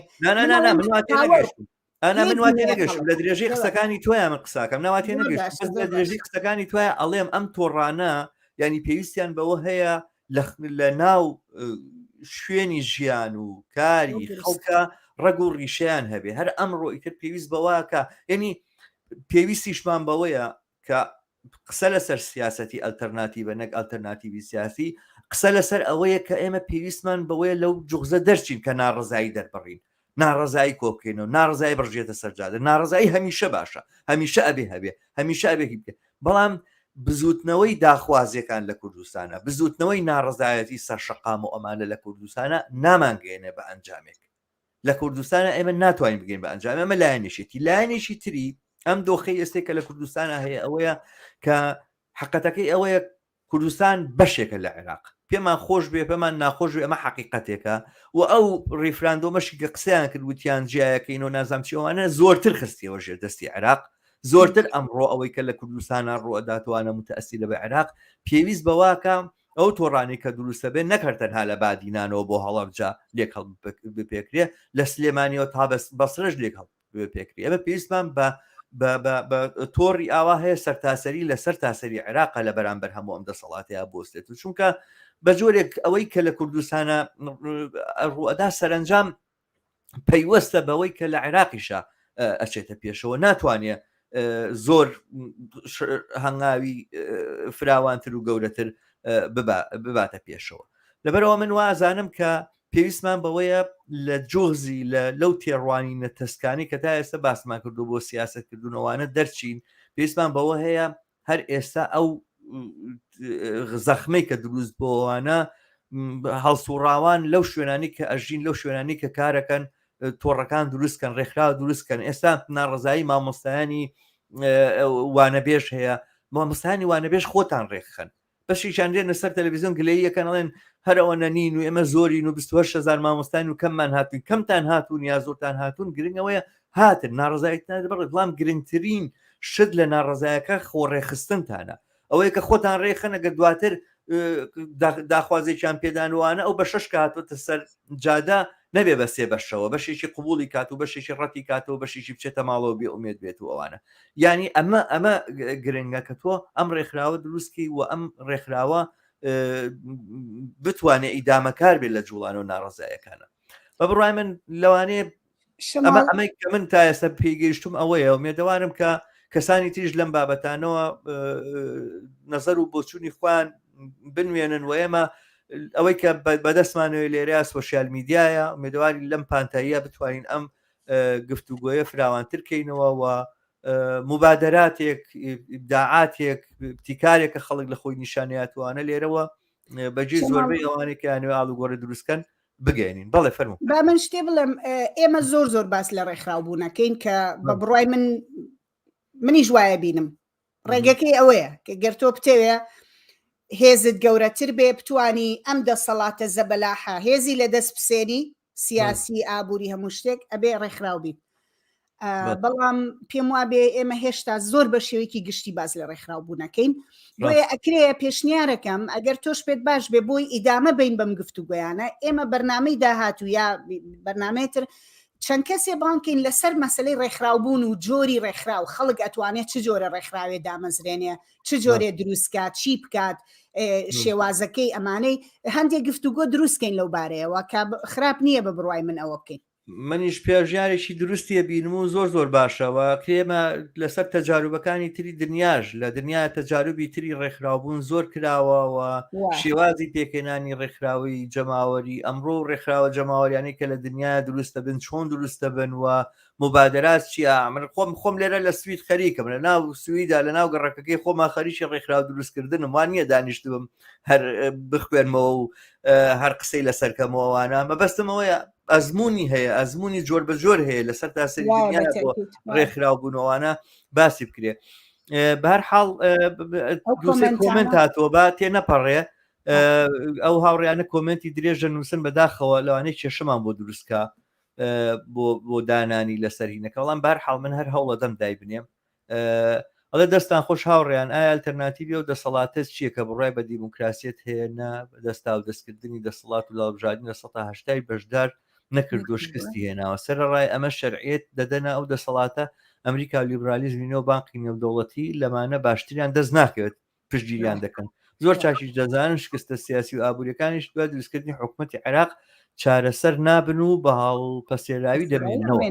ئەنا من واتێ نەگەشتم لە درێژەی قسەکانی تۆیان من قساکەم ناواتێ نەگەشت لە درێژەی قسەکانی تۆیە ئەڵێم ئەم تۆڕانە ینی پێویستیان بەوە هەیە لە ناو شوێنی ژیان و کاری خەڵکە ڕەگ و ڕیشیان هەبێ هەر ئەمڕۆ ئیتر پێویست بەوەکە ینی پێویستیشمان بەوەیە کە قسە لەسەر سیاسەتی ئەلتەرناتیڤە نەک ئەلتەرناتیڤی سیاسی قسە لەسەر ئەوەیە کە ئێمە پێویستمان بەوەیە لەو جوغزە دەرچین کە ناڕزایی دەربڕین ناڕزایی کۆبکەینەوە ناڕزایی بڕژێتە سەرجادە ناڕزایی هەمیشە باشە هەمیشە ئەبێ هەبێ هەمیشە ئەبێکی بکە بەڵام بزوتنەوەی داخوازیەکان لە کوردستانە بزوتنەوەی ناڕزایەتی سەرشەقام و ئەمانە لە کوردستانە نامانگەێنێ بە ئەنجامێک لە کوردستانە ئێمە ناتوانین بگەین بە ئەنجام ئەمە لایەنێکی تری ئەم دۆخەی ئێستێک کە لە کوردستانە هەیە ئەوەیە کە حقەتەکەی ئەوەیە کوردستان بەشێکە لە عێراق پێمان خۆش بێ پێمان ناخۆش بێ ئەمە حقیقەتێکە و ئەو ڕیفراندۆمەشی کە قسەیان کرد وتیان جیایەکەین و نازام چیەوانە زۆرتر خستیەوە ژێر دەستی عێراق زۆرتر ئەمڕۆ ئەوەی کە لە کوردستانە ڕوەداتوانە متەئەسیرە بە عێراق پێویست بەواکە ئەو تۆڕانی کە دروستە بێت نەکردن ها لە بادینانەوە بۆ هەڵەبجا لێک هەڵ بپێکرێ لە سلێمانیەوە تا بەسرش لێک هەڵ پێکری ئەمە پێویستمان بە تۆڕی ئاوا هەیە سەرتاسەری لە سەر تاسەری عێراقە لە بەرامبەر هەموو ئەم دەسەڵاتەیە بۆستێت و چونکە بە جۆرێک ئەوەی کە لە کوردستانە ڕوئەدا سەرنجام پەیوەستە بەوەی کە لە عێراقیشە ئەچێتە پێشەوە ناتوانێت زۆر هەنگاوی فراوانتر و گەورەتر بباتە پێشەوە لەبەرەوە من وازانم کە پێویستمان بەوەیە لە جۆزی لەو تێڕوانی نەتەسکانی کە تا ئێستا باسمان کردو بۆ سیاسەتکردنەوەوانە دەرچین پێویستمان بەوە هەیە هەر ئێستا ئەو زەخمەی کە دروست بۆوانە هەڵسوڕاوان لەو شوێنانی کە ئەژین لەو شوێنانی کە کارەکەن تۆڕەکان دروستکەن ڕێکخرا دروستکەن ئێستا ناڕزایی مامۆستایانی وانەبێژ هەیە مامۆستایانی وانەبێژ خۆتان ڕێکخەن بەشیشان دێنە سەر تەلەڤیزیۆن گلەییەکەن ئەڵێن هەرەوە نەنین و ئێمە زۆرین و 28,000 مامۆستان و کەممان هاتوین کەمتان هاتوون یا زۆرتان هاتوون گرنگەوەیە هاتن ناڕزاییتان دەبڕێت بەڵام گرنگترین شت لە ناڕزایەکە خۆڕێخستنتانە ئەوەیە کە خۆتان ڕێخەن ئەگە دواتر داخوازێکیان پێدانوانە ئەو بە 6 کاتوتە سەر جادا نەبێ بە سێ بەشەوە بەشێکی قوبولی کات و بەشێکی ڕەتی کاتەوە بەشێکی بچێتە ماڵەوە بێ ئومێد بێت و ئەوانە ینی ئەمە گرنگە کە تۆ ئەم ڕێکخراوە دروستکی و ئەم ڕێکخراوە بتوانێت ئیدامەکار بێت لە جوڵان و ناڕزایەکانە بە بڕای من لەوانەیە ئەمەی کە من تا ئێستا پێگەیشتم ئەوەیە و مێدەوارم کە کەسانی تریش لەم بابەتانەوە نەزەر و بۆچوونی خوان بنوێنن و ئێمە ئەوەی کە بەدەستمانەوەی لێرە سۆشیال میدیایە مێدەواری لەم پانتاییە بتوانین ئەم گفتوگۆیە فراوانترکەینەوە و مبادراتێک ئیبداعاتێک ابتیکارێکە خەڵک لە خۆی نیشانیاتوانە لێرەوە بەجێ زۆربەی ئەوانێک کە یانوێ ئاڵوگۆڕە دروستکەن بگەێنین بەڵێ فەرموو با من شتێ بڵێم ئێمە زۆر باس لە ڕێکخراو بوونەکەین کە بە بڕای منیش وایە بینم ڕێگەکەی ئەوەیە کە گەرتۆ بتەوێ هێزت گەورەتر بێ بتوانی ئەم دەسەڵاتە زەبەلاحە هێزی لە دەست بسێنی سیاسی ئابووری هەموو شتێک ئەبێ ڕێکخراو بیت بەڵام پێم وابێ ئێمە هێشتا زۆر بە شێوەیەکی گشتی باز لە ڕێکخراو بوونەکەین بۆیە ئەکرێ پێشنیارەکەم ئەگەر تۆش پێت باش بێ بۆی ئیدامە بین بەم گفتوگویانە ئێمە بەرنامەی داهاتوو یا بەرنامەتر چەند کەسێ بانکین لەسەر مەسلەی ڕێکخراوبوون و جۆری ڕێکخراو خەڵک ئەتوانێت چ جۆرە ڕێکخراوێ دامەزرێنێ چ جۆرێ دروستکات چی بکات شێوازەکەی ئەمانەی هەندێک گفتوگۆ دروستکەین لەو بارەیەوە کە خراپ نییە بە بڕوای من ئەوە بکەین منیش پێژارێکی دروستیە بینم و زۆر باشەوە کرێمە لەسەر تەجاروبەکانی تری دنیاش لە دنیا تەجاروبی تری ڕێکخراوبوون زۆر کراوەوە شێوازی پێکەێنانی ڕێکخراوی جەماوەری ئەمڕۆ ڕێکخراوە جەماوەریانی کە لە دنیا دروستە بن چۆن دروستە بن و مبادرات چیە من خۆم لێرە لە سوید خەریکم لە ناو سویدا لە ناو گەڕەکەکەی خۆما خەریکی ڕێکخراو دروستکردنم وان نییە دانیشتبم هەر بخوێنمەوە و هەر قسەی لەسەرکەمەوەوانە مەبەستمەوەیە ئەزمموی هەیە ئەزمموی جۆر بە جۆر هەیە لەسەر تاسەری ڕێکخراوبوونەوەوانە باسی بکرێ بەهەر حاڵ کۆمنت هاتووە با تێ نەپەڕێ ئەو هاوڕیانە کۆمنتی درێژە نووسن بەداخەوە لەوانەیە کێشەمان بۆ دروستکە بۆ دانانی لەسەر هینەکە وەڵام بەهر حاڵ من هەر هەوڵە دەم دای بنێم ئەڵێ دەستان خۆش هاوڕێیان ئایا ئالتەرناتیڤی و دەسەڵاتە چییە کە بڕای بە دیموکراسیت هێنا دەستا و دەستکردنی دەسەڵات و لاڵبژاردننی لە 1970 بەشدار نەکردو شکستی هێناوە سەرڕای ئەمە شەرعیت دەدەنا ئەو دەسەڵاتە ئەمریکا لیبرالیزمینەوە بانقی نێودەوڵەتی لەمانە باشتریان دەست ناکەوێت پشتگیریان دەکەن زۆر چاکی دەزانن شکستە سیاسی و ئابوووریەکانیش دوای دروستکردنی حکوومەتی عێراق چارەسەر نابن و بە هاڵ پەسێراوی دەمێنەوە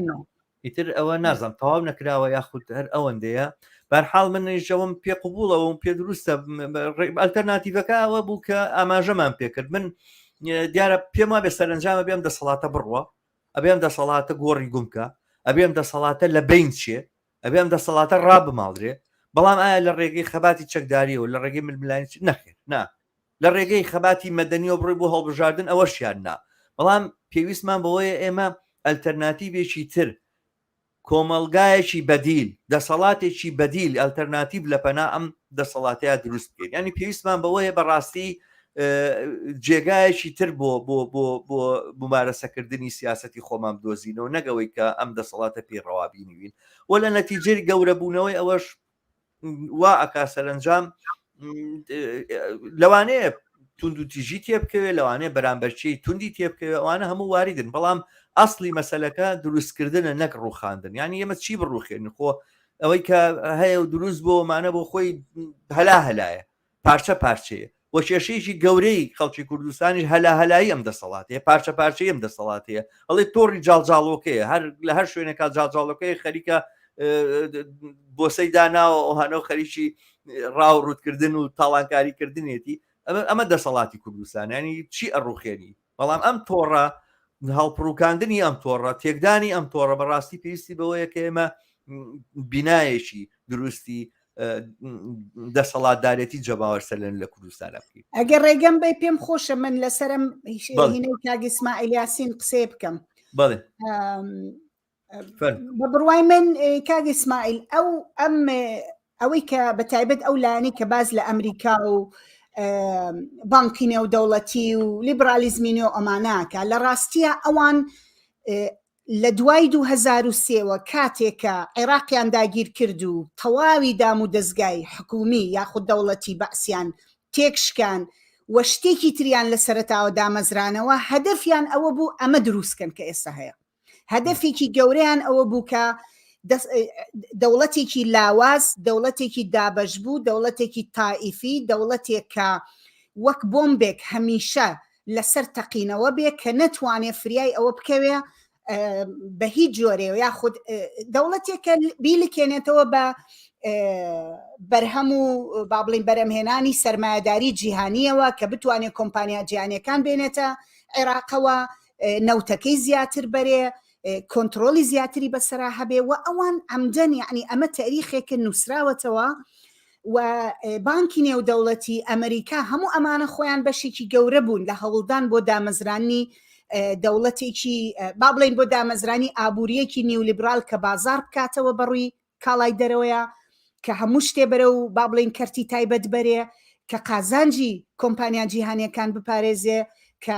ئیتر ئەوە نازانم تەواو نەکراوە یاخود هەر ئەوەندەیە بەرحاڵ منیشەوەم پێ قوبوڵەوە پێ دروستە ئەلتەرناتیڤەکە ئەوە بوو کە ئاماژەمان پێکرد من دیارە پێم وابێ سەرنجامە بێم دەسەڵاتە بڕوە ئەبێم دەسەڵاتە گۆڕی گومکە ئەبێم دەسەڵاتە لە بین چێ ئەبێم دەسەڵاتە ڕابماڵرێ بەڵام ئایا لە ڕێگەی خەباتی چەکداریەوە لە ڕێگەی ململانی نەخێت نا لە ڕێگەی خەباتی مەدەنیەوە بڕی بۆ هەڵبژاردن ئەوەشیان نا بەڵام پێویستمان بەوەیە ئێمە ئەلتەرناتیڤێکی تر کۆمەلگایەکی بەدیل دەسەڵاتێکی بەدیل ئەلتەرناتیڤ لە پەنا ئەم دەسەڵاتەیە دروست بکەین ینی پێویستمان بەوەیە بەڕاستی جێگایەکی تر بۆ ممارەسەکردنی سیاسەتی خۆمان بدۆزینەوە نەگەوەی کە ئەم دەسەڵاتە پێی ڕەوابینیوین و لە نەتیجەی گەورەبوونەوەی ئەوەش وا ئەکا سەرنجام لەوانەیە تونند و تیژی تێبکەوێت لەوانەیە بەرامبەرچی توندی تێبکەوێت ئەوانە هەموو واریدن بەڵام ئەسڵی مەسەلەکە دروستکردنە نەک ڕووخاندن یعنی ئێمە چی بڕوخێن خۆ ئەوەی کە هەیە و دروست بۆمانە بۆ خۆی هەلایە پارچە پارچەیە بۆ کێشەیەکی گەورەی خەڵکی کوردستانی هەلایی ئەم دەسەڵاتەیە پارچە پارچەی ئەم دەسەڵاتەیە ئەڵێ تۆڕی جاڵجاڵۆکەیە هەر لە هەر شوێنێکا جاڵجاڵۆکەی خەریکە بۆسەی داناوە ئەوهانەوە خەریکی ڕاوڕوتکردن و تاڵانکاریکردنێتی ئەمە دەسەڵاتی کوردستان ینی چی ئەڕوخێنی بەڵام ئەم تۆڕە هەڵپڕووکاندنی ئەم تۆڕە تێکدانی ئەم تۆڕە بەڕاستی پێویستی بەوەیە کە ئێمە بینایەکی دروستی دەسەڵاتدارێتی جەماوەرسەلەن لە کوردستان بکەین ئەگەر ڕێگەم بێ پێم خۆشە من لەسەرم هینەی کاگ ئیسماعیل یاسین قسێ بکەم بەڵێ بە بڕوای من کاگ ئیسماعیل ئەوەی کە بەتایبەت ئەو لایەنەی کە باز لە ئەمریکا و بانکی نێودەوڵەتی و لیبرالیزمی نێو ئەماناکە لە ڕاستیە ئەوان لە دوای 2003ەوە کاتێکە عێراقیان داگیر کرد و تەواوی دام و دەستگای حکومی یاخود دەوڵەتی بەعسیان تێکشکان وە شتێکی تریان لە سەرەتاوە دامەزرانەوە هەدەفیان ئەوە بوو ئەمە دروستکەن کە ئێستا هەیە هەدەفێکی گەورەیان ئەوە بوو کە دەوڵەتێکی لاواز دەوڵەتێکی دابەش بوو دەوڵەتێکی تائیفی دەوڵەتێک کە وەک بۆمبێک هەمیشە لەسەر تەقینەوە بێ کە نەتوانێت فریای ئەوە بکەوێ بە هیچ جۆرێ یاخود دەوڵەتێکە بیلکێنێتەوە بە بەرهەم و با بڵین بەرەمهێنانی سەرمایەداری جیهانیەوە کە بتوانێت کۆمپانیا جیهانیەکان بێنێتە عێراقەوە نەوتەکەی زیاتر بەرێ کۆنتترۆلی زیاتری بەسەرا هەبێ و ئەوان ئەمدەن یعنی ئەمە تاریخێکە نووسراوەتەوە و بانکی نێودەوڵەتی ئەمریکا هەموو ئەمانە خۆیان بەشێکی گەورە بوون لە هەوڵدان بۆ دامەزرانی دەوڵەتێکی با بڵین بۆ دامەزرانی ئابوووریەکی نیولیبرال کە بازار بکاتەوە بەڕووی کاڵای دەرەوەیە کە هەموو شتێ بەرە و با بڵین کەرتی تایبەت بەرێ کە قازانجی کۆمپانیا جیهانیەکان بپارێزێ کە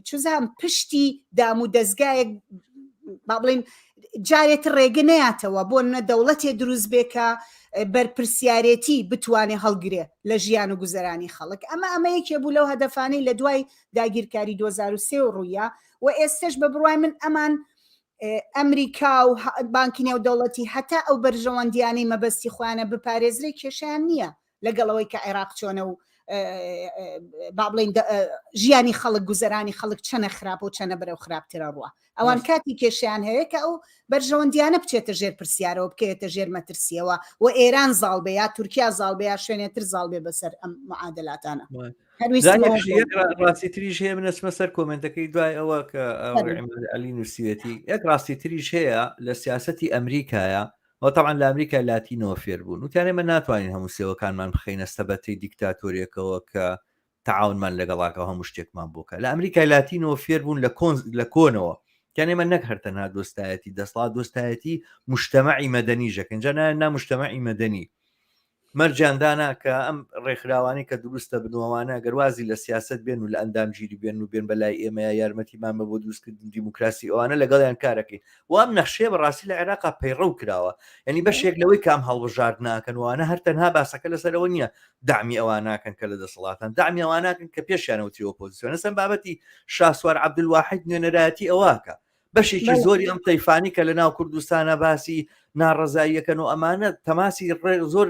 چزان پشتی دام و دەستگایەک با بڵین جارێت ڕێگە نەیاتەوە بۆ نە دەوڵەتێ دروست بێکە بەرپرسیارەتی بتوانێ هەڵگرێ لە ژیان و گوزەرانی خەڵک ئەمە یەکێ بوو لەو هەدەفانەی لە دوای داگیرکاری 2003 و ڕوویە و ئێستش بە بڕوای من ئەمان ئەمریکا و بانکی نێودەوڵەتی هەتا ئەو بەرژەوەندیانەی مەبەستی خۆیانە بپارێزرێ کێشیان نییە لەگەڵەوەی کە عێراق چۆنە و با بڵین ژیانی خەڵک گوزەرانی خەڵک چەنە خراپ و چەنە بەرەو خراپترە ڕوە ئەوان کاتی کێشیان هەیە کە ئەو بەرژەوەندیانە بچێتە ژێر پرسیارەوە بکەوێتە ژێر مەترسیەوە و ئێران زاڵ بێ یا تورکیا زاڵ بێ یا شوێنێتر زاڵ بێ بەسەر ئەم معادلاتانە ڕاستی تریش هەیە منەچمە سەر کۆمنتەکەی دوای ئەوە کە ئەلی نووسیەتی یەک ڕاستی تریش هەیە لە سیاسەتی ئەمریکایە طبعا لە ئەمریکا لاتینەوە فێر بوون وتیانێ من ناتوانین هەموو سێوەکانمان بخینە سەبەتی دیکتاتۆریەکەوە کە تەعاونمان لەگەڵاکە هەموو شتێکمان بووکە لە ئەمریکای لاتینەوە فێر بوون لە کۆنەوە کەنێمە نەک هەرتەنها دۆستایەتی دەسڵات دۆستایەتی مجتەمەعی مەدەنی ژەکەن جا نا مجتەمەعی مەدەنی مەرجاندانا کە ئەم ڕێکخراوانی کە دروستە بنەوەوانە گەروازی لە سیاست بێن و لە ئەندامگیری بێن و بێن بەلای ئێمە یارمەتیمانمە بۆ دروستکردن دیموکراسی ئەوانە لەگەڵیان کارەکەی و ئەم نەخشێ بەڕاستی لە عێراقا پەیڕەو کراوە یعنی بەشێک لەوەی کام هەڵبژار ناکەنوانە هەر تەنها باسەکە لەسەرەوە نییە دامی ئەوان ناکەن کە لە دەسەڵاتان دامی ئەوان ناکەن کە پێشیانەوتی ئۆپۆزیسیۆن هەستن بابەتی شاسوار عەبدولواحید نوێنەرایەتی ئەوواکە بەشێکی زۆری ئەم تەیفانی کە لە ناو کوردستانە باسی ناڕەزاییەکەن و ئەمانە تەماسی زۆر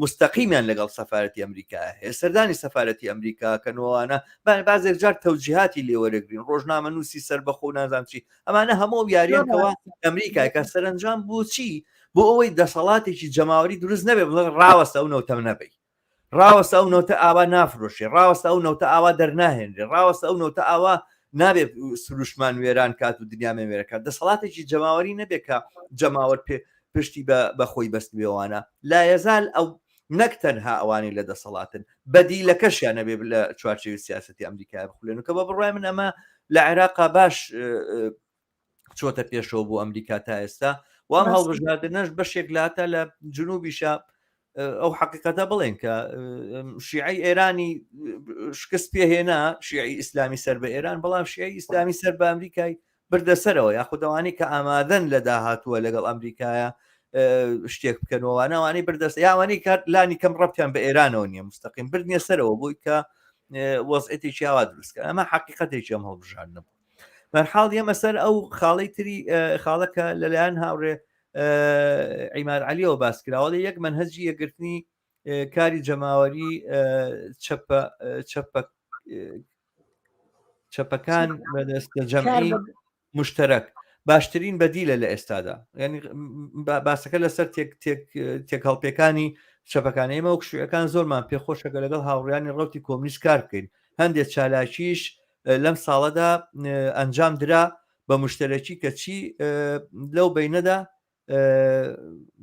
مستەقیمیان لەگەڵ سەفارەتی ئەمریکا هەیە سەردانی سەفارەتی ئەمریکا کەنەوەوانە بازێک جار تەوجیهاتی لێوەرەگرین ڕۆژنامە نووسی سەربەخۆ و نازانم چی ئەمانە هەموو یاریانەوە ئەمریکای کە سەرنجام بۆ چی بۆ ئەوەی دەسەڵاتێکی جەماوەری دروست نەبێ ڕاوەستە ئەو نەوتەم نەبێ ڕاوەستە ئەو نەوتە ئاوا نافرۆشێ ڕاوەستە ئەو نەوتە ئاوا دەرناهێنرێ ڕاوەستە ئەو نەوتە ئاوا نابێت سروشمان وێران کات و دنیامە وێرەکات دەسەڵاتێکی جەماوەری نەبێت کە جەماوەر پشتی بەخۆی بەست بێوانە لا یەزال ئەو نەک تەنها ئەوانی لە دەسەڵاتن بەدیلەکەشیان نەبێ لە چوارچێوی سیاسەتی ئەمریکای بخولێن کە بە بڕای من ئەمە لە عێراقا باش چۆتە پێشەوە بۆ ئەمریکا تا ئێستا وام هەڵبژاردنەش بەشێک لاتە لە جنوبیشە ئەو حقیقەتە بڵێن کە شیعی ئێرانی شکست پێهێنا شیعی ئیسلامی سەر بە ئێران بەڵام شیعی ئیسلامی سەر بە ئەمریکای بردەسەرەوە یاخودەوانی کە ئامادەن لە داهاتووە لەگەڵ ئەمریکایە شتێک بکەنەوەوانەوانی بردەست یاوانی کات لانی کەم ڕەبتیان بە ئێرانەوە نییە مستەقیم بردنیە سەرەوە بووی کە وەزعێتێکی ئاوا دروستکە ئەمە حقیقەتێکی ئەم هەڵبژار نەبوو بەرحاڵ ئێمە سەر ئەو خاڵەی تری خاڵەکە لەلایەن هاوڕێ عیماد عەلیەوە باس کراوە یەک منهەجی یەکگرتنی کاری جەماوەری چەپەکان بەدەستە جەمعی مشتەرەک باشترین بەدیلە لە ئێستادا ینی باسەکە لەسەر تێک هەڵپێکانی شەپەکان ئێمە و کشوەکان زۆرمان پێخۆشەکە لەگەڵ هاوڕیانی ڕەوتی کۆمونیست کار بکەین هەندێک چالاکیش لەم ساڵەدا ئەنجام درا بە مشتەرەکی کە چی لەو بینەدا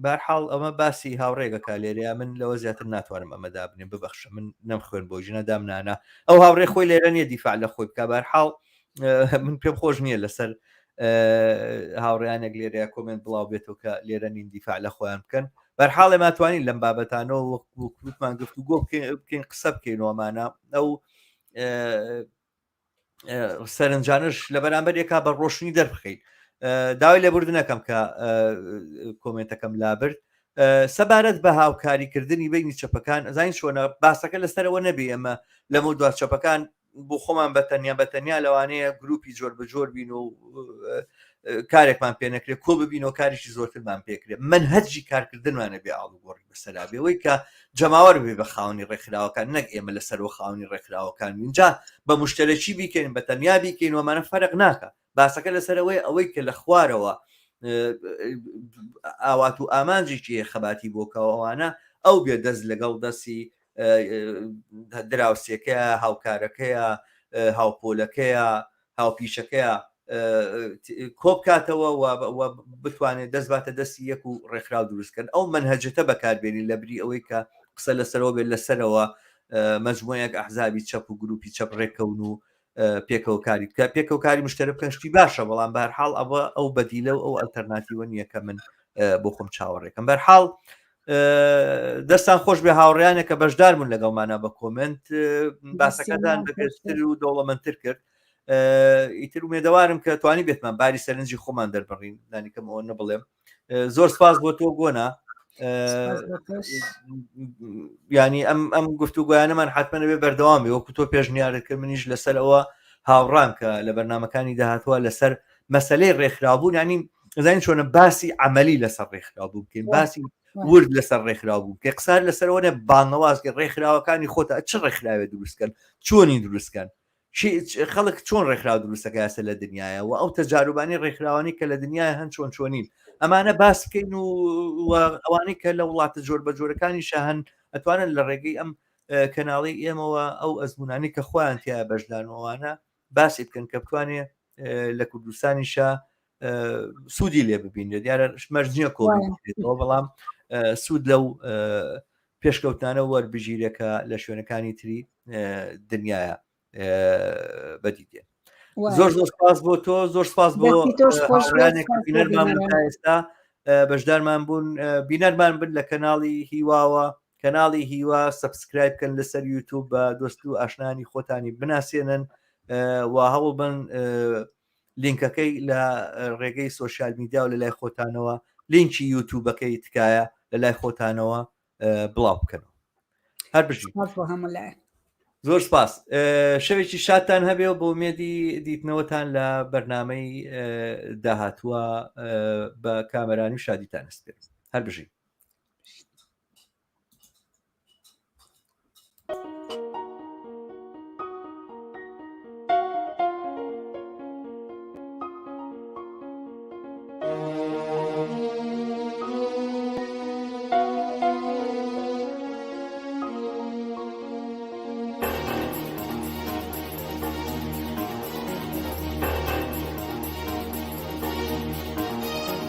بەرحاڵ ئەمە باسی هاوڕێگەکە لێرەیە من لەوە زیاتر ناتوانم ئەمەدا بنێ ببەخشە من نەمخوێن بۆ ژنەدام نانە ئەو هاوڕێ خۆی لێرە نیە دیفاع لە خۆی بکە بەرحاڵ من پێم خۆش نییە لەسەر هاوڕیانێک لێرەیە کۆمنت بڵاو بێتەوە کە لێرە نین دیفاع لە خۆیان بکەن بەرحاڵێ ماتوانین لەم بابەتانەوە وەکوتمان گفتوگۆ بکەین قسە بکەینەوەمانە ئەو سەرنجانش لە بەرامبەر یەکا بە ڕۆشنی دەربخەین داوای لێبوردنەکەم کە کۆمنتەکەم لابرد سەبارەت بە هاوکاریکردنی بینی چەپەکان زین چۆنە باسەکە لەسەرەوە نەبێ ئەمە لەمە دوات چەپەکان بۆ خۆمان بەتەنیا لەوانەیە گروپی جۆر بە جۆر بین و کارێکمان پێ نەکرێت کۆ ببینەوە کاریشی زۆرترمان پێکرێت منهەجی کارکردنوانە بێ ئاڵوگۆڕی بەسەرابێەوەی کە جەماوەر بێ بە خاونی ڕێکخراوەکان نەک ئێمە لەسەرەوە خاونی ڕێکخراوەکان اینجا بە مشتەرەکی بیکەین بە تەنیا بیکەینەوەمانە فەرق ناکە باسەکە لەسەرەوەی ئەوەی کە لە خوارەوە ئاوات و ئامانجێکی خەباتی بۆکەوەوانە ئەو بێ دەست لەگەڵ دەستی دراوسێکەیە هاوکارەکەیە هاوپۆلەکەیە هاوپیشەکەیە کۆبکاتەوە بتوانێت دەست باتە دەستی یەک و ڕێکخراو دروستکەن ئەو منهەجەتە بەکاربێنی لە بری ئەوەی کە قسە لەسەرەوە بێت لەسەرەوە مەجموعەیەک ئەحزابی چەپ و گروپی چەپ ڕێکەون و پێکەوە کاری بکە پێکەوە کاری مشتەرە بکەن شتی باشە بەڵام بەرحاڵ ئەوە ئەو بەدیلە و ئەو ئەلتەرناتیوە نییە کە من بۆ خۆم چاوەڕێکم بەرحاڵ دەستان خۆش بێ هاوڕیانە کە بەشدارمون لەگەڵمانە بە کۆمنت باسەکەدان بەگەشتر و دەوڵەمەندتر کرد ئیتر ومێدەوارم کە توانی بێتمان باری سەرنجی خۆمان دەربڕین دانیکەم ئەوە نەبڵێم زۆر سپاس بۆ تۆ گۆنا ینی ئەم گفتوگویانەمان حتممە بێ بەردەوامی وەکو تۆ پێشنیارت کرد منیش لەسەر ئەوە هاوڕان کە لە بەرنمەکانی داهاتوە لەسەر مەسلەی ڕێکخراوبوون ینی زین چۆنە باسی عملی لەسەر ڕێکخراوبوو بکەین باسی ورد لەسەر ڕێکخراوبوو کە قسار لەسەرەوەنە بانەوازکە ڕێکخراوەکانی خۆتە چ ڕێکخراوێ دروستکەن چۆنی دروستکەن خەڵک چۆن ڕێکخراو دروستەکە یاسە لە دنیاە و ئەو تەجاروبانی ڕێکخراوانی کە لە دنیای هەن چۆن چۆنین ئەمانە باس بکەین و ئەوانەی کە لە وڵاتە جۆر بە جۆرەکانی شاهن ئەتوانن لە ڕێگەی ئەم کەناڵی ئێمەوە ئەو ئەزمونانی کە خۆیان تیا بەشدانەوەوانە باسی بکەن کە بتوانێت لە کوردستانیشە سوودی لێ ببینێت دیارە مەرجنیە کۆڵێتەوە بەڵام سوود لەو پێشکەوتانە وەربژیرەکە لە شوێنەکانی تری دنیاە بەدیدێ زۆر زۆر سپاس بۆ تۆ زۆر سپاس بۆ بینەرمان ئێستا بەشدارمان بوون بینەرمان بن لە کەناڵی هیواوە کەناڵی هیوا سبسکرایب بکەن لەسەر یوتیوب بە دۆست و ئاشنانی خۆتانی بناسیێنن و هەوڵ بن لینکەکەی لە ڕێگەی سۆشیال میدیا و لە لای خۆتانەوە لینکی یوتیوبەکەی تکایە لە لای خۆتانەوە بڵاو بکەنەوە هەر بژی زۆر سپاس شەوێکی شادتان هەبێ و بۆ ئومێدی دیتنەوەتان لە بەرنامەی داهاتووە بە کامەرانی و شادیتان ئەسپێرم هەر بژی